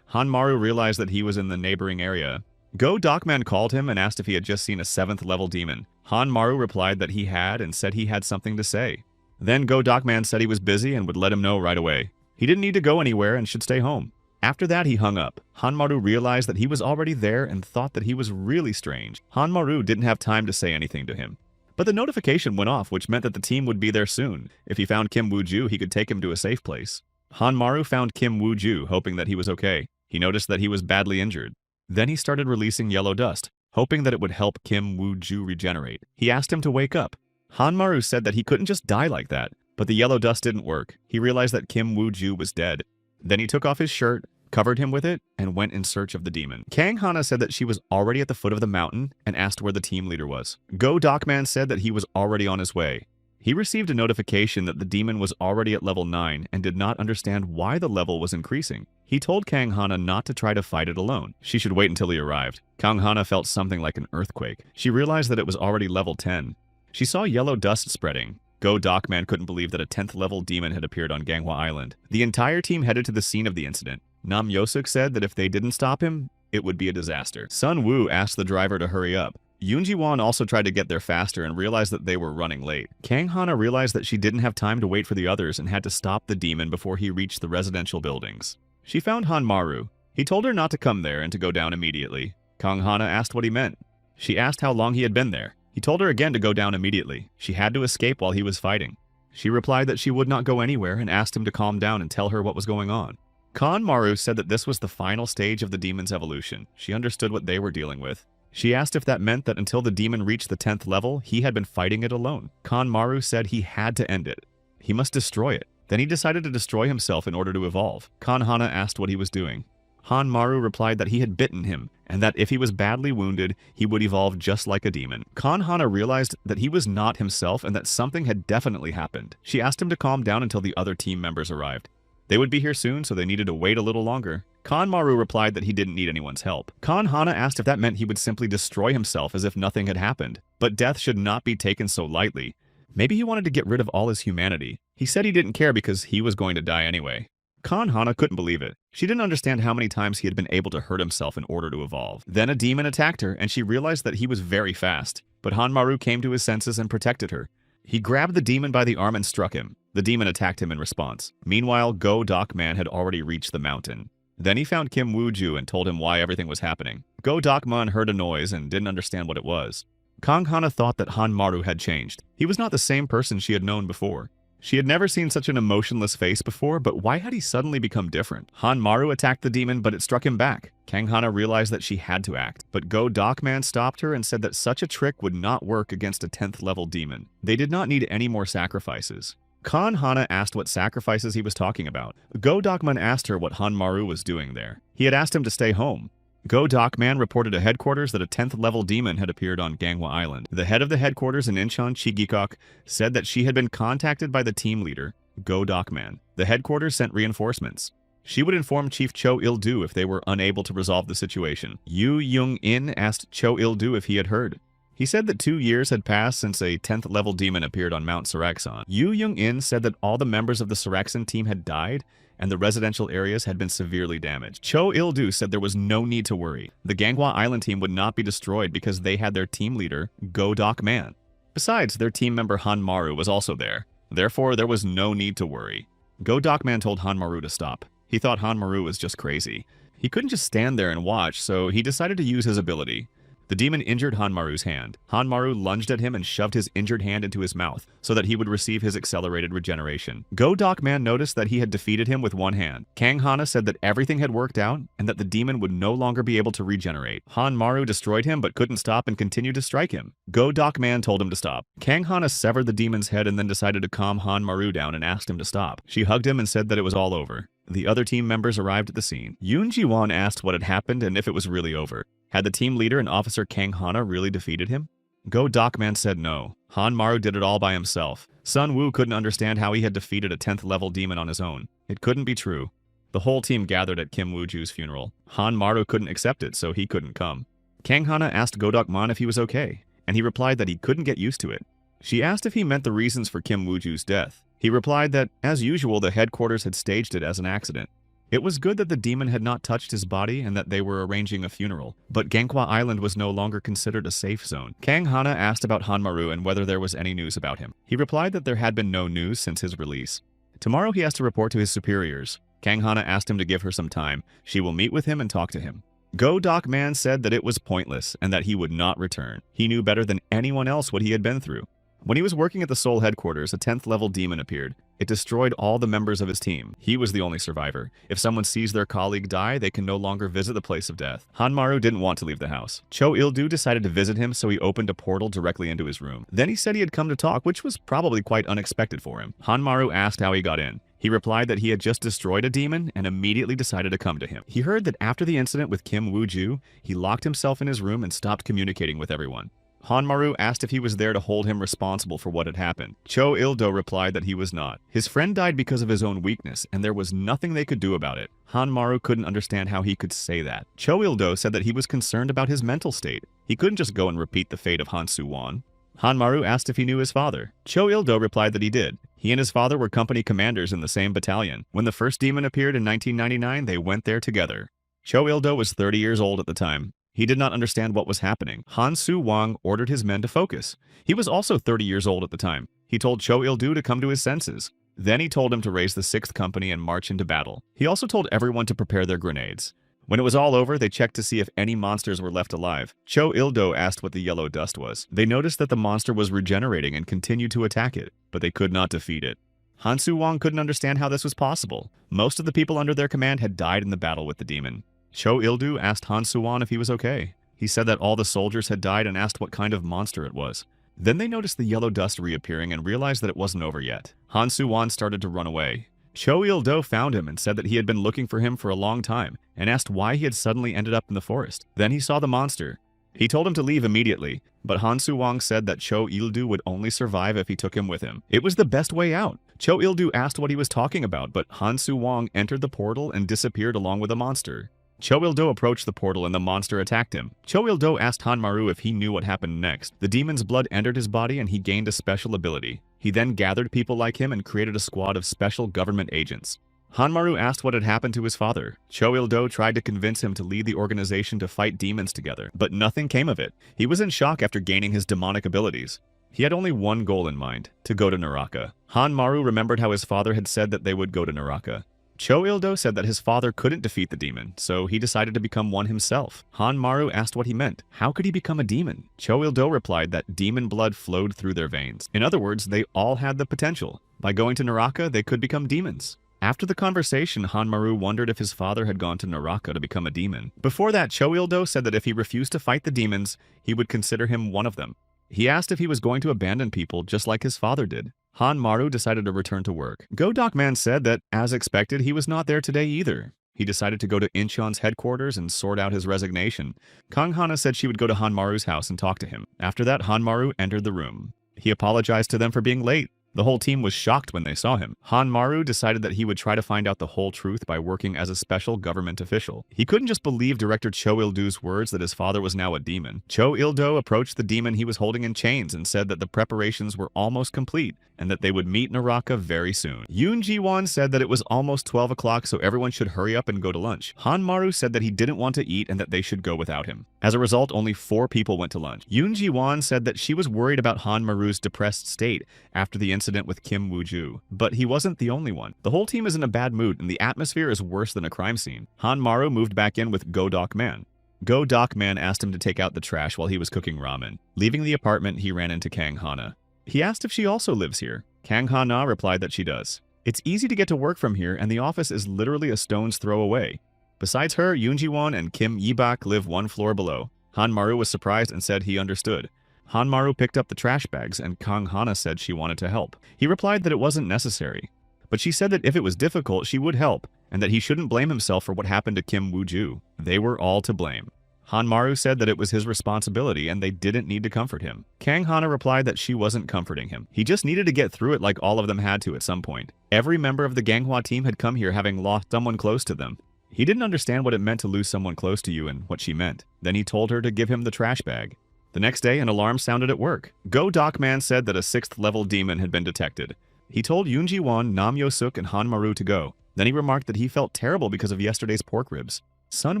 [SPEAKER 1] Hanmaru realized that he was in the neighboring area. Go Docman called him and asked if he had just seen a 7th level demon. Hanmaru replied that he had and said he had something to say. Then Go Docman said he was busy and would let him know right away. He didn't need to go anywhere and should stay home. After that, he hung up. Hanmaru realized that he was already there and thought that he was really strange. Hanmaru didn't have time to say anything to him. But the notification went off, which meant that the team would be there soon. If he found Kim Wooju, he could take him to a safe place. Hanmaru found Kim Wooju, hoping that he was okay. He noticed that he was badly injured. Then he started releasing yellow dust, hoping that it would help Kim Wooju regenerate. He asked him to wake up. Hanmaru said that he couldn't just die like that, but the yellow dust didn't work. He realized that Kim Wooju was dead. Then he took off his shirt, covered him with it, and went in search of the demon. Kang Hana said that she was already at the foot of the mountain and asked where the team leader was. Go Docman said that he was already on his way. He received a notification that the demon was already at level 9 and did not understand why the level was increasing. He told Kang Hana not to try to fight it alone. She should wait until he arrived. Kang Hana felt something like an earthquake. She realized that it was already level 10. She saw yellow dust spreading. Go Docman couldn't believe that a 10th level demon had appeared on Ganghwa Island. The entire team headed to the scene of the incident. Nam Yosuk said that if they didn't stop him, it would be a disaster. Sun Woo asked the driver to hurry up. Yoon Ji-won also tried to get there faster and realized that they were running late. Kang Hana realized that she didn't have time to wait for the others and had to stop the demon before he reached the residential buildings. She found Hanmaru. He told her not to come there and to go down immediately. Kang Hana asked what he meant. She asked how long he had been there. He told her again to go down immediately. She had to escape while he was fighting. She replied that she would not go anywhere and asked him to calm down and tell her what was going on. Kanmaru said that this was the final stage of the demon's evolution. She understood what they were dealing with. She asked if that meant that until the demon reached the 10th level, he had been fighting it alone. Kanmaru said he had to end it. He must destroy it. Then he decided to destroy himself in order to evolve. Kanhana asked what he was doing. Hanmaru replied that he had bitten him, and that if he was badly wounded, he would evolve just like a demon. Kanhana realized that he was not himself and that something had definitely happened. She asked him to calm down until the other team members arrived. They would be here soon, so they needed to wait a little longer. Kanmaru replied that he didn't need anyone's help. Kanhana asked if that meant he would simply destroy himself as if nothing had happened. But death should not be taken so lightly. Maybe he wanted to get rid of all his humanity. He said he didn't care because he was going to die anyway. Kanhana couldn't believe it. She didn't understand how many times he had been able to hurt himself in order to evolve. Then a demon attacked her, and she realized that he was very fast. But Hanmaru came to his senses and protected her. He grabbed the demon by the arm and struck him. The demon attacked him in response. Meanwhile, Go Docman had already reached the mountain. Then he found Kim Wooju and told him why everything was happening. Go Docman heard a noise and didn't understand what it was. Kanghana thought that Hanmaru had changed. He was not the same person she had known before. She had never seen such an emotionless face before, but why had he suddenly become different? Hanmaru attacked the demon, but it struck him back. Kanghana realized that she had to act, but Go Docman stopped her and said that such a trick would not work against a 10th level demon. They did not need any more sacrifices. Kanhana asked what sacrifices he was talking about. Go Docman asked her what Hanmaru was doing there. He had asked him to stay home. Go Docman reported to headquarters that a 10th level demon had appeared on Ganghwa Island. The head of the headquarters in Incheon, Chigikok, said that she had been contacted by the team leader, Go Docman. The headquarters sent reinforcements. She would inform Chief Cho Il-do if they were unable to resolve the situation. Yu Young-in asked Cho Il-do if he had heard. He said that 2 years had passed since a 10th level demon appeared on Mount Saraxon. Yu Young-in said that all the members of the Saraxon team had died and the residential areas had been severely damaged. Cho Il-do said there was no need to worry. The Ganghwa Island team would not be destroyed because they had their team leader, Go Docman. Besides, their team member Hanmaru was also there. Therefore, there was no need to worry. Go Docman told Hanmaru to stop. He thought Hanmaru was just crazy. He couldn't just stand there and watch, so he decided to use his ability. The demon injured Hanmaru's hand. Hanmaru lunged at him and shoved his injured hand into his mouth so that he would receive his accelerated regeneration. Go Docman noticed that he had defeated him with one hand. Kang Hana said that everything had worked out and that the demon would no longer be able to regenerate. Hanmaru destroyed him but couldn't stop and continued to strike him. Go Docman told him to stop. Kang Hana severed the demon's head and then decided to calm Hanmaru down and asked him to stop. She hugged him and said that it was all over. The other team members arrived at the scene. Yoon Ji-won asked what had happened and if it was really over. Had the team leader and Officer Kang Hana really defeated him? Go Docman said no. Hanmaru did it all by himself. Sun Woo couldn't understand how he had defeated a 10th level demon on his own. It couldn't be true. The whole team gathered at Kim Woo-ju's funeral. Hanmaru couldn't accept it, so he couldn't come. Kang Hana asked Go Docman if he was okay, and he replied that he couldn't get used to it. She asked if he meant the reasons for Kim Woo-ju's death. He replied that, as usual, the headquarters had staged it as an accident. It was good that the demon had not touched his body and that they were arranging a funeral, but Ganghwa Island was no longer considered a safe zone. Kang Hana asked about Hanmaru and whether there was any news about him. He replied that there had been no news since his release. Tomorrow he has to report to his superiors. Kang Hana asked him to give her some time. She will meet with him and talk to him. Go Docman said that it was pointless and that he would not return. He knew better than anyone else what he had been through. When he was working at the Seoul headquarters, a 10th level demon appeared. It destroyed all the members of his team. He was the only survivor. If someone sees their colleague die, they can no longer visit the place of death. Hanmaru didn't want to leave the house. Cho Il-do decided to visit him, so he opened a portal directly into his room. Then he said he had come to talk, which was probably quite unexpected for him. Hanmaru asked how he got in. He replied that he had just destroyed a demon and immediately decided to come to him. He heard that after the incident with Kim Woo-ju, he locked himself in his room and stopped communicating with everyone. Hanmaru asked if he was there to hold him responsible for what had happened. Cho Il-do replied that he was not. His friend died because of his own weakness, and there was nothing they could do about it. Hanmaru couldn't understand how he could say that. Cho Il-do said that he was concerned about his mental state. He couldn't just go and repeat the fate of Han Soo-won. Hanmaru asked if he knew his father. Cho Il-do replied that he did. He and his father were company commanders in the same battalion. When the first demon appeared in 1999, they went there together. Cho Il-do was 30 years old at the time. He did not understand what was happening. Han Soo-won ordered his men to focus. He was also 30 years old at the time. He told Cho Il-do to come to his senses. Then he told him to raise the 6th Company and march into battle. He also told everyone to prepare their grenades. When it was all over, they checked to see if any monsters were left alive. Cho Il-do asked what the yellow dust was. They noticed that the monster was regenerating and continued to attack it, but they could not defeat it. Han Soo-won couldn't understand how this was possible. Most of the people under their command had died in the battle with the demon. Cho Il-do asked Han Soo-won if he was okay. He said that all the soldiers had died and asked what kind of monster it was. Then they noticed the yellow dust reappearing and realized that it wasn't over yet. Han Soo-won started to run away. Cho Il-do found him and said that he had been looking for him for a long time and asked why he had suddenly ended up in the forest. Then he saw the monster. He told him to leave immediately, but Han Soo-won said that Cho Il-do would only survive if he took him with him. It was the best way out. Cho Il-do asked what he was talking about, but Han Soo-won entered the portal and disappeared along with the monster. Cho Il-do approached the portal and the monster attacked him. Cho Il-do asked Hanmaru if he knew what happened next. The demon's blood entered his body and he gained a special ability. He then gathered people like him and created a squad of special government agents. Hanmaru asked what had happened to his father. Cho Il-do tried to convince him to lead the organization to fight demons together, but nothing came of it. He was in shock after gaining his demonic abilities. He had only one goal in mind, to go to Naraka. Hanmaru remembered how his father had said that they would go to Naraka. Cho Il-do said that his father couldn't defeat the demon, so he decided to become one himself. Hanmaru asked what he meant. How could he become a demon? Cho Il-do replied that demon blood flowed through their veins. In other words, they all had the potential. By going to Naraka, they could become demons. After the conversation, Hanmaru wondered if his father had gone to Naraka to become a demon. Before that, Cho Il-do said that if he refused to fight the demons, he would consider him one of them. He asked if he was going to abandon people just like his father did. Hanmaru decided to return to work. Go Docman said that, as expected, he was not there today either. He decided to go to Incheon's headquarters and sort out his resignation. Kang Hana said she would go to Hanmaru's house and talk to him. After that, Hanmaru entered the room. He apologized to them for being late. The whole team was shocked when they saw him. Hanmaru decided that he would try to find out the whole truth by working as a special government official. He couldn't just believe director Cho Il-do's words that his father was now a demon. Cho Il-do approached the demon he was holding in chains and said that the preparations were almost complete and that they would meet Naraka very soon. Yoon Ji-won said that it was almost 12 o'clock, so everyone should hurry up and go to lunch. Hanmaru said that he didn't want to eat and that they should go without him. As a result, only 4 people went to lunch. Yoon Ji-won said that she was worried about Hanmaru's depressed state after the incident with Kim Woo-ju, but he wasn't the only one. The whole team is in a bad mood and the atmosphere is worse than a crime scene. Hanmaru moved back in with Go-Doc-man. Go-Doc-man asked him to take out the trash while he was cooking ramen. Leaving the apartment, he ran into Kang Hana. He asked if she also lives here. Kang Hana replied that she does. It's easy to get to work from here, and the office is literally a stone's throw away. Besides her, Yoon Ji-won and Kim Yi-bak live 1 floor below. Hanmaru was surprised and said he understood. Hanmaru picked up the trash bags, and Kang Hana said she wanted to help. He replied that it wasn't necessary. But she said that if it was difficult, she would help, and that he shouldn't blame himself for what happened to Kim Woo-ju. They were all to blame. Hanmaru said that it was his responsibility and they didn't need to comfort him. Kang Hana replied that she wasn't comforting him. He just needed to get through it like all of them had to at some point. Every member of the Ganghwa team had come here having lost someone close to them. He didn't understand what it meant to lose someone close to you and what she meant. Then he told her to give him the trash bag. The next day, an alarm sounded at work. Go-Doc-man said that a 6th level demon had been detected. He told Yoon Ji-won, Nam Yo-suk, and Hanmaru to go. Then he remarked that he felt terrible because of yesterday's pork ribs. Sun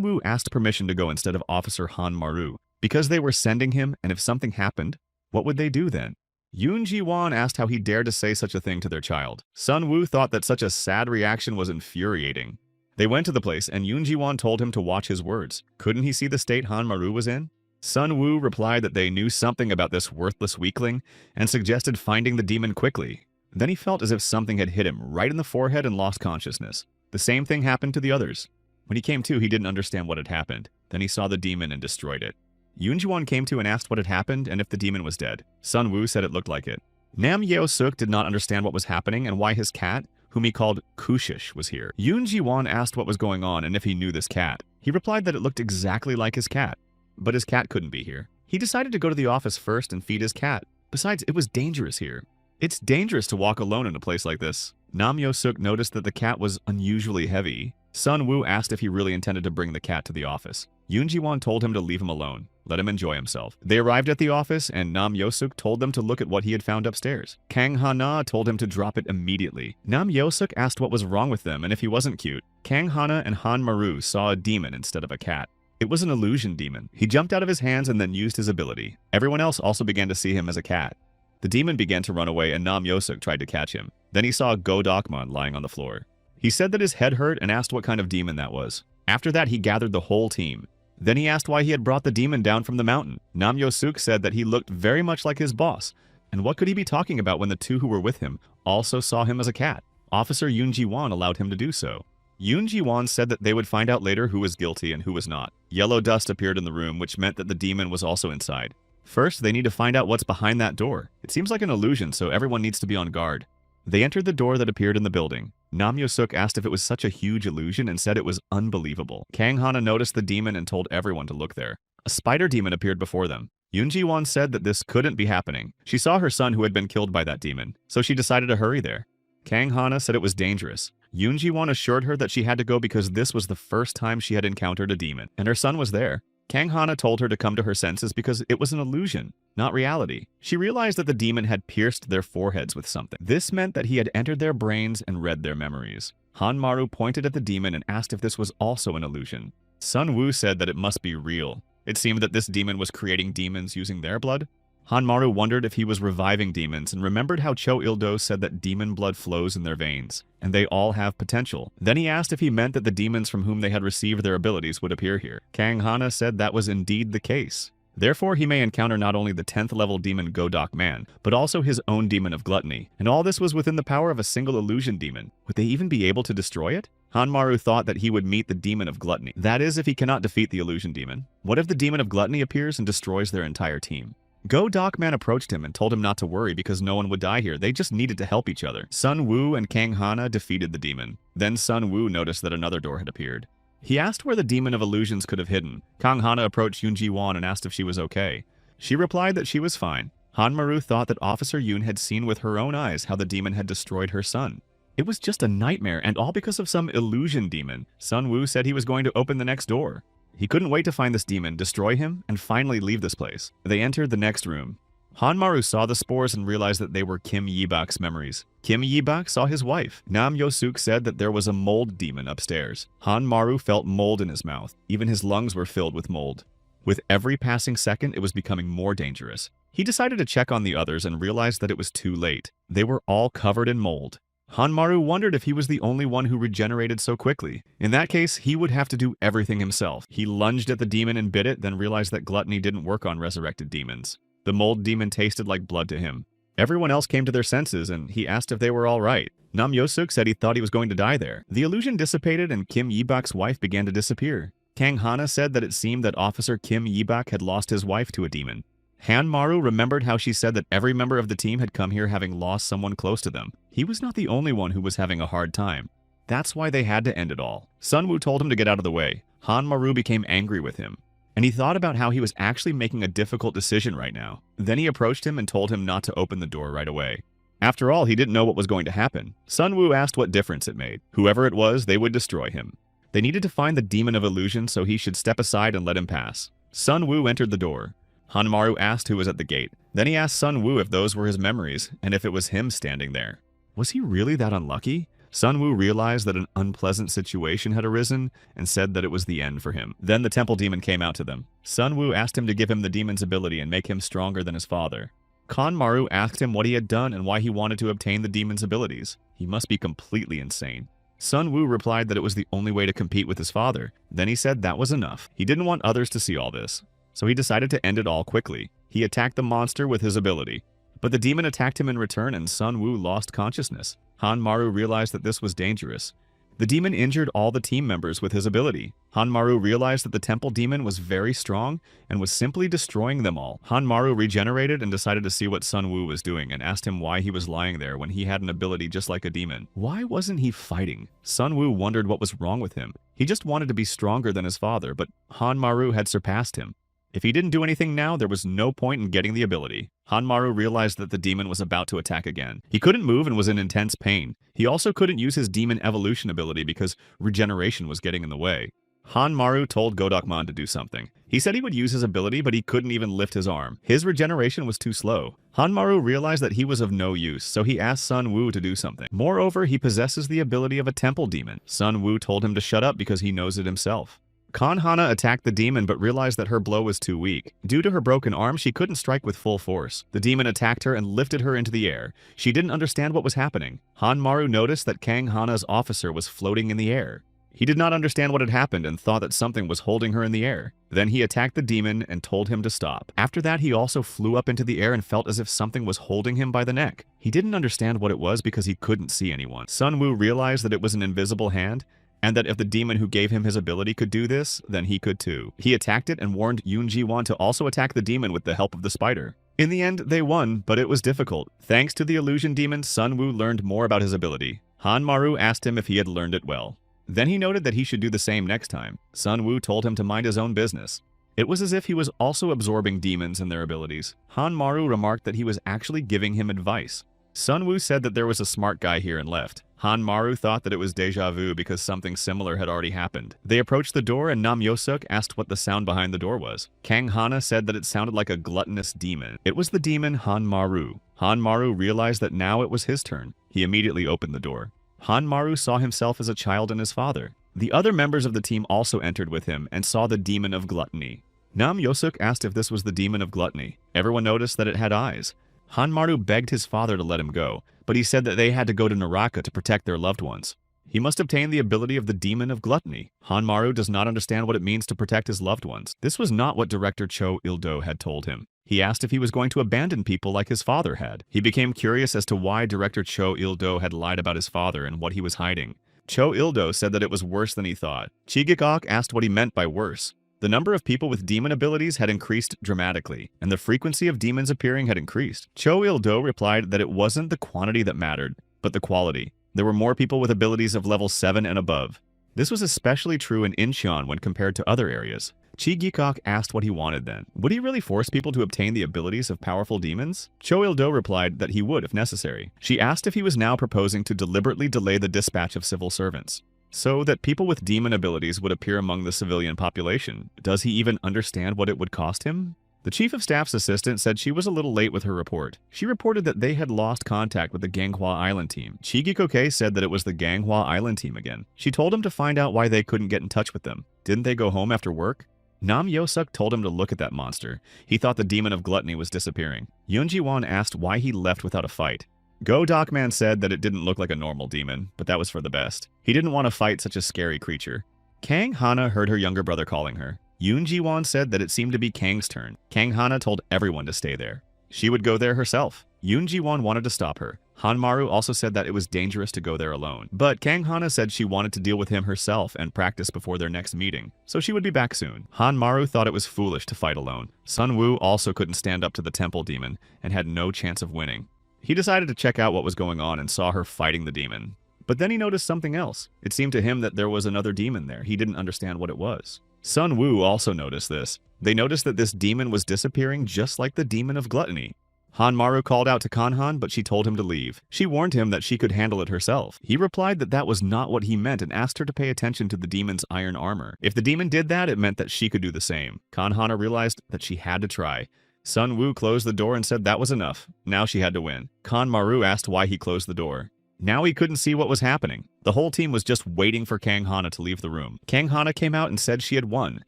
[SPEAKER 1] Woo asked permission to go instead of Officer Hanmaru, because they were sending him, and if something happened, what would they do then? Yoon Ji-won asked how he dared to say such a thing to their child. Sun Woo thought that such a sad reaction was infuriating. They went to the place, and Yoon Ji-won told him to watch his words. Couldn't he see the state Hanmaru was in? Sun Woo replied that they knew something about this worthless weakling, and suggested finding the demon quickly. Then he felt as if something had hit him right in the forehead and lost consciousness. The same thing happened to the others. When he came to, he didn't understand what had happened. Then he saw the demon and destroyed it. Yoon Ji-won came to and asked what had happened and if the demon was dead. Sun Woo said it looked like it. Nam Yeo-suk did not understand what was happening and why his cat, whom he called Kushish, was here. Yoon Ji-won asked what was going on and if he knew this cat. He replied that it looked exactly like his cat, but his cat couldn't be here. He decided to go to the office first and feed his cat. Besides, it was dangerous here. It's dangerous to walk alone in a place like this. Nam Yo-suk noticed that the cat was unusually heavy. Sun Woo asked if he really intended to bring the cat to the office. Yoon Ji-won told him to leave him alone, let him enjoy himself. They arrived at the office, and Nam Yo-suk told them to look at what he had found upstairs. Kang Hana told him to drop it immediately. Nam Yo-suk asked what was wrong with them and if he wasn't cute. Kang Hana and Hanmaru saw a demon instead of a cat. It was an illusion demon. He jumped out of his hands and then used his ability. Everyone else also began to see him as a cat. The demon began to run away and Nam Yo-suk tried to catch him. Then he saw Go-Doc-man lying on the floor. He said that his head hurt and asked what kind of demon that was. After that, he gathered the whole team. Then he asked why he had brought the demon down from the mountain. Nam Yo-suk said that he looked very much like his boss. And what could he be talking about when the 2 who were with him also saw him as a cat? Officer Yoon Ji-won allowed him to do so. Yoon Ji-won said that they would find out later who was guilty and who was not. Yellow dust appeared in the room, which meant that the demon was also inside. First, they need to find out what's behind that door. It seems like an illusion, so everyone needs to be on guard. They entered the door that appeared in the building. Nam Yo-suk asked if it was such a huge illusion and said it was unbelievable. Kang Hana noticed the demon and told everyone to look there. A spider demon appeared before them. Yoon Ji-won said that this couldn't be happening. She saw her son who had been killed by that demon, so she decided to hurry there. Kang Hana said it was dangerous. Yoon Ji-won assured her that she had to go because this was the first time she had encountered a demon, and her son was there. Kang Hana told her to come to her senses because it was an illusion, not reality. She realized that the demon had pierced their foreheads with something. This meant that he had entered their brains and read their memories. Hanmaru pointed at the demon and asked if this was also an illusion. Sun Woo said that it must be real. It seemed that this demon was creating demons using their blood. Hanmaru wondered if he was reviving demons and remembered how Cho Il-do said that demon blood flows in their veins, and they all have potential. Then he asked if he meant that the demons from whom they had received their abilities would appear here. Kang Hana said that was indeed the case. Therefore, he may encounter not only the 10th level demon Go-Doc-man, but also his own demon of gluttony. And all this was within the power of a single illusion demon. Would they even be able to destroy it? Hanmaru thought that he would meet the demon of gluttony. That is, if he cannot defeat the illusion demon. What if the demon of gluttony appears and destroys their entire team? Go-Dokman approached him and told him not to worry because no one would die here, they just needed to help each other. Sun Woo and Kang Hana defeated the demon. Then Sun Woo noticed that another door had appeared. He asked where the demon of illusions could have hidden. Kang Hana approached Yoonji Won and asked if she was okay. She replied that she was fine. Hanmaru thought that Officer Yoon had seen with her own eyes how the demon had destroyed her son. It was just a nightmare, and all because of some illusion demon. Sun Woo said he was going to open the next door. He couldn't wait to find this demon, destroy him, and finally leave this place. They entered the next room. Hanmaru saw the spores and realized that they were Kim Yibak's memories. Kim Yibak saw his wife. Nam Yosuk said that there was a mold demon upstairs. Hanmaru felt mold in his mouth. Even his lungs were filled with mold. With every passing second, it was becoming more dangerous. He decided to check on the others and realized that it was too late. They were all covered in mold. Hanmaru wondered if he was the only one who regenerated so quickly. In that case, he would have to do everything himself. He lunged at the demon and bit it, then realized that gluttony didn't work on resurrected demons. The mold demon tasted like blood to him. Everyone else came to their senses, and he asked if they were all right. Nam Yosuk said he thought he was going to die there. The illusion dissipated, and Kim Yibak's wife began to disappear. Kang Hana said that it seemed that Officer Kim Yibak had lost his wife to a demon. Hanmaru remembered how she said that every member of the team had come here having lost someone close to them. He was not the only one who was having a hard time. That's why they had to end it all. Sun Woo told him to get out of the way. Hanmaru became angry with him, and he thought about how he was actually making a difficult decision right now. Then he approached him and told him not to open the door right away. After all, he didn't know what was going to happen. Sun Woo asked what difference it made. Whoever it was, they would destroy him. They needed to find the demon of illusion, so he should step aside and let him pass. Sun Woo entered the door. Hanmaru asked who was at the gate. Then he asked Sun Woo if those were his memories, and if it was him standing there. Was he really that unlucky? Sun Woo realized that an unpleasant situation had arisen and said that it was the end for him. Then the temple demon came out to them. Sun Woo asked him to give him the demon's ability and make him stronger than his father. Kanmaru asked him what he had done and why he wanted to obtain the demon's abilities. He must be completely insane. Sun Woo replied that it was the only way to compete with his father. Then he said that was enough. He didn't want others to see all this, so he decided to end it all quickly. He attacked the monster with his ability, but the demon attacked him in return and Sun Woo lost consciousness. Hanmaru realized that this was dangerous. The demon injured all the team members with his ability. Hanmaru realized that the temple demon was very strong and was simply destroying them all. Hanmaru regenerated and decided to see what Sun Woo was doing and asked him why he was lying there when he had an ability just like a demon. Why wasn't he fighting? Sun Woo wondered what was wrong with him. He just wanted to be stronger than his father, but Hanmaru had surpassed him. If he didn't do anything now, there was no point in getting the ability. Hanmaru realized that the demon was about to attack again. He couldn't move and was in intense pain. He also couldn't use his demon evolution ability because regeneration was getting in the way. Hanmaru told Go-Dokman to do something. He said he would use his ability, but he couldn't even lift his arm. His regeneration was too slow. Hanmaru realized that he was of no use, so he asked Sun Woo to do something. Moreover, he possesses the ability of a temple demon. Sun Woo told him to shut up because he knows it himself. Kanhana attacked the demon but realized that her blow was too weak. Due to her broken arm, she couldn't strike with full force. The demon attacked her and lifted her into the air. She didn't understand what was happening. Hanmaru noticed that Kang Hana's officer was floating in the air. He did not understand what had happened and thought that something was holding her in the air. Then he attacked the demon and told him to stop. After that, he also flew up into the air and felt as if something was holding him by the neck. He didn't understand what it was because he couldn't see anyone. Sun Woo realized that it was an invisible hand, and that if the demon who gave him his ability could do this, then he could too. He attacked it and warned Yoonji Won to also attack the demon with the help of the spider. In the end, they won, but it was difficult. Thanks to the illusion demon, Sun Woo learned more about his ability. Hanmaru asked him if he had learned it well. Then he noted that he should do the same next time. Sun Woo told him to mind his own business. It was as if he was also absorbing demons and their abilities. Hanmaru remarked that he was actually giving him advice. Sun Woo said that there was a smart guy here and left. Hanmaru thought that it was deja vu because something similar had already happened. They approached the door and Nam Yosuk asked what the sound behind the door was. Kang Hana said that it sounded like a gluttonous demon. It was the demon Hanmaru. Hanmaru realized that now it was his turn. He immediately opened the door. Hanmaru saw himself as a child and his father. The other members of the team also entered with him and saw the demon of gluttony. Nam Yosuk asked if this was the demon of gluttony. Everyone noticed that it had eyes. Hanmaru begged his father to let him go, but he said that they had to go to Naraka to protect their loved ones. He must obtain the ability of the demon of gluttony. Hanmaru does not understand what it means to protect his loved ones. This was not what director Cho Il-do had told him. He asked if he was going to abandon people like his father had. He became curious as to why director Cho Il-do had lied about his father and what he was hiding. Cho Il-do said that it was worse than he thought. Chigikok asked what he meant by worse. The number of people with demon abilities had increased dramatically, and the frequency of demons appearing had increased. Cho Il-do replied that it wasn't the quantity that mattered, but the quality. There were more people with abilities of level 7 and above. This was especially true in Incheon when compared to other areas. Chi Gikok asked what he wanted then. Would he really force people to obtain the abilities of powerful demons? Cho Il-do replied that he would if necessary. She asked if he was now proposing to deliberately delay the dispatch of civil servants, so that people with demon abilities would appear among the civilian population. Does he even understand what it would cost him? The Chief of Staff's assistant said she was a little late with her report. She reported that they had lost contact with the Ganghwa Island team. Chi Gikoke said that it was the Ganghwa Island team again. She told him to find out why they couldn't get in touch with them. Didn't they go home after work? Nam Yosuk told him to look at that monster. He thought the demon of gluttony was disappearing. Yoon Ji-won asked why he left without a fight. Go Docman said that it didn't look like a normal demon, but that was for the best. He didn't want to fight such a scary creature. Kang Hana heard her younger brother calling her. Yoon Ji-won said that it seemed to be Kang's turn. Kang Hana told everyone to stay there. She would go there herself. Yoon Ji-won wanted to stop her. Hanmaru also said that it was dangerous to go there alone. But Kang Hana said she wanted to deal with him herself and practice before their next meeting, so she would be back soon. Hanmaru thought it was foolish to fight alone. Sun Woo also couldn't stand up to the temple demon and had no chance of winning. He decided to check out what was going on and saw her fighting the demon. But then he noticed something else. It seemed to him that there was another demon there. He didn't understand what it was. Sun Woo also noticed this. They noticed that this demon was disappearing just like the demon of gluttony. Hanmaru called out to Kanhan, but she told him to leave. She warned him that she could handle it herself. He replied that that was not what he meant and asked her to pay attention to the demon's iron armor. If the demon did that, it meant that she could do the same. Kanhana realized that she had to try. Sun Woo closed the door and said that was enough. Now she had to win. Kanmaru asked why he closed the door. Now he couldn't see what was happening. The whole team was just waiting for Kang Hana to leave the room. Kang Hana came out and said she had won,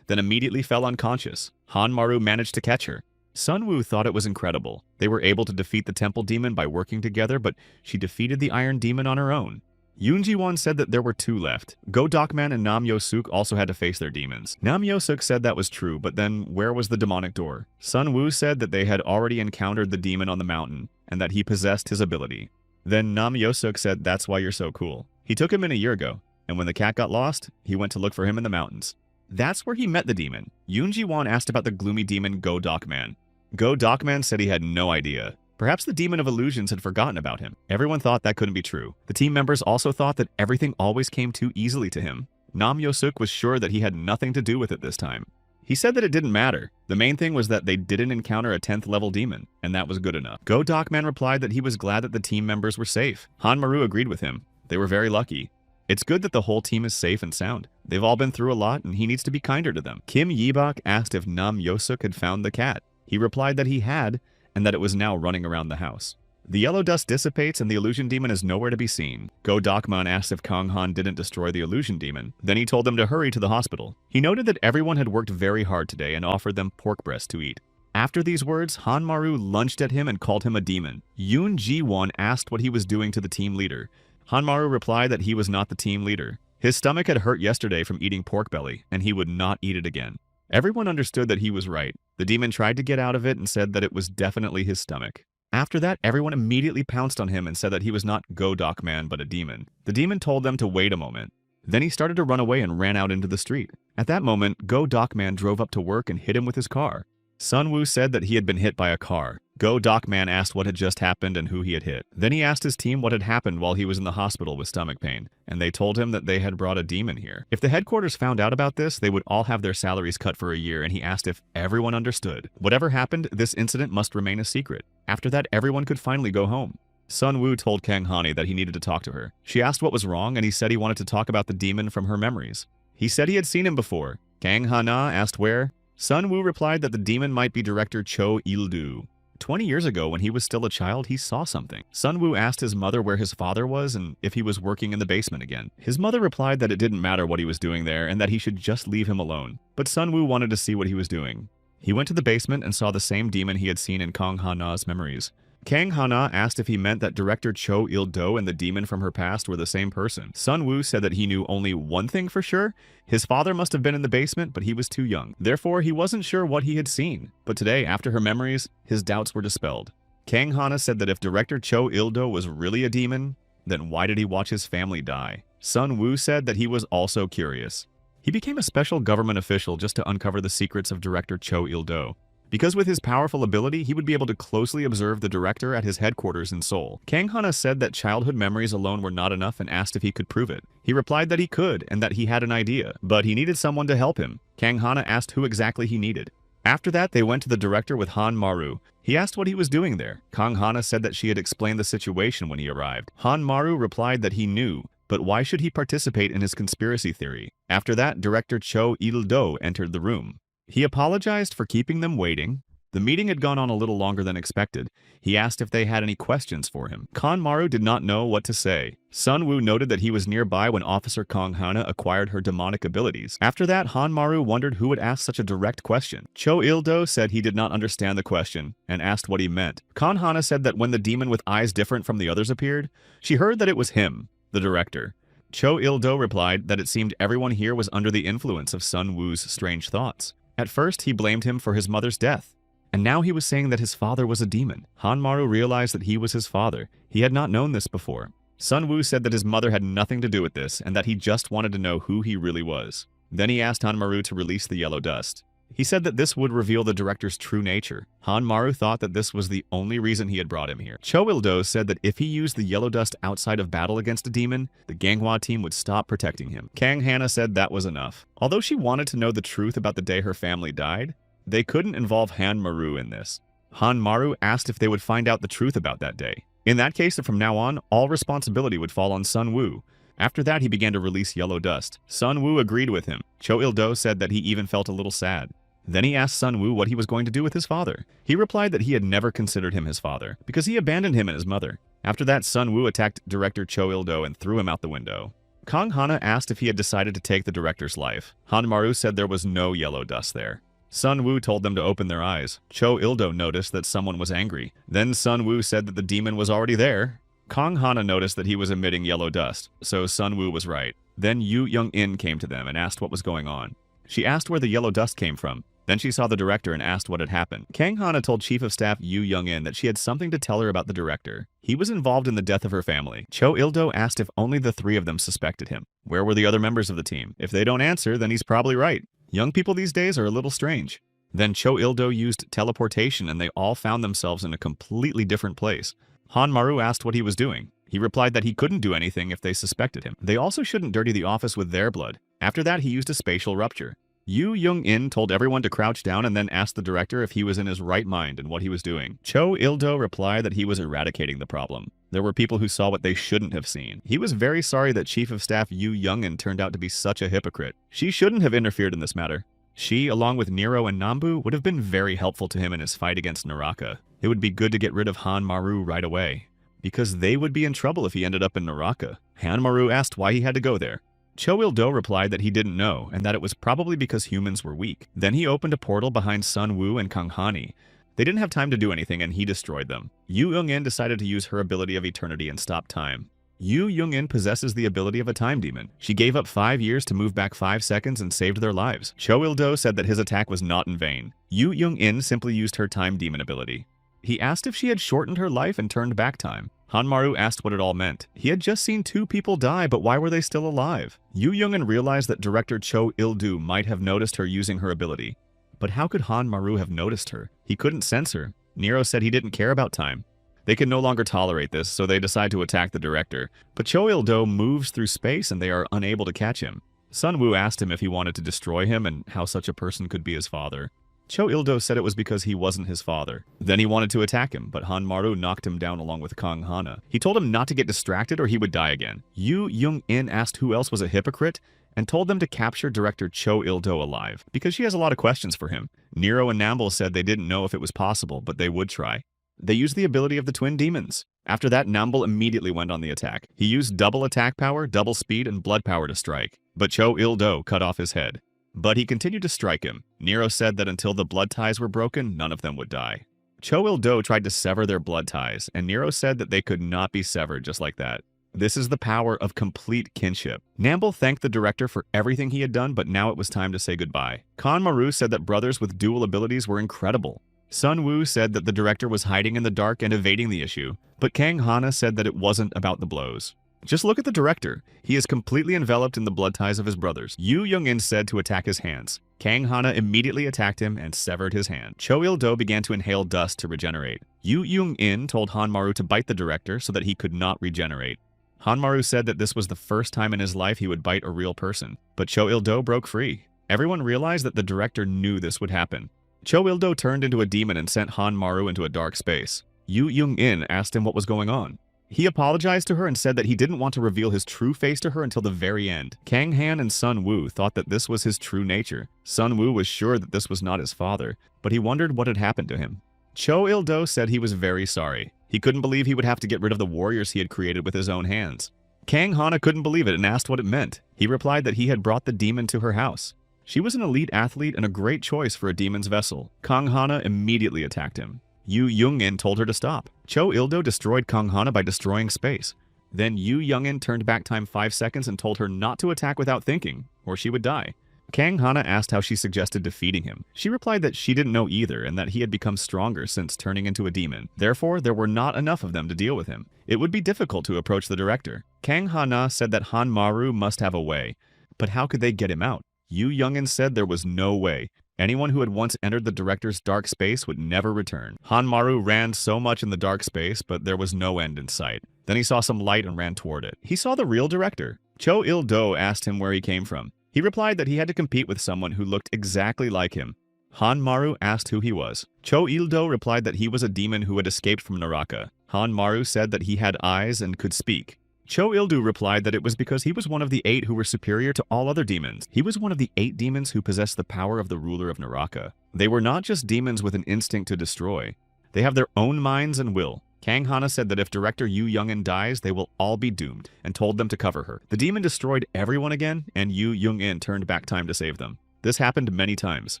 [SPEAKER 1] then immediately fell unconscious. Hanmaru managed to catch her. Sun Woo thought it was incredible. They were able to defeat the temple demon by working together, but she defeated the iron demon on her own. Yoon Ji-won said that there were 2 left. Go Dokman and Nam Yosuk also had to face their demons. Nam Yosuk said that was true, but then where was the demonic door? Sun Woo said that they had already encountered the demon on the mountain, and that he possessed his ability. Then Nam Yosuk said that's why you're so cool. He took him in a year ago, and when the cat got lost, he went to look for him in the mountains. That's where he met the demon. Yoon Ji-won asked about the gloomy demon Go Dokman. Go Dokman said he had no idea. Perhaps the demon of illusions had forgotten about him. Everyone thought that couldn't be true. The team members also thought that everything always came too easily to him. Nam Yosuk was sure that he had nothing to do with it this time. He said that it didn't matter. The main thing was that they didn't encounter a 10th level demon, and that was good enough. Go Dokman replied that he was glad that the team members were safe. Hanmaru agreed with him. They were very lucky. It's good that the whole team is safe and sound. They've all been through a lot, and he needs to be kinder to them. Kim Yibok asked if Nam Yosuk had found the cat. He replied that he had, and that it was now running around the house. The yellow dust dissipates and the illusion demon is nowhere to be seen. Go Dokman asked if Kang Han didn't destroy the illusion demon. Then he told them to hurry to the hospital. He noted that everyone had worked very hard today and offered them pork breast to eat. After these words, Hanmaru lunged at him and called him a demon. Yoon Ji-won asked what he was doing to the team leader. Hanmaru replied that he was not the team leader. His stomach had hurt yesterday from eating pork belly, and he would not eat it again. Everyone understood that he was right. The demon tried to get out of it and said that it was definitely his stomach. After that, everyone immediately pounced on him and said that he was not Go Dokman but a demon. The demon told them to wait a moment. Then he started to run away and ran out into the street. At that moment, Go Dokman drove up to work and hit him with his car. Sun Woo said that he had been hit by a car. Go Dokman asked what had just happened and who he had hit. Then he asked his team what had happened while he was in the hospital with stomach pain, and they told him that they had brought a demon here. If the headquarters found out about this, they would all have their salaries cut for a year, and he asked if everyone understood. Whatever happened, this incident must remain a secret. After that, everyone could finally go home. Sun Woo told Kang Hani that he needed to talk to her. She asked what was wrong, and he said he wanted to talk about the demon from her memories. He said he had seen him before. Kang Hana asked where. Sun Woo replied that the demon might be director Cho Il-do. 20 years ago, when he was still a child, he saw something. Sun Woo asked his mother where his father was and if he was working in the basement again. His mother replied that it didn't matter what he was doing there and that he should just leave him alone. But Sun Woo wanted to see what he was doing. He went to the basement and saw the same demon he had seen in Kang Hana's memories. Kang Hana asked if he meant that director Cho Il-do and the demon from her past were the same person. Sun Woo said that he knew only one thing for sure. His father must have been in the basement, but he was too young. Therefore, he wasn't sure what he had seen. But today, after her memories, his doubts were dispelled. Kang Hana said that if director Cho Il-do was really a demon, then why did he watch his family die? Sun Woo said that he was also curious. He became a special government official just to uncover the secrets of director Cho Il-do. Because with his powerful ability, he would be able to closely observe the director at his headquarters in Seoul. Kang Hana said that childhood memories alone were not enough and asked if he could prove it. He replied that he could and that he had an idea, but he needed someone to help him. Kang Hana asked who exactly he needed. After that, they went to the director with Han Maru. He asked what he was doing there. Kang Hana said that she had explained the situation when he arrived. Han Maru replied that he knew, but why should he participate in his conspiracy theory? After that, director Cho Il-do entered the room. He apologized for keeping them waiting. The meeting had gone on a little longer than expected. He asked if they had any questions for him. Kan Maru did not know what to say. Sun Woo noted that he was nearby when Officer Kang Hana acquired her demonic abilities. After that, Han Maru wondered who would ask such a direct question. Cho Il-do said he did not understand the question and asked what he meant. Kang Hana said that when the demon with eyes different from the others appeared, she heard that it was him, the director. Cho Il-do replied that it seemed everyone here was under the influence of Sun Woo's strange thoughts. At first, he blamed him for his mother's death, and now he was saying that his father was a demon. Han Maru realized that he was his father. He had not known this before. Sun Woo said that his mother had nothing to do with this and that he just wanted to know who he really was. Then he asked Han Maru to release the yellow dust. He said that this would reveal the director's true nature. Han Maru thought that this was the only reason he had brought him here. Cho Il-do said that if he used the yellow dust outside of battle against a demon, the Ganghwa team would stop protecting him. Kang Hana said that was enough. Although she wanted to know the truth about the day her family died, they couldn't involve Han Maru in this. Han Maru asked if they would find out the truth about that day. In that case, from now on, all responsibility would fall on Sun Woo. After that, he began to release yellow dust. Sun Woo agreed with him. Cho Il-do said that he even felt a little sad. Then he asked Sun Woo what he was going to do with his father. He replied that he had never considered him his father, because he abandoned him and his mother. After that, Sun Woo attacked director Cho Il-do and threw him out the window. Kang Hana asked if he had decided to take the director's life. Han Maru said there was no yellow dust there. Sun Woo told them to open their eyes. Cho Il-do noticed that someone was angry. Then Sun Woo said that the demon was already there. Kang Hana noticed that he was emitting yellow dust, so Sun Woo was right. Then Yu Young-in came to them and asked what was going on. She asked where the yellow dust came from. Then she saw the director and asked what had happened. Kang Hana told Chief of Staff Yu Young-in that she had something to tell her about the director. He was involved in the death of her family. Cho Il-do asked if only the three of them suspected him. Where were the other members of the team? If they don't answer, then he's probably right. Young people these days are a little strange. Then Cho Il-do used teleportation and they all found themselves in a completely different place. Han Maru asked what he was doing. He replied that he couldn't do anything if they suspected him. They also shouldn't dirty the office with their blood. After that, he used a spatial rupture. Yu Young-in told everyone to crouch down and then asked the director if he was in his right mind and what he was doing. Cho Il-do replied that he was eradicating the problem. There were people who saw what they shouldn't have seen. He was very sorry that Chief of Staff Yu Young-in turned out to be such a hypocrite. She shouldn't have interfered in this matter. She, along with Nero and Nambu, would have been very helpful to him in his fight against Naraka. It would be good to get rid of Han Maru right away, because they would be in trouble if he ended up in Naraka. Han Maru asked why he had to go there. Cho Il-do replied that he didn't know, and that it was probably because humans were weak. Then he opened a portal behind Sun Woo and Kang Hani. They didn't have time to do anything, and he destroyed them. Yu Young-in decided to use her ability of eternity and stop time. Yu Young-in possesses the ability of a time demon. She gave up 5 years to move back 5 seconds and saved their lives. Cho Il-do said that his attack was not in vain. Yu Young-in simply used her time demon ability. He asked if she had shortened her life and turned back time. Han Maru asked what it all meant. He had just seen 2 people die, but why were they still alive? Yu Young-in realized that director Cho Il-do might have noticed her using her ability. But how could Han Maru have noticed her? He couldn't sense her. Nero said he didn't care about time. They could no longer tolerate this, so they decide to attack the director. But Cho Il-do moves through space and they are unable to catch him. Sun Woo asked him if he wanted to destroy him and how such a person could be his father. Cho Il-do said it was because he wasn't his father. Then he wanted to attack him, but Han Maru knocked him down along with Kang Hana. He told him not to get distracted or he would die again. Yu Young-in asked who else was a hypocrite and told them to capture director Cho Il-do alive, because she has a lot of questions for him. Nero and Namble said they didn't know if it was possible, but they would try. They used the ability of the twin demons. After that, Namble immediately went on the attack. He used double attack power, double speed, and blood power to strike, but Cho Il-do cut off his head. But he continued to strike him. Nero said that until the blood ties were broken, none of them would die. Cho Il-do tried to sever their blood ties, and Nero said that they could not be severed just like that. This is the power of complete kinship. Namble thanked the director for everything he had done, but now it was time to say goodbye. Kan Maru said that brothers with dual abilities were incredible. Sun Woo said that the director was hiding in the dark and evading the issue, but Kang Hana said that it wasn't about the blows. Just look at the director. He is completely enveloped in the blood ties of his brothers. Yu Young-in said to attack his hands. Kang Hana immediately attacked him and severed his hand. Cho Il-do began to inhale dust to regenerate. Yu Young-in told Hanmaru to bite the director so that he could not regenerate. Hanmaru said that this was the first time in his life he would bite a real person, but Cho Il-do broke free. Everyone realized that the director knew this would happen. Cho Il-do turned into a demon and sent Hanmaru into a dark space. Yu Young-in asked him what was going on. He apologized to her and said that he didn't want to reveal his true face to her until the very end. Kang Han and Sun Woo thought that this was his true nature. Sun Woo was sure that this was not his father, but he wondered what had happened to him. Cho Il-do said he was very sorry. He couldn't believe he would have to get rid of the warriors he had created with his own hands. Kang Hana couldn't believe it and asked what it meant. He replied that he had brought the demon to her house. She was an elite athlete and a great choice for a demon's vessel. Kang Hana immediately attacked him. Yu Young-in told her to stop. Cho Il-do destroyed Kang Hana by destroying space. Then Yu Young-in turned back time 5 seconds and told her not to attack without thinking, or she would die. Kang Hana asked how she suggested defeating him. She replied that she didn't know either and that he had become stronger since turning into a demon. Therefore, there were not enough of them to deal with him. It would be difficult to approach the director. Kang Hana said that Hanmaru must have a way. But how could they get him out? Yu Young-in said there was no way. Anyone who had once entered the director's dark space would never return. Hanmaru ran so much in the dark space, but there was no end in sight. Then he saw some light and ran toward it. He saw the real director. Cho Il-do asked him where he came from. He replied that he had to compete with someone who looked exactly like him. Hanmaru asked who he was. Cho Il-do replied that he was a demon who had escaped from Naraka. Hanmaru said that he had eyes and could speak. Cho Il-do replied that it was because he was one of the 8 who were superior to all other demons. He was one of the 8 demons who possessed the power of the ruler of Naraka. They were not just demons with an instinct to destroy. They have their own minds and will. Kang Hana said that if director Yu Young-in dies, they will all be doomed, and told them to cover her. The demon destroyed everyone again, and Yu Young-in turned back time to save them. This happened many times.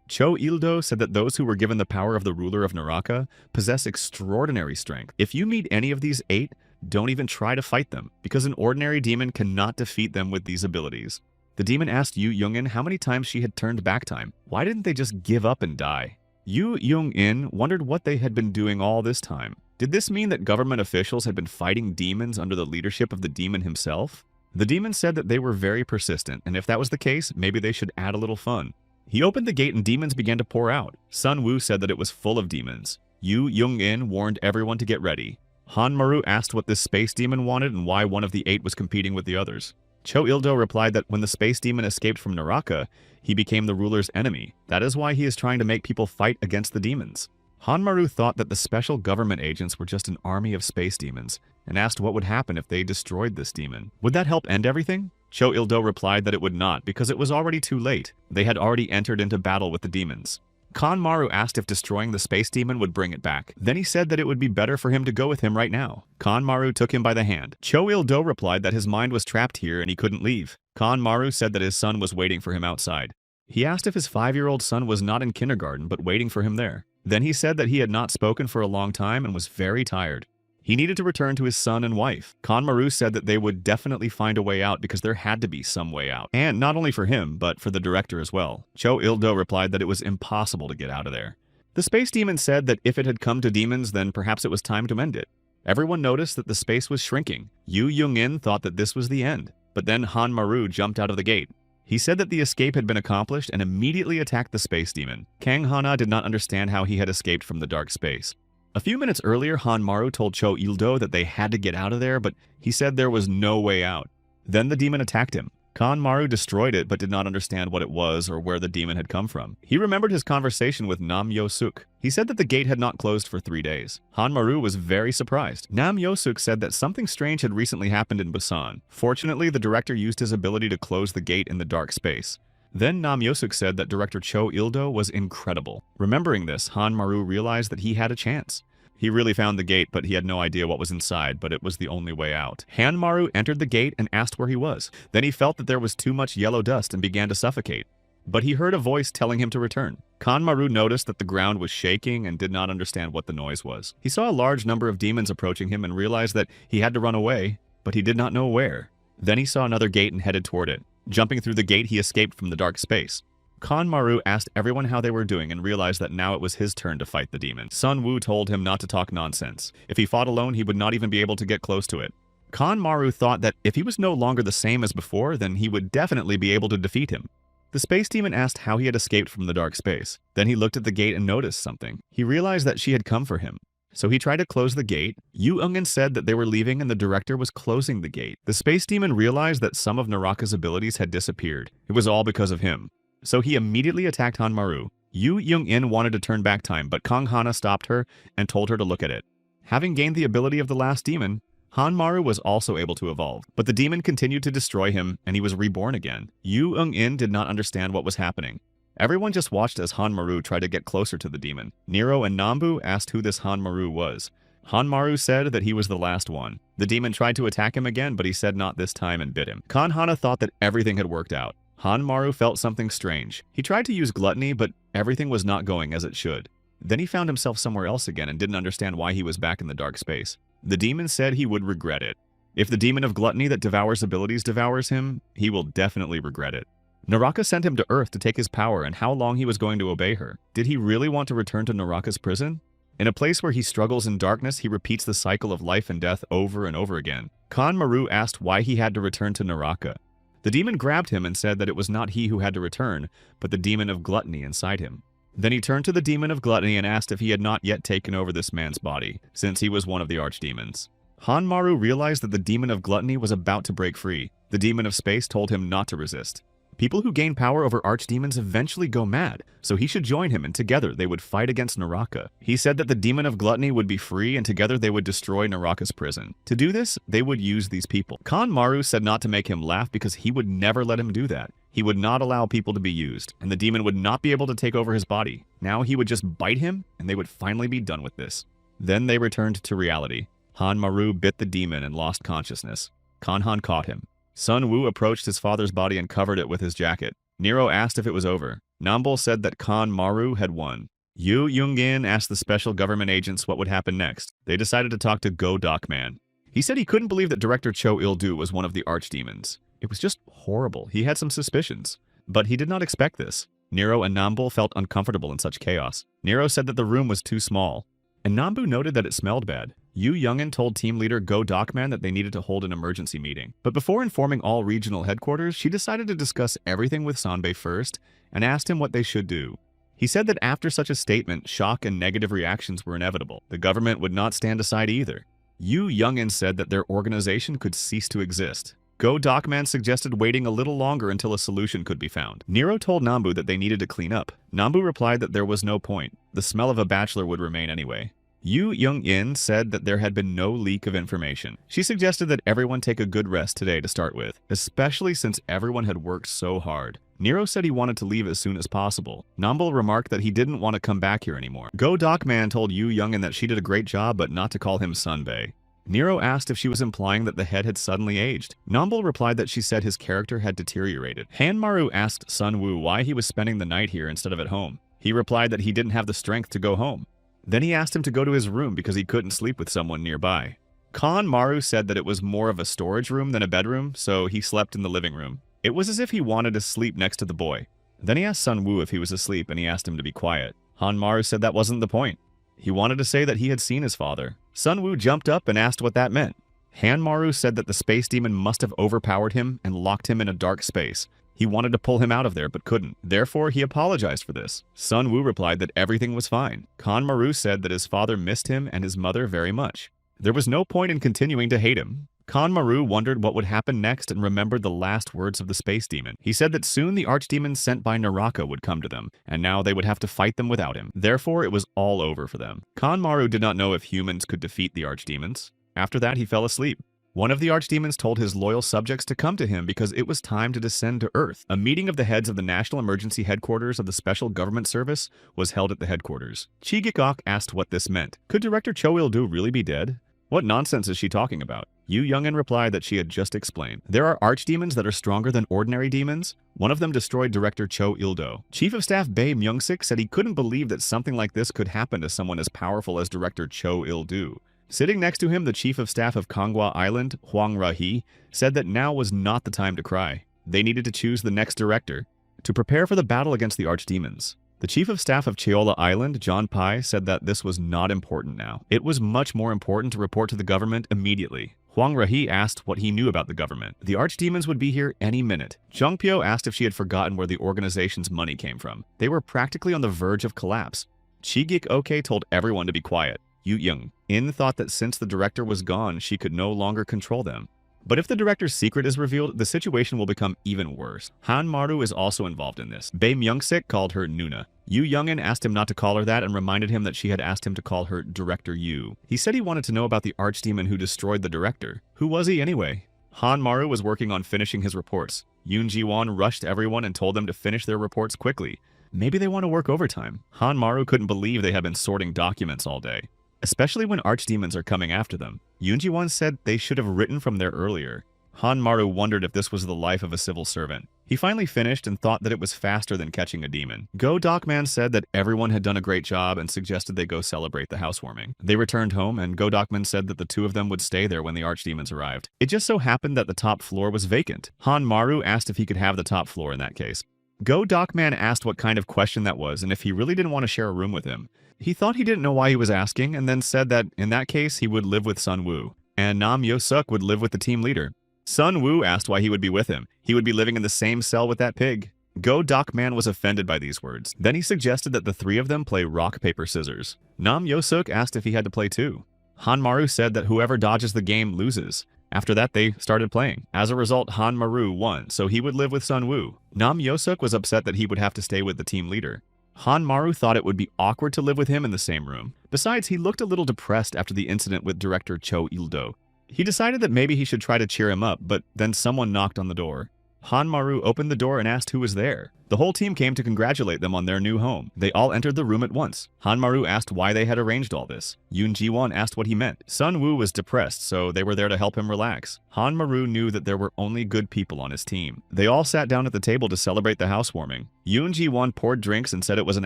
[SPEAKER 1] Cho Il-do said that those who were given the power of the ruler of Naraka possess extraordinary strength. If you meet any of these 8, don't even try to fight them, because an ordinary demon cannot defeat them with these abilities. The demon asked Yu Young-in how many times she had turned back time. Why didn't they just give up and die? Yu Young-in wondered what they had been doing all this time. Did this mean that government officials had been fighting demons under the leadership of the demon himself? The demon said that they were very persistent, and if that was the case, maybe they should add a little fun. He opened the gate and demons began to pour out. Sun Woo said that it was full of demons. Yu Young-in warned everyone to get ready. Hanmaru asked what this space demon wanted and why one of the 8 was competing with the others. Cho Il-do replied that when the space demon escaped from Naraka, he became the ruler's enemy. That is why he is trying to make people fight against the demons. Hanmaru thought that the special government agents were just an army of space demons, and asked what would happen if they destroyed this demon. Would that help end everything? Cho Il-do replied that it would not, because it was already too late. They had already entered into battle with the demons. Kanmaru asked if destroying the space demon would bring it back. Then he said that it would be better for him to go with him right now. Kanmaru took him by the hand. Cho Il-do replied that his mind was trapped here and he couldn't leave. Kanmaru said that his son was waiting for him outside. He asked if his 5-year-old son was not in kindergarten but waiting for him there. Then he said that he had not spoken for a long time and was very tired. He needed to return to his son and wife. Kanmaru said that they would definitely find a way out because there had to be some way out. And not only for him, but for the director as well. Cho Il-do replied that it was impossible to get out of there. The space demon said that if it had come to demons, then perhaps it was time to end it. Everyone noticed that the space was shrinking. Yu Young-in thought that this was the end. But then Hanmaru jumped out of the gate. He said that the escape had been accomplished and immediately attacked the space demon. Kang Hana did not understand how he had escaped from the dark space. A few minutes earlier, Hanmaru told Cho Il-do that they had to get out of there, but he said there was no way out. Then the demon attacked him. Kanmaru destroyed it but did not understand what it was or where the demon had come from. He remembered his conversation with Nam Yo-suk. He said that the gate had not closed for 3 days. Hanmaru was very surprised. Nam Yo-suk said that something strange had recently happened in Busan. Fortunately, the director used his ability to close the gate in the dark space. Then Nam Yo-suk said that director Cho Il-do was incredible. Remembering this, Hanmaru realized that he had a chance. He really found the gate, but he had no idea what was inside, but it was the only way out. Hanmaru entered the gate and asked where he was. Then he felt that there was too much yellow dust and began to suffocate. But he heard a voice telling him to return. Kanmaru noticed that the ground was shaking and did not understand what the noise was. He saw a large number of demons approaching him and realized that he had to run away, but he did not know where. Then he saw another gate and headed toward it. Jumping through the gate, he escaped from the dark space. Kanmaru asked everyone how they were doing and realized that now it was his turn to fight the demon. Sun Woo told him not to talk nonsense. If he fought alone, he would not even be able to get close to it. Kanmaru thought that if he was no longer the same as before, then he would definitely be able to defeat him. The space demon asked how he had escaped from the dark space. Then he looked at the gate and noticed something. He realized that she had come for him. So he tried to close the gate. Yu Eungin said that they were leaving and the director was closing the gate. The space demon realized that some of Naraka's abilities had disappeared. It was all because of him. So he immediately attacked Hanmaru. Yu Eungin wanted to turn back time, but Kang Hana stopped her and told her to look at it. Having gained the ability of the last demon, Hanmaru was also able to evolve, but the demon continued to destroy him and he was reborn again. Yu Eungin did not understand what was happening. Everyone just watched as Hanmaru tried to get closer to the demon. Nero and Nambu asked who this Hanmaru was. Hanmaru said that he was the last one. The demon tried to attack him again, but he said not this time and bit him. Kanhana thought that everything had worked out. Hanmaru felt something strange. He tried to use gluttony, but everything was not going as it should. Then he found himself somewhere else again and didn't understand why he was back in the dark space. The demon said he would regret it. If the demon of gluttony that devours abilities devours him, he will definitely regret it. Naraka sent him to Earth to take his power and how long he was going to obey her. Did he really want to return to Naraka's prison? In a place where he struggles in darkness, he repeats the cycle of life and death over and over again. Kanmaru asked why he had to return to Naraka. The demon grabbed him and said that it was not he who had to return, but the demon of gluttony inside him. Then he turned to the demon of gluttony and asked if he had not yet taken over this man's body, since he was one of the archdemons. Hanmaru realized that the demon of gluttony was about to break free. The demon of space told him not to resist. People who gain power over archdemons eventually go mad, so he should join him and together they would fight against Naraka. He said that the demon of gluttony would be free and together they would destroy Naraka's prison. To do this, they would use these people. Kanmaru said not to make him laugh because he would never let him do that. He would not allow people to be used, and the demon would not be able to take over his body. Now he would just bite him, and they would finally be done with this. Then they returned to reality. Hanmaru bit the demon and lost consciousness. Kanhan caught him. Sun Wu approached his father's body and covered it with his jacket. Nero asked if it was over. Nambol said that Kanmaru had won. Yu Eungin asked the special government agents what would happen next. They decided to talk to Go Docman. He said he couldn't believe that Director Cho Il-du was one of the archdemons. It was just horrible. He had some suspicions. But he did not expect this. Nero and Nambol felt uncomfortable in such chaos. Nero said that the room was too small. And Nambu noted that it smelled bad. Yu Eungin told team leader Go Docman that they needed to hold an emergency meeting. But before informing all regional headquarters, she decided to discuss everything with Sanbei first and asked him what they should do. He said that after such a statement, shock and negative reactions were inevitable. The government would not stand aside either. Yu Eungin said that their organization could cease to exist. Go Docman suggested waiting a little longer until a solution could be found. Nero told Nambu that they needed to clean up. Nambu replied that there was no point. The smell of a bachelor would remain anyway. Yu Eungin said that there had been no leak of information. She suggested that everyone take a good rest today to start with, especially since everyone had worked so hard. Nero said he wanted to leave as soon as possible. Nambol remarked that he didn't want to come back here anymore. Go Docman told Yu Eungin that she did a great job but not to call him Sunbei. Nero asked if she was implying that the head had suddenly aged. Nambol replied that she said his character had deteriorated. Hanmaru asked Sun Wu why he was spending the night here instead of at home. He replied that he didn't have the strength to go home. Then he asked him to go to his room because he couldn't sleep with someone nearby. Kanmaru said that it was more of a storage room than a bedroom, so he slept in the living room. It was as if he wanted to sleep next to the boy. Then he asked Sun Wu if he was asleep and he asked him to be quiet. Hanmaru said that wasn't the point. He wanted to say that he had seen his father. Sun Wu jumped up and asked what that meant. Hanmaru said that the space demon must have overpowered him and locked him in a dark space. He wanted to pull him out of there but couldn't. Therefore, he apologized for this. Sun Wu replied that everything was fine. Kanmaru said that his father missed him and his mother very much. There was no point in continuing to hate him. Kanmaru wondered what would happen next and remembered the last words of the space demon. He said that soon the archdemons sent by Naraka would come to them, and now they would have to fight them without him. Therefore, it was all over for them. Kanmaru did not know if humans could defeat the archdemons. After that, he fell asleep. One of the archdemons told his loyal subjects to come to him because it was time to descend to Earth. A meeting of the heads of the National Emergency Headquarters of the Special Government Service was held at the headquarters. Chi Gikok asked what this meant. Could Director Cho Il-du really be dead? What nonsense is she talking about? Yu Eungin replied that she had just explained. There are archdemons that are stronger than ordinary demons. One of them destroyed Director Cho Il-do. Chief of Staff Bae Myung-sik said he couldn't believe that something like this could happen to someone as powerful as Director Cho Il-du. Sitting next to him, the Chief of Staff of Kangwa Island, Hwang Ra-hee, said that now was not the time to cry. They needed to choose the next director to prepare for the battle against the archdemons. The Chief of Staff of Cheola Island, John Pai, said that this was not important now. It was much more important to report to the government immediately. Huang Rahi asked what he knew about the government. The archdemons would be here any minute. Zhang Pio asked if she had forgotten where the organization's money came from. They were practically on the verge of collapse. Chi Geek OK told everyone to be quiet. Yu Young In thought that since the director was gone, she could no longer control them. But if the director's secret is revealed, the situation will become even worse. Han Maru is also involved in this. Bae Myung-sik called her Nuna. Yu Youngin asked him not to call her that and reminded him that she had asked him to call her Director Yu. He said he wanted to know about the archdemon who destroyed the director. Who was he anyway? Han Maru was working on finishing his reports. Yoon Ji-won rushed everyone and told them to finish their reports quickly. Maybe they want to work overtime. Han Maru couldn't believe they had been sorting documents all day, especially when archdemons are coming after them. Yoon Ji-won said they should have written from there earlier. Han Maru wondered if this was the life of a civil servant. He finally finished and thought that it was faster than catching a demon. Go Dokman said that everyone had done a great job and suggested they go celebrate the housewarming. They returned home, and Go Dokman said that the two of them would stay there when the archdemons arrived. It just so happened that the top floor was vacant. Han Maru asked if he could have the top floor in that case. Go Dokman asked what kind of question that was and if he really didn't want to share a room with him. He thought he didn't know why he was asking, and then said that in that case he would live with Sun Woo, and Nam Yo-suk would live with the team leader. Sun Woo asked why he would be with him. He would be living in the same cell with that pig. Go Dokman was offended by these words. Then he suggested that the three of them play rock, paper, scissors. Nam Yo-suk asked if he had to play too. Han Maru said that whoever dodges the game loses. After that, they started playing. As a result, Han Maru won, so he would live with Sun Woo. Nam Yo-suk was upset that he would have to stay with the team leader. Han Maru thought it would be awkward to live with him in the same room. Besides, he looked a little depressed after the incident with director Cho Il-do. He decided that maybe he should try to cheer him up, but then someone knocked on the door. Han Maru opened the door and asked who was there. The whole team came to congratulate them on their new home. They all entered the room at once. Han Maru asked why they had arranged all this. Yoon Ji-won asked what he meant. Sun Woo was depressed, so they were there to help him relax. Han Maru knew that there were only good people on his team. They all sat down at the table to celebrate the housewarming. Yoon Ji-won poured drinks and said it was an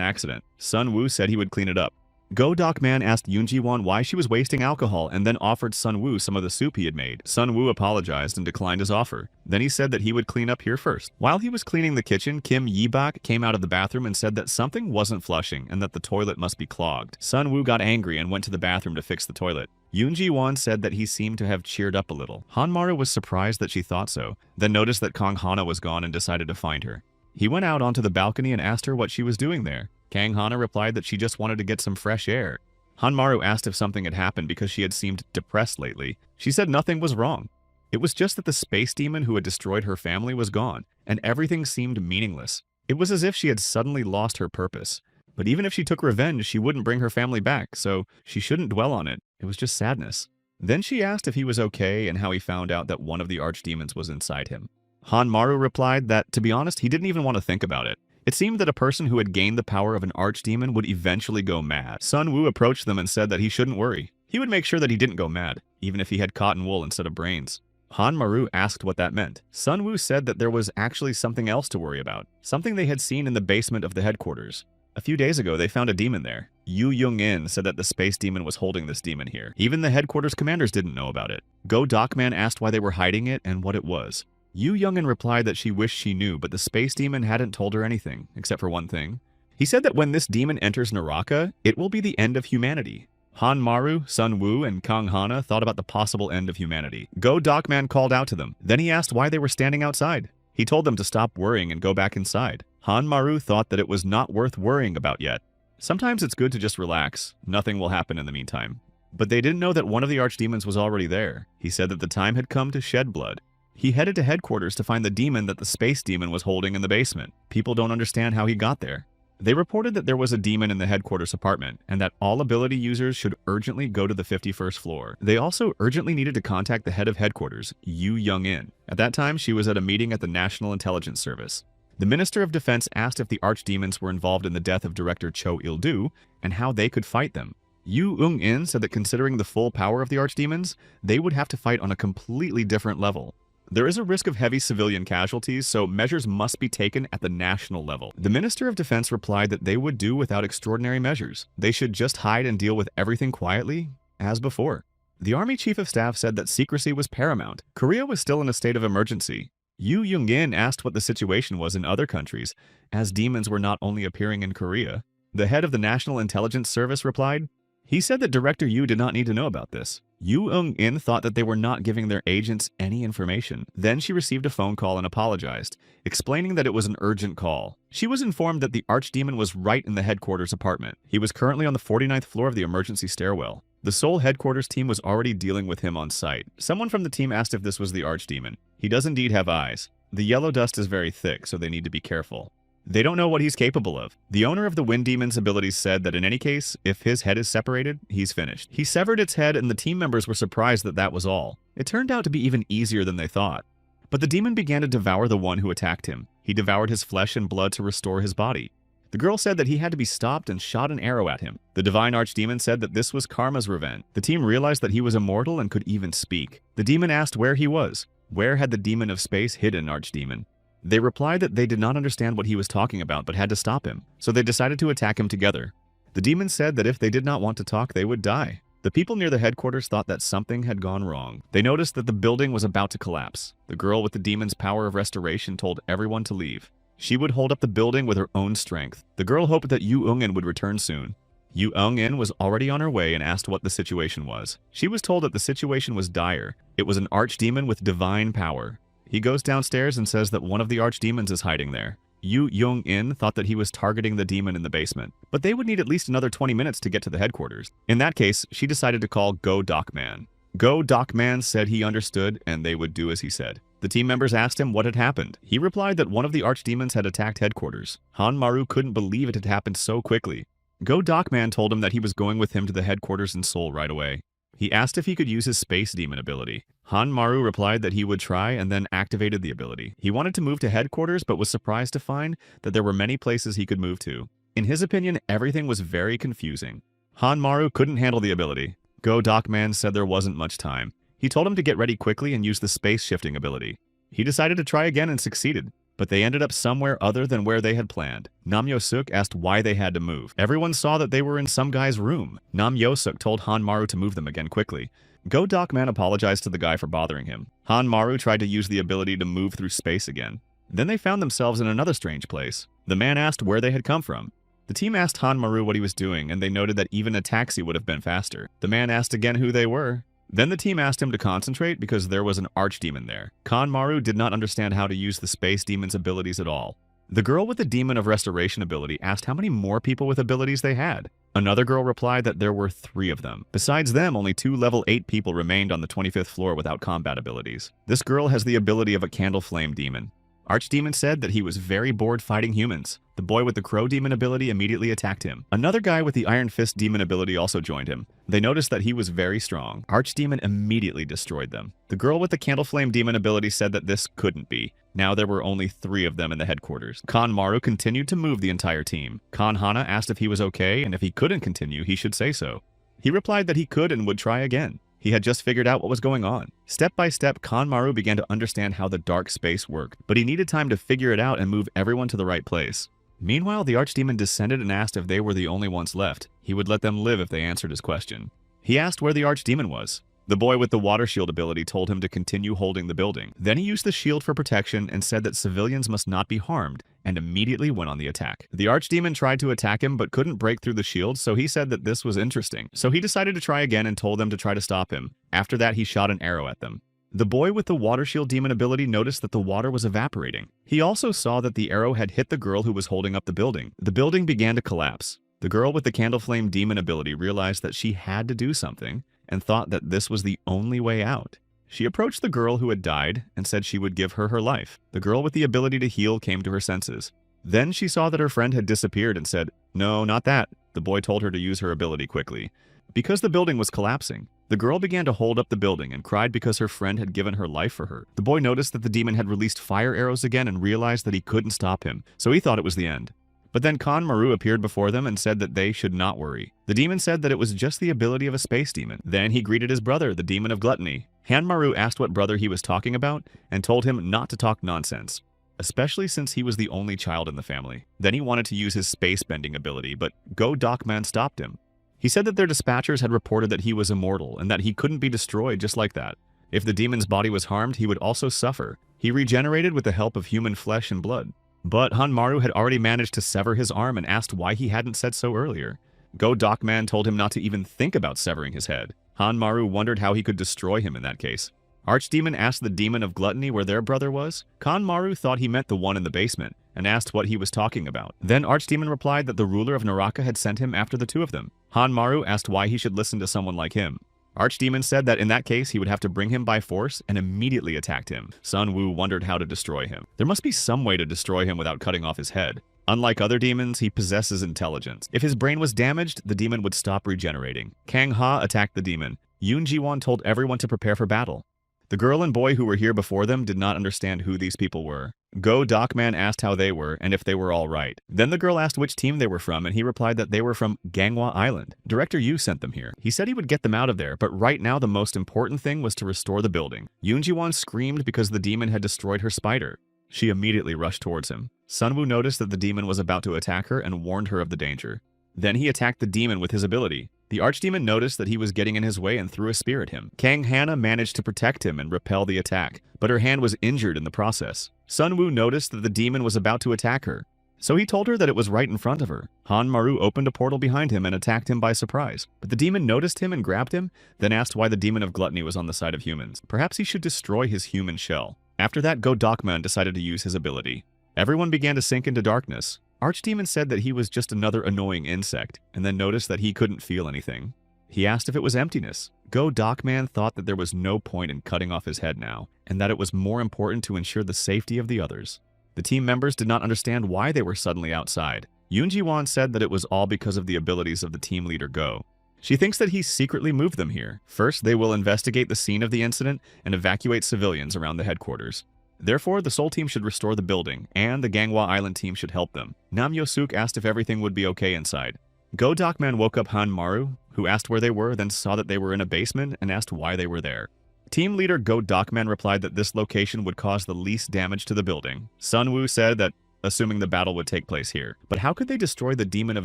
[SPEAKER 1] accident. Sun Woo said he would clean it up. Go Dokman asked Yoon Ji-won why she was wasting alcohol and then offered Sun Woo some of the soup he had made. Sun Woo apologized and declined his offer. Then he said that he would clean up here first. While he was cleaning the kitchen, Kim Yi-bak came out of the bathroom and said that something wasn't flushing and that the toilet must be clogged. Sun Woo got angry and went to the bathroom to fix the toilet. Yoon Ji-won said that he seemed to have cheered up a little. Han Maru was surprised that she thought so, then noticed that Kang Hana was gone and decided to find her. He went out onto the balcony and asked her what she was doing there. Kang Hana replied that she just wanted to get some fresh air. Han Maru asked if something had happened because she had seemed depressed lately. She said nothing was wrong. It was just that the space demon who had destroyed her family was gone, and everything seemed meaningless. It was as if she had suddenly lost her purpose. But even if she took revenge, she wouldn't bring her family back, so she shouldn't dwell on it. It was just sadness. Then she asked if he was okay and how he found out that one of the archdemons was inside him. Han Maru replied that, to be honest, he didn't even want to think about it. It seemed that a person who had gained the power of an archdemon would eventually go mad. Sun Woo approached them and said that he shouldn't worry. He would make sure that he didn't go mad, even if he had cotton wool instead of brains. Han Maru asked what that meant. Sun Woo said that there was actually something else to worry about, something they had seen in the basement of the headquarters. A few days ago, they found a demon there. Yu Young-in said that the space demon was holding this demon here. Even the headquarters commanders didn't know about it. Go Dokman asked why they were hiding it and what it was. Yu Young-in replied that she wished she knew, but the space demon hadn't told her anything, except for one thing. He said that when this demon enters Naraka, it will be the end of humanity. Han Maru, Sun Woo, and Kang Hana thought about the possible end of humanity. Go Dokman called out to them. Then he asked why they were standing outside. He told them to stop worrying and go back inside. Han Maru thought that it was not worth worrying about yet. Sometimes it's good to just relax. Nothing will happen in the meantime. But they didn't know that one of the archdemons was already there. He said that the time had come to shed blood. He headed to headquarters to find the demon that the space demon was holding in the basement. People don't understand how he got there. They reported that there was a demon in the headquarters apartment, and that all ability users should urgently go to the 51st floor. They also urgently needed to contact the head of headquarters, Yu Young-in. At that time, she was at a meeting at the National Intelligence Service. The Minister of Defense asked if the archdemons were involved in the death of director Cho Il-do, and how they could fight them. Yu Eung-in said that considering the full power of the archdemons, they would have to fight on a completely different level. There is a risk of heavy civilian casualties, so measures must be taken at the national level. The Minister of Defense replied that they would do without extraordinary measures. They should just hide and deal with everything quietly, as before. The Army Chief of Staff said that secrecy was paramount. Korea was still in a state of emergency. Yu Young-in asked what the situation was in other countries, as demons were not only appearing in Korea. The head of the National Intelligence Service replied, He said that Director Yu did not need to know about this. Yu Eung-in thought that they were not giving their agents any information. Then she received a phone call and apologized, explaining that it was an urgent call. She was informed that the archdemon was right in the headquarters apartment. He was currently on the 49th floor of the emergency stairwell. The Seoul headquarters team was already dealing with him on site. Someone from the team asked if this was the archdemon. He does indeed have eyes. The yellow dust is very thick, so they need to be careful. They don't know what he's capable of. The owner of the Wind Demon's abilities said that in any case, if his head is separated, he's finished. He severed its head and the team members were surprised that that was all. It turned out to be even easier than they thought. But the demon began to devour the one who attacked him. He devoured his flesh and blood to restore his body. The girl said that he had to be stopped and shot an arrow at him. The divine archdemon said that this was Karma's revenge. The team realized that he was immortal and could even speak. The demon asked where he was. Where had the demon of space hidden archdemon? They replied that they did not understand what he was talking about but had to stop him, so they decided to attack him together. The demon said that if they did not want to talk, they would die. The people near the headquarters thought that something had gone wrong. They noticed that the building was about to collapse. The girl with the demon's power of restoration told everyone to leave. She would hold up the building with her own strength. The girl hoped that Yu Eung-in would return soon. Yu Eung-in was already on her way and asked what the situation was. She was told that the situation was dire. It was an archdemon with divine power. He goes downstairs and says that one of the archdemons is hiding there. Yu Eung-in thought that he was targeting the demon in the basement, but they would need at least another 20 minutes to get to the headquarters. In that case, she decided to call Go Doc Man. Go Doc Man said he understood and they would do as he said. The team members asked him what had happened. He replied that one of the archdemons had attacked headquarters. Han Maru couldn't believe it had happened so quickly. Go Doc Man told him that he was going with him to the headquarters in Seoul right away. He asked if he could use his space demon ability. Han Maru replied that he would try and then activated the ability. He wanted to move to headquarters but was surprised to find that there were many places he could move to. In his opinion, everything was very confusing. Han Maru couldn't handle the ability. Go Doc Man said there wasn't much time. He told him to get ready quickly and use the space shifting ability. He decided to try again and succeeded, but they ended up somewhere other than where they had planned. Nam Yo-suk asked why they had to move. Everyone saw that they were in some guy's room. Nam Yo-suk told Han Maru to move them again quickly. Go Doc Man apologized to the guy for bothering him. Han Maru tried to use the ability to move through space again. Then they found themselves in another strange place. The man asked where they had come from. The team asked Han Maru what he was doing, and they noted that even a taxi would have been faster. The man asked again who they were. Then the team asked him to concentrate because there was an archdemon there. Han Maru did not understand how to use the space demon's abilities at all. The girl with the demon of restoration ability asked how many more people with abilities they had. Another girl replied that there were 3 of them. Besides them, only 2 level 8 people remained on the 25th floor without combat abilities. This girl has the ability of a candle flame demon. Archdemon said that he was very bored fighting humans. The boy with the crow demon ability immediately attacked him. Another guy with the iron fist demon ability also joined him. They noticed that he was very strong. Archdemon immediately destroyed them. The girl with the candle flame demon ability said that this couldn't be. Now there were only 3 of them in the headquarters. Kan Maru continued to move the entire team. Kan Hana asked if he was okay, and if he couldn't continue, he should say so. He replied that he could and would try again. He had just figured out what was going on. Step by step, Kan Maru began to understand how the dark space worked, but he needed time to figure it out and move everyone to the right place. Meanwhile, the archdemon descended and asked if they were the only ones left. He would let them live if they answered his question. He asked where the archdemon was. The boy with the water shield ability told him to continue holding the building. Then he used the shield for protection and said that civilians must not be harmed, and immediately went on the attack. The archdemon tried to attack him but couldn't break through the shield, so he said that this was interesting. So he decided to try again and told them to try to stop him. After that, he shot an arrow at them. The boy with the water shield demon ability noticed that the water was evaporating. He also saw that the arrow had hit the girl who was holding up the building. The building began to collapse. The girl with the candle flame demon ability realized that she had to do something, and thought that this was the only way out. She approached the girl who had died and said she would give her life. The girl with the ability to heal came to her senses. Then she saw that her friend had disappeared and said, "No, not that." The boy told her to use her ability quickly. Because the building was collapsing, the girl began to hold up the building and cried because her friend had given her life for her. The boy noticed that the demon had released fire arrows again and realized that he couldn't stop him, so he thought it was the end. But then Kan Maru appeared before them and said that they should not worry. The demon said that it was just the ability of a space demon. Then he greeted his brother, the demon of gluttony. Han Maru asked what brother he was talking about and told him not to talk nonsense, especially since he was the only child in the family. Then he wanted to use his space bending ability, but Go Doc Man stopped him. He said that their dispatchers had reported that he was immortal and that he couldn't be destroyed just like that. If the demon's body was harmed, he would also suffer. He regenerated with the help of human flesh and blood. But Han Maru had already managed to sever his arm and asked why he hadn't said so earlier. Go Docman told him not to even think about severing his head. Hanmaru wondered how he could destroy him in that case. Archdemon asked the demon of gluttony where their brother was. Kanmaru thought he meant the one in the basement, and asked what he was talking about. Then Archdemon replied that the ruler of Naraka had sent him after the two of them. Hanmaru asked why he should listen to someone like him. Archdemon said that in that case he would have to bring him by force and immediately attacked him. Sun Wu wondered how to destroy him. There must be some way to destroy him without cutting off his head. Unlike other demons, he possesses intelligence. If his brain was damaged, the demon would stop regenerating. Kang Ha attacked the demon. Yoon Ji-won told everyone to prepare for battle. The girl and boy who were here before them did not understand who these people were. Go Docman asked how they were and if they were all right. Then the girl asked which team they were from, and he replied that they were from Ganghwa Island. Director Yu sent them here. He said he would get them out of there, but right now the most important thing was to restore the building. Yoon Ji-won screamed because the demon had destroyed her spider. She immediately rushed towards him. Sunwoo noticed that the demon was about to attack her and warned her of the danger. Then he attacked the demon with his ability. The archdemon noticed that he was getting in his way and threw a spear at him. Kang Hana managed to protect him and repel the attack, but her hand was injured in the process. Sunwoo noticed that the demon was about to attack her, so he told her that it was right in front of her. Hanmaru opened a portal behind him and attacked him by surprise. But the demon noticed him and grabbed him, then asked why the demon of gluttony was on the side of humans. Perhaps he should destroy his human shell. After that, Go Docman decided to use his ability. Everyone began to sink into darkness. Archdemon said that he was just another annoying insect, and then noticed that he couldn't feel anything. He asked if it was emptiness. Go Docman thought that there was no point in cutting off his head now, and that it was more important to ensure the safety of the others. The team members did not understand why they were suddenly outside. Yoon Ji-won said that it was all because of the abilities of the team leader Go. She thinks that he secretly moved them here. First, they will investigate the scene of the incident and evacuate civilians around the headquarters. Therefore, the Seoul team should restore the building, and the Ganghwa Island team should help them. Nam Yo-suk asked if everything would be okay inside. Go Docman woke up Hanmaru, who asked where they were, then saw that they were in a basement and asked why they were there. Team leader Go Docman replied that this location would cause the least damage to the building. Sunwoo said that assuming the battle would take place here. But how could they destroy the Demon of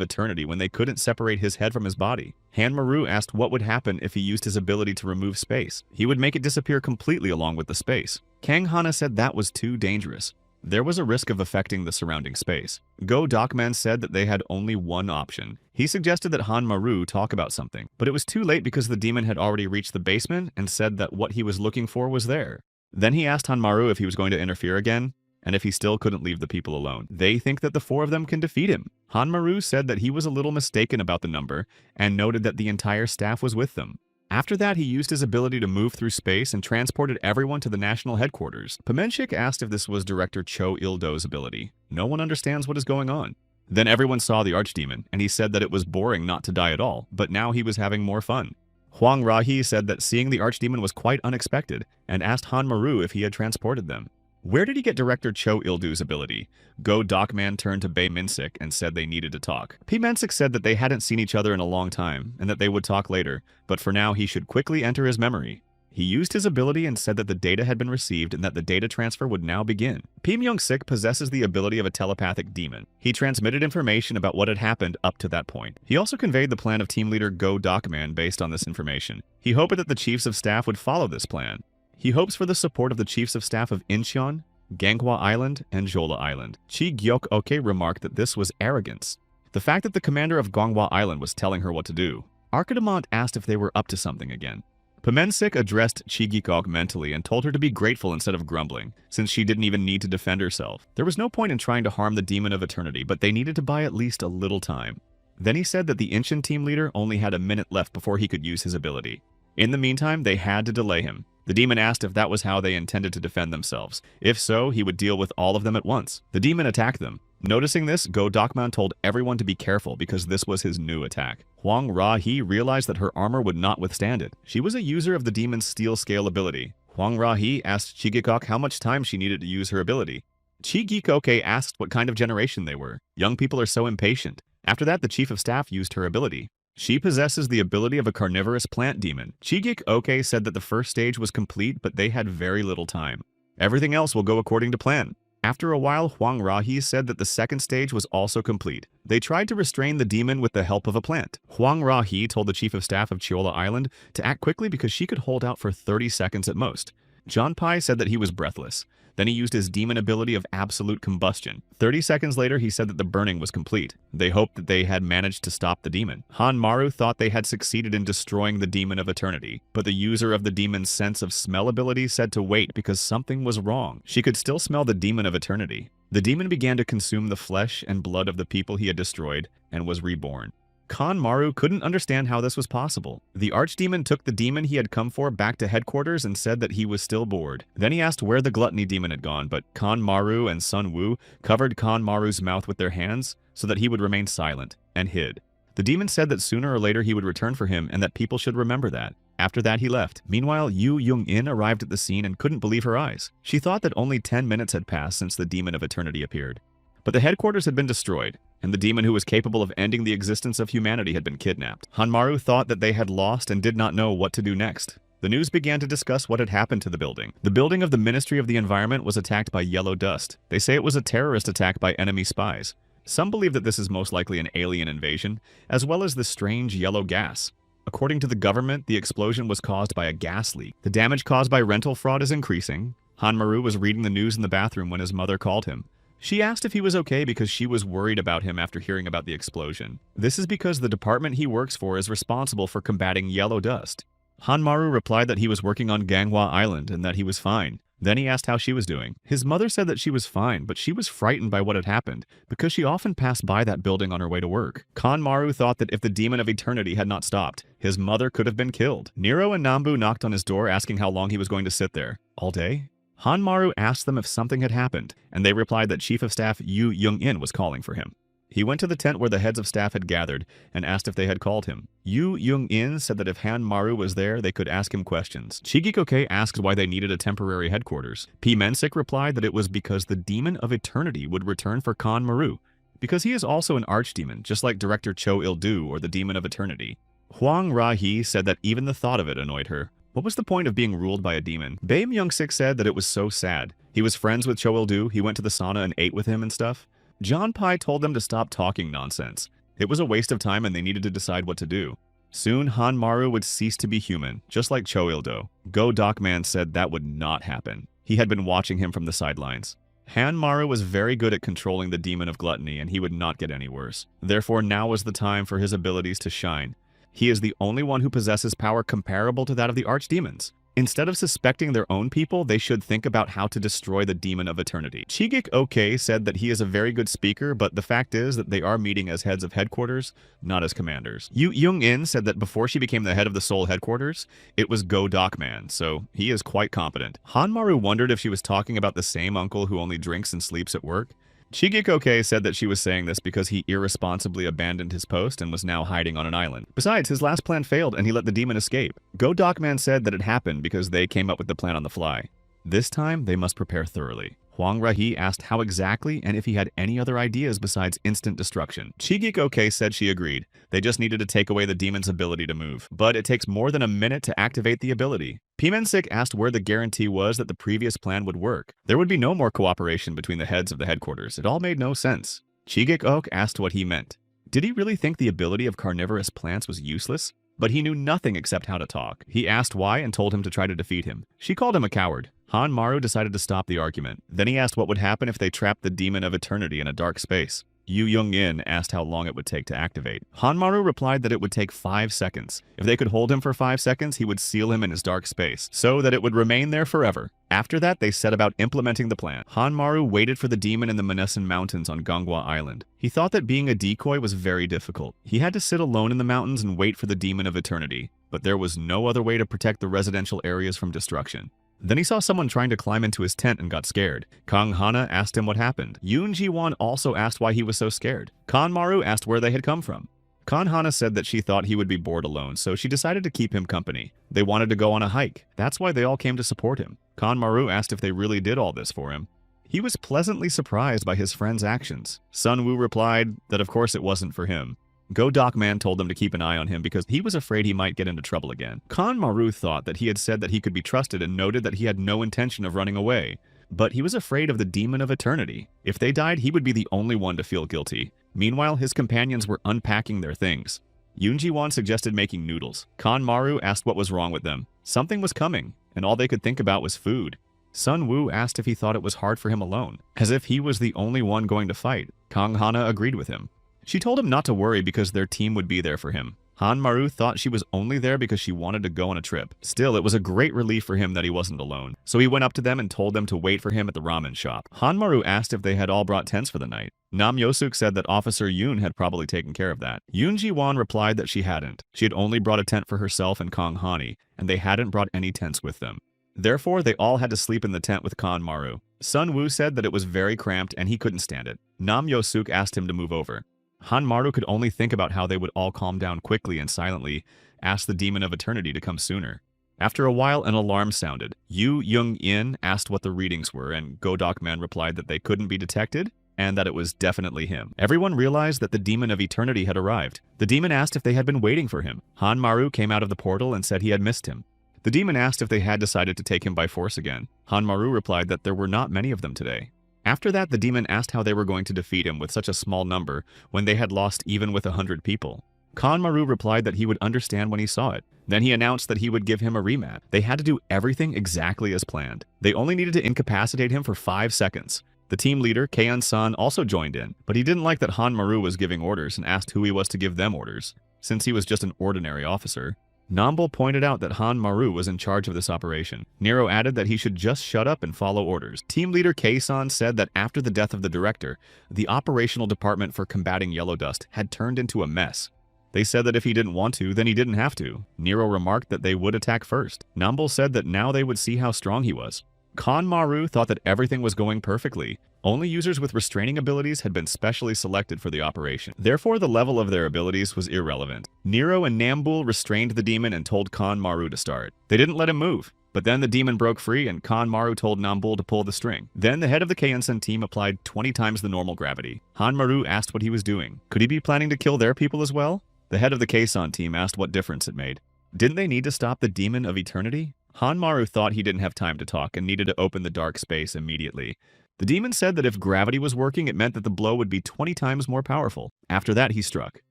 [SPEAKER 1] Eternity when they couldn't separate his head from his body? Hanmaru asked what would happen if he used his ability to remove space. He would make it disappear completely along with the space. Kang Hana said that was too dangerous. There was a risk of affecting the surrounding space. Go Docman said that they had only one option. He suggested that Hanmaru talk about something, but it was too late because the demon had already reached the basement and said that what he was looking for was there. Then he asked Hanmaru if he was going to interfere again, and if he still couldn't leave the people alone. They think that the four of them can defeat him. Hanmaru said that he was a little mistaken about the number and noted that the entire staff was with them. After that, he used his ability to move through space and transported everyone to the national headquarters. Pamenchik asked if this was Director Cho Il-do's ability. No one understands what is going on. Then everyone saw the archdemon, and he said that it was boring not to die at all, but now he was having more fun. Huang Rahi said that seeing the archdemon was quite unexpected, and asked Hanmaru if he had transported them. Where did he get Director Cho Il-do's ability? Go Docman turned to Bae Minsik and said they needed to talk. P. Minsik said that they hadn't seen each other in a long time and that they would talk later, but for now he should quickly enter his memory. He used his ability and said that the data had been received and that the data transfer would now begin. P. Myung-sik possesses the ability of a telepathic demon. He transmitted information about what had happened up to that point. He also conveyed the plan of team leader Go Docman based on this information. He hoped that the chiefs of staff would follow this plan. He hopes for the support of the chiefs of staff of Incheon, Ganghwa Island, and Jola Island. Chi Gyok-oke remarked that this was arrogance. The fact that the commander of Ganghwa Island was telling her what to do. Arkadamont asked if they were up to something again. Pamensik addressed Chi Gyok mentally and told her to be grateful instead of grumbling, since she didn't even need to defend herself. There was no point in trying to harm the Demon of Eternity, but they needed to buy at least a little time. Then he said that the Incheon team leader only had a minute left before he could use his ability. In the meantime, they had to delay him. The demon asked if that was how they intended to defend themselves. If so, he would deal with all of them at once. The demon attacked them. Noticing this, Go Docman told everyone to be careful because this was his new attack. Huang Ra-hee realized that her armor would not withstand it. She was a user of the demon's steel scale ability. Huang Ra-hee asked Chigikok how much time she needed to use her ability. Chigikoke asked what kind of generation they were. Young people are so impatient. After that, the chief of staff used her ability. She possesses the ability of a carnivorous plant demon. Chigik-oke said that the first stage was complete, but they had very little time. Everything else will go according to plan. After a while, Huang Rahi said that the second stage was also complete. They tried to restrain the demon with the help of a plant. Huang Rahi told the chief of staff of Chiola Island to act quickly because she could hold out for 30 seconds at most. Jonpai said that he was breathless. Then he used his demon ability of absolute combustion. 30 seconds later, he said that the burning was complete. They hoped that they had managed to stop the demon. Hanmaru thought they had succeeded in destroying the demon of eternity, but the user of the demon's sense of smell ability said to wait because something was wrong. She could still smell the demon of eternity. The demon began to consume the flesh and blood of the people he had destroyed and was reborn. Kanmaru couldn't understand how this was possible. The archdemon took the demon he had come for back to headquarters and said that he was still bored. Then he asked where the gluttony demon had gone, but Kanmaru and Sun Wu covered Kanmaru's mouth with their hands so that he would remain silent, and hid. The demon said that sooner or later he would return for him and that people should remember that. After that, he left. Meanwhile, Yu Young-in arrived at the scene and couldn't believe her eyes. She thought that only 10 minutes had passed since the demon of eternity appeared. But the headquarters had been destroyed, and the demon who was capable of ending the existence of humanity had been kidnapped. Hanmaru thought that they had lost and did not know what to do next. The news began to discuss what had happened to the building. The building of the Ministry of the Environment was attacked by yellow dust. They say it was a terrorist attack by enemy spies. Some believe that this is most likely an alien invasion, as well as the strange yellow gas. According to the government, the explosion was caused by a gas leak. The damage caused by rental fraud is increasing. Hanmaru was reading the news in the bathroom when his mother called him. She asked if he was okay because she was worried about him after hearing about the explosion. This is because the department he works for is responsible for combating yellow dust. Hanmaru replied that he was working on Ganghwa Island and that he was fine. Then he asked how she was doing. His mother said that she was fine, but she was frightened by what had happened because she often passed by that building on her way to work. Kanmaru thought that if the demon of eternity had not stopped, his mother could have been killed. Nero and Nambu knocked on his door asking how long he was going to sit there. All day? Hanmaru asked them if something had happened, and they replied that Chief of Staff Yu Young-in was calling for him. He went to the tent where the heads of staff had gathered and asked if they had called him. Yu Young-in said that if Hanmaru was there, they could ask him questions. Chigikoke asked why they needed a temporary headquarters. P. Mensik replied that it was because the demon of eternity would return for Kanmaru, because he is also an archdemon, just like Director Cho Il-du or the demon of eternity. Huang Ra-hee said that even the thought of it annoyed her. What was the point of being ruled by a demon? Bae Myung-sik said that it was so sad. He was friends with Cho Il-du, he went to the sauna and ate with him and stuff. John Pai told them to stop talking nonsense. It was a waste of time and they needed to decide what to do. Soon, Hanmaru would cease to be human, just like Cho Il-do. Go Docman said that would not happen. He had been watching him from the sidelines. Hanmaru was very good at controlling the demon of gluttony and he would not get any worse. Therefore, now was the time for his abilities to shine. He is the only one who possesses power comparable to that of the archdemons. Instead of suspecting their own people, they should think about how to destroy the demon of eternity. Chigik OK said that he is a very good speaker, but the fact is that they are meeting as heads of headquarters, not as commanders. Yu Young-in said that before she became the head of the Seoul headquarters, it was Go Docman, so he is quite competent. Hanmaru wondered if she was talking about the same uncle who only drinks and sleeps at work. Chigikoke said that she was saying this because he irresponsibly abandoned his post and was now hiding on an island. Besides, his last plan failed and he let the demon escape. Go Docman said that it happened because they came up with the plan on the fly. This time, they must prepare thoroughly. Huang Ra-hee asked how exactly and if he had any other ideas besides instant destruction. Chigikoke said she agreed. They just needed to take away the demon's ability to move. But it takes more than a minute to activate the ability. P. Mensik asked where the guarantee was that the previous plan would work. There would be no more cooperation between the heads of the headquarters. It all made no sense. Chigik-ok asked what he meant. Did he really think the ability of carnivorous plants was useless? But he knew nothing except how to talk. He asked why and told him to try to defeat him. She called him a coward. Hanmaru decided to stop the argument. Then he asked what would happen if they trapped the demon of eternity in a dark space. Yu Young-in asked how long it would take to activate. Hanmaru replied that it would take 5 seconds. If they could hold him for 5 seconds, he would seal him in his dark space, so that it would remain there forever. After that, they set about implementing the plan. Hanmaru waited for the demon in the Manesan Mountains on Ganghwa Island. He thought that being a decoy was very difficult. He had to sit alone in the mountains and wait for the demon of eternity, but there was no other way to protect the residential areas from destruction. Then he saw someone trying to climb into his tent and got scared. Kang Hana asked him what happened. Yoon Ji-won also asked why he was so scared. Kanmaru asked where they had come from. Kang Hana said that she thought he would be bored alone, so she decided to keep him company. They wanted to go on a hike. That's why they all came to support him. Kanmaru asked if they really did all this for him. He was pleasantly surprised by his friend's actions. Sun Woo replied that of course it wasn't for him. Go Docman told them to keep an eye on him because he was afraid he might get into trouble again. Kanmaru thought that he had said that he could be trusted and noted that he had no intention of running away. But he was afraid of the demon of eternity. If they died, he would be the only one to feel guilty. Meanwhile, his companions were unpacking their things. Yoon Ji-won suggested making noodles. Kanmaru asked what was wrong with them. Something was coming, and all they could think about was food. Sun Woo asked if he thought it was hard for him alone, as if he was the only one going to fight. Kang Hana agreed with him. She told him not to worry because their team would be there for him. Han Maru thought she was only there because she wanted to go on a trip. Still, it was a great relief for him that he wasn't alone. So he went up to them and told them to wait for him at the ramen shop. Han Maru asked if they had all brought tents for the night. Nam Yosuk said that Officer Yoon had probably taken care of that. Yoon Ji-won replied that she hadn't. She had only brought a tent for herself and Kang Hani, and they hadn't brought any tents with them. Therefore, they all had to sleep in the tent with Khan Maru. Sun Woo said that it was very cramped and he couldn't stand it. Nam Yosuk asked him to move over. Han Maru could only think about how they would all calm down quickly and silently ask the Demon of Eternity to come sooner. After a while, an alarm sounded. Yu Young-in asked what the readings were, and Godokman replied that they couldn't be detected and that it was definitely him. Everyone realized that the Demon of Eternity had arrived. The demon asked if they had been waiting for him. Han Maru came out of the portal and said he had missed him. The demon asked if they had decided to take him by force again. Han Maru replied that there were not many of them today. After that, the demon asked how they were going to defeat him with such a small number when they had lost even with 100 people. Khan Maru replied that he would understand when he saw it. Then he announced that he would give him a rematch. They had to do everything exactly as planned. They only needed to incapacitate him for 5 seconds. The team leader, Kaeun-san, also joined in, but he didn't like that Han Maru was giving orders and asked who he was to give them orders, since he was just an ordinary officer. Namble pointed out that Han Maru was in charge of this operation. Nero added that he should just shut up and follow orders. Team leader Kei-san said that after the death of the director, the operational department for combating yellow dust had turned into a mess. They said that if he didn't want to, then he didn't have to. Nero remarked that they would attack first. Namble said that now they would see how strong he was. Khan Maru thought that everything was going perfectly. Only users with restraining abilities had been specially selected for the operation. Therefore, the level of their abilities was irrelevant. Nero and Nambul restrained the demon and told Khan Maru to start. They didn't let him move, but then the demon broke free and Khan Maru told Nambul to pull the string. Then the head of the Kaeun-sen team applied 20 times the normal gravity. Han Maru asked what he was doing. Could he be planning to kill their people as well? The head of the Kaesun team asked what difference it made. Didn't they need to stop the Demon of Eternity? Han Maru thought he didn't have time to talk and needed to open the dark space immediately. The demon said that if gravity was working, it meant that the blow would be 20 times more powerful. After that, he struck.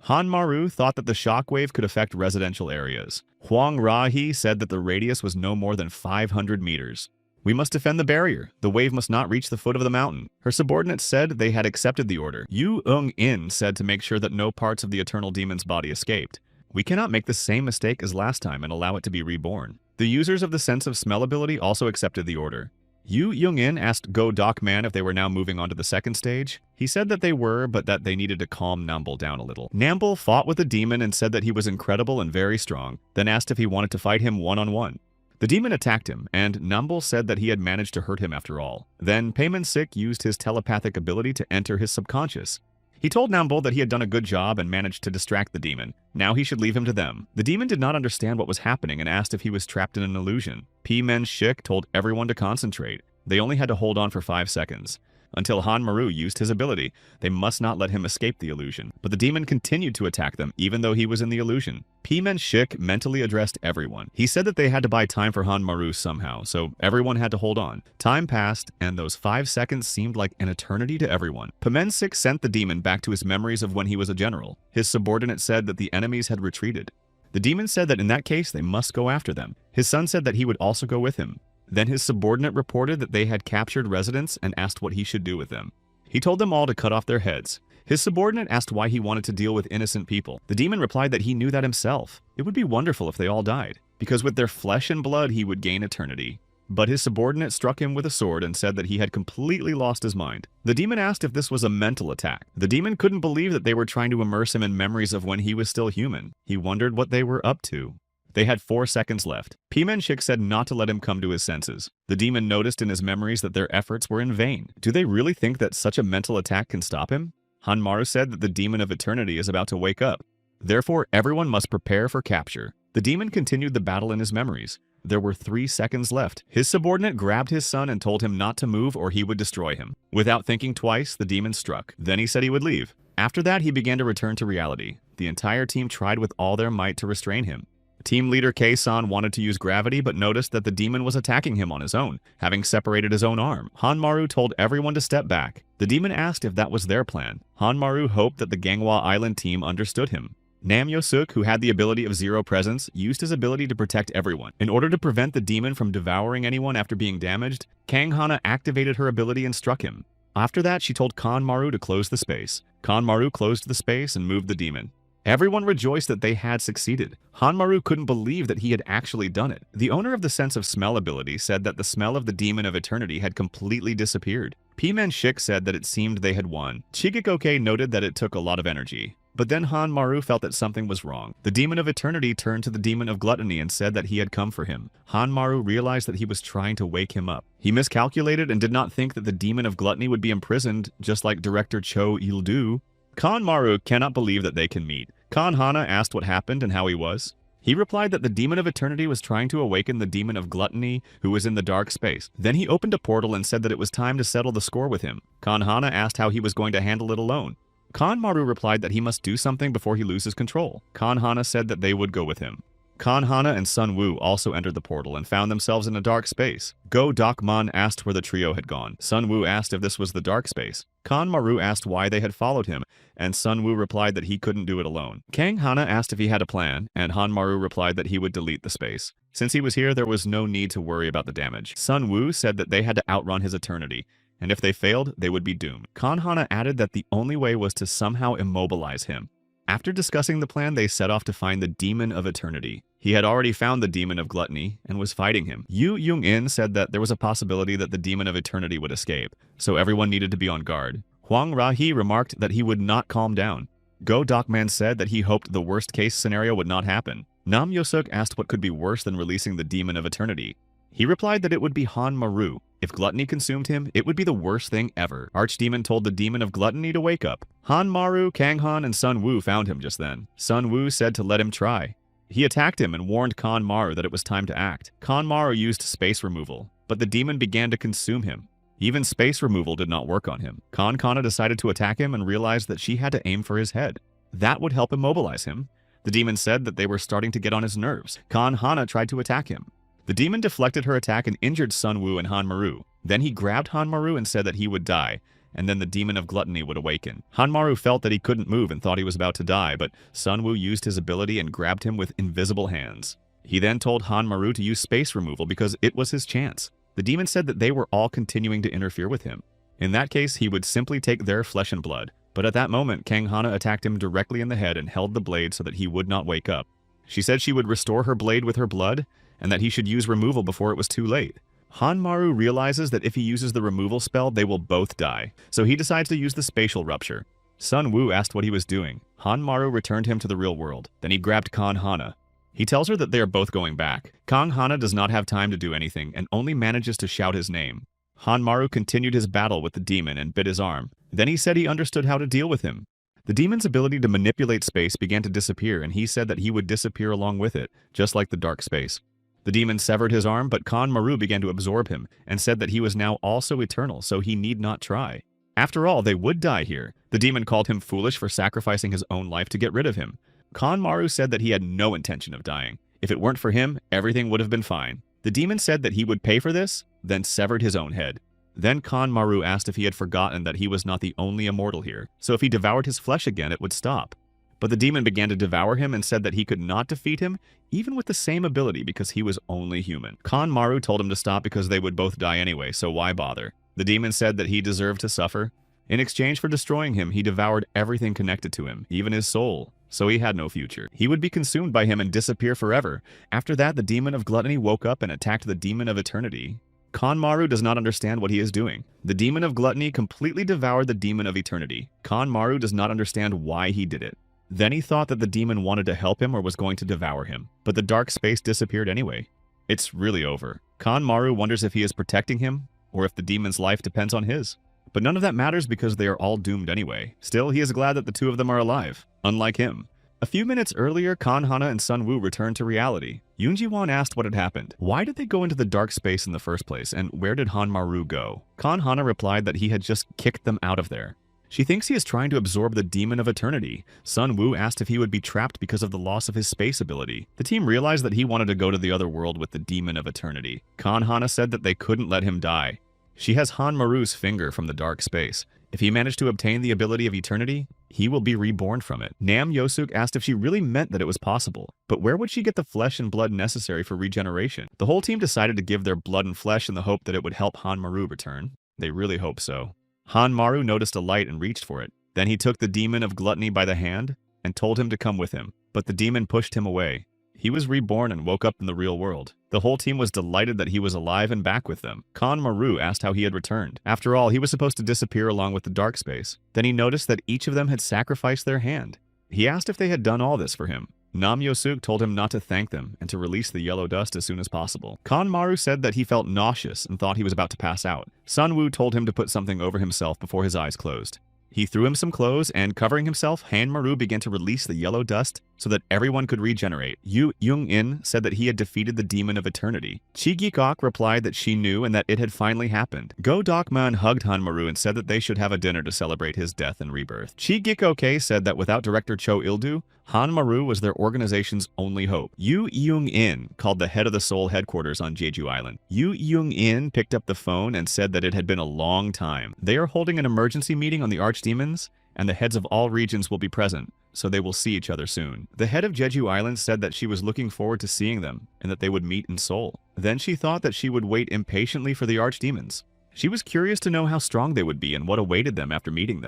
[SPEAKER 1] Han Maru thought that the shockwave could affect residential areas. Huang Rahi said that the radius was no more than 500 meters. We must defend the barrier. The wave must not reach the foot of the mountain. Her subordinates said they had accepted the order. Yu Eung-in said to make sure that no parts of the eternal demon's body escaped. We cannot make the same mistake as last time and allow it to be reborn. The users of the sense of smell ability also accepted the order. Yu Young-in asked Go Doc-man if they were now moving on to the second stage. He said that they were, but that they needed to calm Namble down a little. Namble fought with the demon and said that he was incredible and very strong, then asked if he wanted to fight him one-on-one. The demon attacked him, and Namble said that he had managed to hurt him after all. Then Payman Sik used his telepathic ability to enter his subconscious. He told Namble that he had done a good job and managed to distract the demon. Now he should leave him to them. The demon did not understand what was happening and asked if he was trapped in an illusion. Payman Sik told everyone to concentrate. They only had to hold on for 5 seconds. Until Han Maru used his ability, they must not let him escape the illusion. But the demon continued to attack them, even though he was in the illusion. Payman Sik mentally addressed everyone. He said that they had to buy time for Han Maru somehow, so everyone had to hold on. Time passed, and those 5 seconds seemed like an eternity to everyone. Payman Sik sent the demon back to his memories of when he was a general. His subordinate said that the enemies had retreated. The demon said that in that case, they must go after them. His son said that he would also go with him. Then his subordinate reported that they had captured residents and asked what he should do with them. He told them all to cut off their heads. His subordinate asked why he wanted to deal with innocent people. The demon replied that he knew that himself. It would be wonderful if they all died, because with their flesh and blood he would gain eternity. But his subordinate struck him with a sword and said that he had completely lost his mind. The demon asked if this was a mental attack. The demon couldn't believe that they were trying to immerse him in memories of when he was still human. He wondered what they were up to. They had 4 seconds left. Payman Sik said not to let him come to his senses. The demon noticed in his memories that their efforts were in vain. Do they really think that such a mental attack can stop him? Han Maru said that the demon of eternity is about to wake up. Therefore, everyone must prepare for capture. The demon continued the battle in his memories. There were 3 seconds left. His subordinate grabbed his son and told him not to move or he would destroy him. Without thinking twice, the demon struck. Then he said he would leave. After that, he began to return to reality. The entire team tried with all their might to restrain him. Team leader Kei-san wanted to use gravity but noticed that the demon was attacking him on his own, having separated his own arm. Han Maru told everyone to step back. The demon asked if that was their plan. Han Maru hoped that the Ganghwa Island team understood him. Nam Yo-suk, who had the ability of zero presence, used his ability to protect everyone. In order to prevent the demon from devouring anyone after being damaged, Kang Hana activated her ability and struck him. After that, she told Kanmaru to close the space. Kanmaru closed the space and moved the demon. Everyone rejoiced that they had succeeded. Hanmaru couldn't believe that he had actually done it. The owner of the sense of smell ability said that the smell of the demon of eternity had completely disappeared. P-Man Shik said that it seemed they had won. Chigikoke noted that it took a lot of energy. But then Hanmaru felt that something was wrong. The demon of eternity turned to the demon of gluttony and said that he had come for him. Hanmaru realized that he was trying to wake him up. He miscalculated and did not think that the demon of gluttony would be imprisoned, just like director Cho Il-do. Kanmaru cannot believe that they can meet. Kan Hana asked what happened and how he was. He replied that the demon of eternity was trying to awaken the demon of gluttony who was in the dark space. Then he opened a portal and said that it was time to settle the score with him. Kan Hana asked how he was going to handle it alone. Kanmaru replied that he must do something before he loses control. Kan Hana said that they would go with him. Kan Hana and Sun Woo also entered the portal and found themselves in a dark space. Go Dokman asked where the trio had gone. Sun Woo asked if this was the dark space. Kanmaru asked why they had followed him, and Sun Woo replied that he couldn't do it alone. Kang Hana asked if he had a plan, and Hanmaru replied that he would delete the space. Since he was here, there was no need to worry about the damage. Sun Woo said that they had to outrun his eternity, and if they failed, they would be doomed. Kan Hana added that the only way was to somehow immobilize him. After discussing the plan, they set off to find the demon of eternity. He had already found the demon of gluttony and was fighting him. Yu Jung-in said that there was a possibility that the demon of eternity would escape, so everyone needed to be on guard. Huang Ra-hee remarked that he would not calm down. Go Dokman said that he hoped the worst-case scenario would not happen. Nam Yo-suk asked what could be worse than releasing the demon of eternity. He replied that it would be Hanmaru. If gluttony consumed him, it would be the worst thing ever. Archdemon told the demon of gluttony to wake up. Hanmaru, Kanghan, and Sun Woo found him just then. Sun Woo said to let him try. He attacked him and warned Kanmaru that it was time to act. Kanmaru used space removal, but the demon began to consume him. Even space removal did not work on him. Kana decided to attack him and realized that she had to aim for his head. That would help immobilize him. The demon said that they were starting to get on his nerves. Kan Hana tried to attack him. The demon deflected her attack and injured Sun Woo and Hanmaru. Then he grabbed Hanmaru and said that he would die, and then the demon of gluttony would awaken. Hanmaru felt that he couldn't move and thought he was about to die, but Sun Woo used his ability and grabbed him with invisible hands. He then told Hanmaru to use space removal because it was his chance. The demon said that they were all continuing to interfere with him. In that case, he would simply take their flesh and blood. But at that moment, Kang Hana attacked him directly in the head and held the blade so that he would not wake up. She said she would restore her blade with her blood, and that he should use removal before it was too late. Hanmaru realizes that if he uses the removal spell, they will both die, so he decides to use the spatial rupture. Sun Woo asked what he was doing. Hanmaru returned him to the real world. Then he grabbed Kan Hana. He tells her that they are both going back. Kang Hana does not have time to do anything and only manages to shout his name. Hanmaru continued his battle with the demon and bit his arm. Then he said he understood how to deal with him. The demon's ability to manipulate space began to disappear, and he said that he would disappear along with it, just like the dark space. The demon severed his arm, but Kanmaru began to absorb him, and said that he was now also eternal, so he need not try. After all, they would die here. The demon called him foolish for sacrificing his own life to get rid of him. Kanmaru said that he had no intention of dying. If it weren't for him, everything would have been fine. The demon said that he would pay for this, then severed his own head. Then Kanmaru asked if he had forgotten that he was not the only immortal here, so if he devoured his flesh again, it would stop. But the demon began to devour him and said that he could not defeat him, even with the same ability, because he was only human. Kanmaru told him to stop because they would both die anyway, so why bother? The demon said that he deserved to suffer. In exchange for destroying him, he devoured everything connected to him, even his soul, so he had no future. He would be consumed by him and disappear forever. After that, the demon of gluttony woke up and attacked the demon of eternity. Kanmaru does not understand what he is doing. The demon of gluttony completely devoured the demon of eternity. Kanmaru does not understand why he did it. Then he thought that the demon wanted to help him or was going to devour him, but the dark space disappeared anyway. It's really over. Kanmaru wonders if he is protecting him, or if the demon's life depends on his. But none of that matters because they are all doomed anyway. Still, he is glad that the two of them are alive, unlike him. A few minutes earlier, Kan Hana and Sun Woo returned to reality. Yoonji-won asked what had happened. Why did they go into the dark space in the first place, and where did Hanmaru go? Kan Hana replied that he had just kicked them out of there. She thinks he is trying to absorb the demon of eternity. Sun Woo asked if he would be trapped because of the loss of his space ability. The team realized that he wanted to go to the other world with the demon of eternity. Kan Hana said that they couldn't let him die. She has Hanmaru's finger from the dark space. If he managed to obtain the ability of eternity, he will be reborn from it. Nam Yosuk asked if she really meant that it was possible, but where would she get the flesh and blood necessary for regeneration? The whole team decided to give their blood and flesh in the hope that it would help Hanmaru return. They really hope so. Hanmaru noticed a light and reached for it. Then he took the demon of gluttony by the hand and told him to come with him, but the demon pushed him away. He was reborn and woke up in the real world. The whole team was delighted that he was alive and back with them. Kanmaru asked how he had returned. After all, he was supposed to disappear along with the dark space. Then he noticed that each of them had sacrificed their hand. He asked if they had done all this for him. Nam Yosuk told him not to thank them and to release the yellow dust as soon as possible. Kanmaru said that he felt nauseous and thought he was about to pass out. Sunwoo told him to put something over himself before his eyes closed. He threw him some clothes, and covering himself, Hanmaru began to release the yellow dust so that everyone could regenerate. Yu Young-in said that he had defeated the demon of eternity. Chi Gi-kok replied that she knew and that it had finally happened. Go Dokman hugged Hanmaru and said that they should have a dinner to celebrate his death and rebirth. Chi Gikoke said that without director Cho Il-du, Hanmaru was their organization's only hope. Yu Young-in called the head of the Seoul headquarters on Jeju Island. Yu Young-in picked up the phone and said that it had been a long time. They are holding an emergency meeting on the archdemons, and the heads of all regions will be present, so they will see each other soon. The head of Jeju Island said that she was looking forward to seeing them, and that they would meet in Seoul. Then she thought that she would wait impatiently for the archdemons. She was curious to know how strong they would be and what awaited them after meeting them.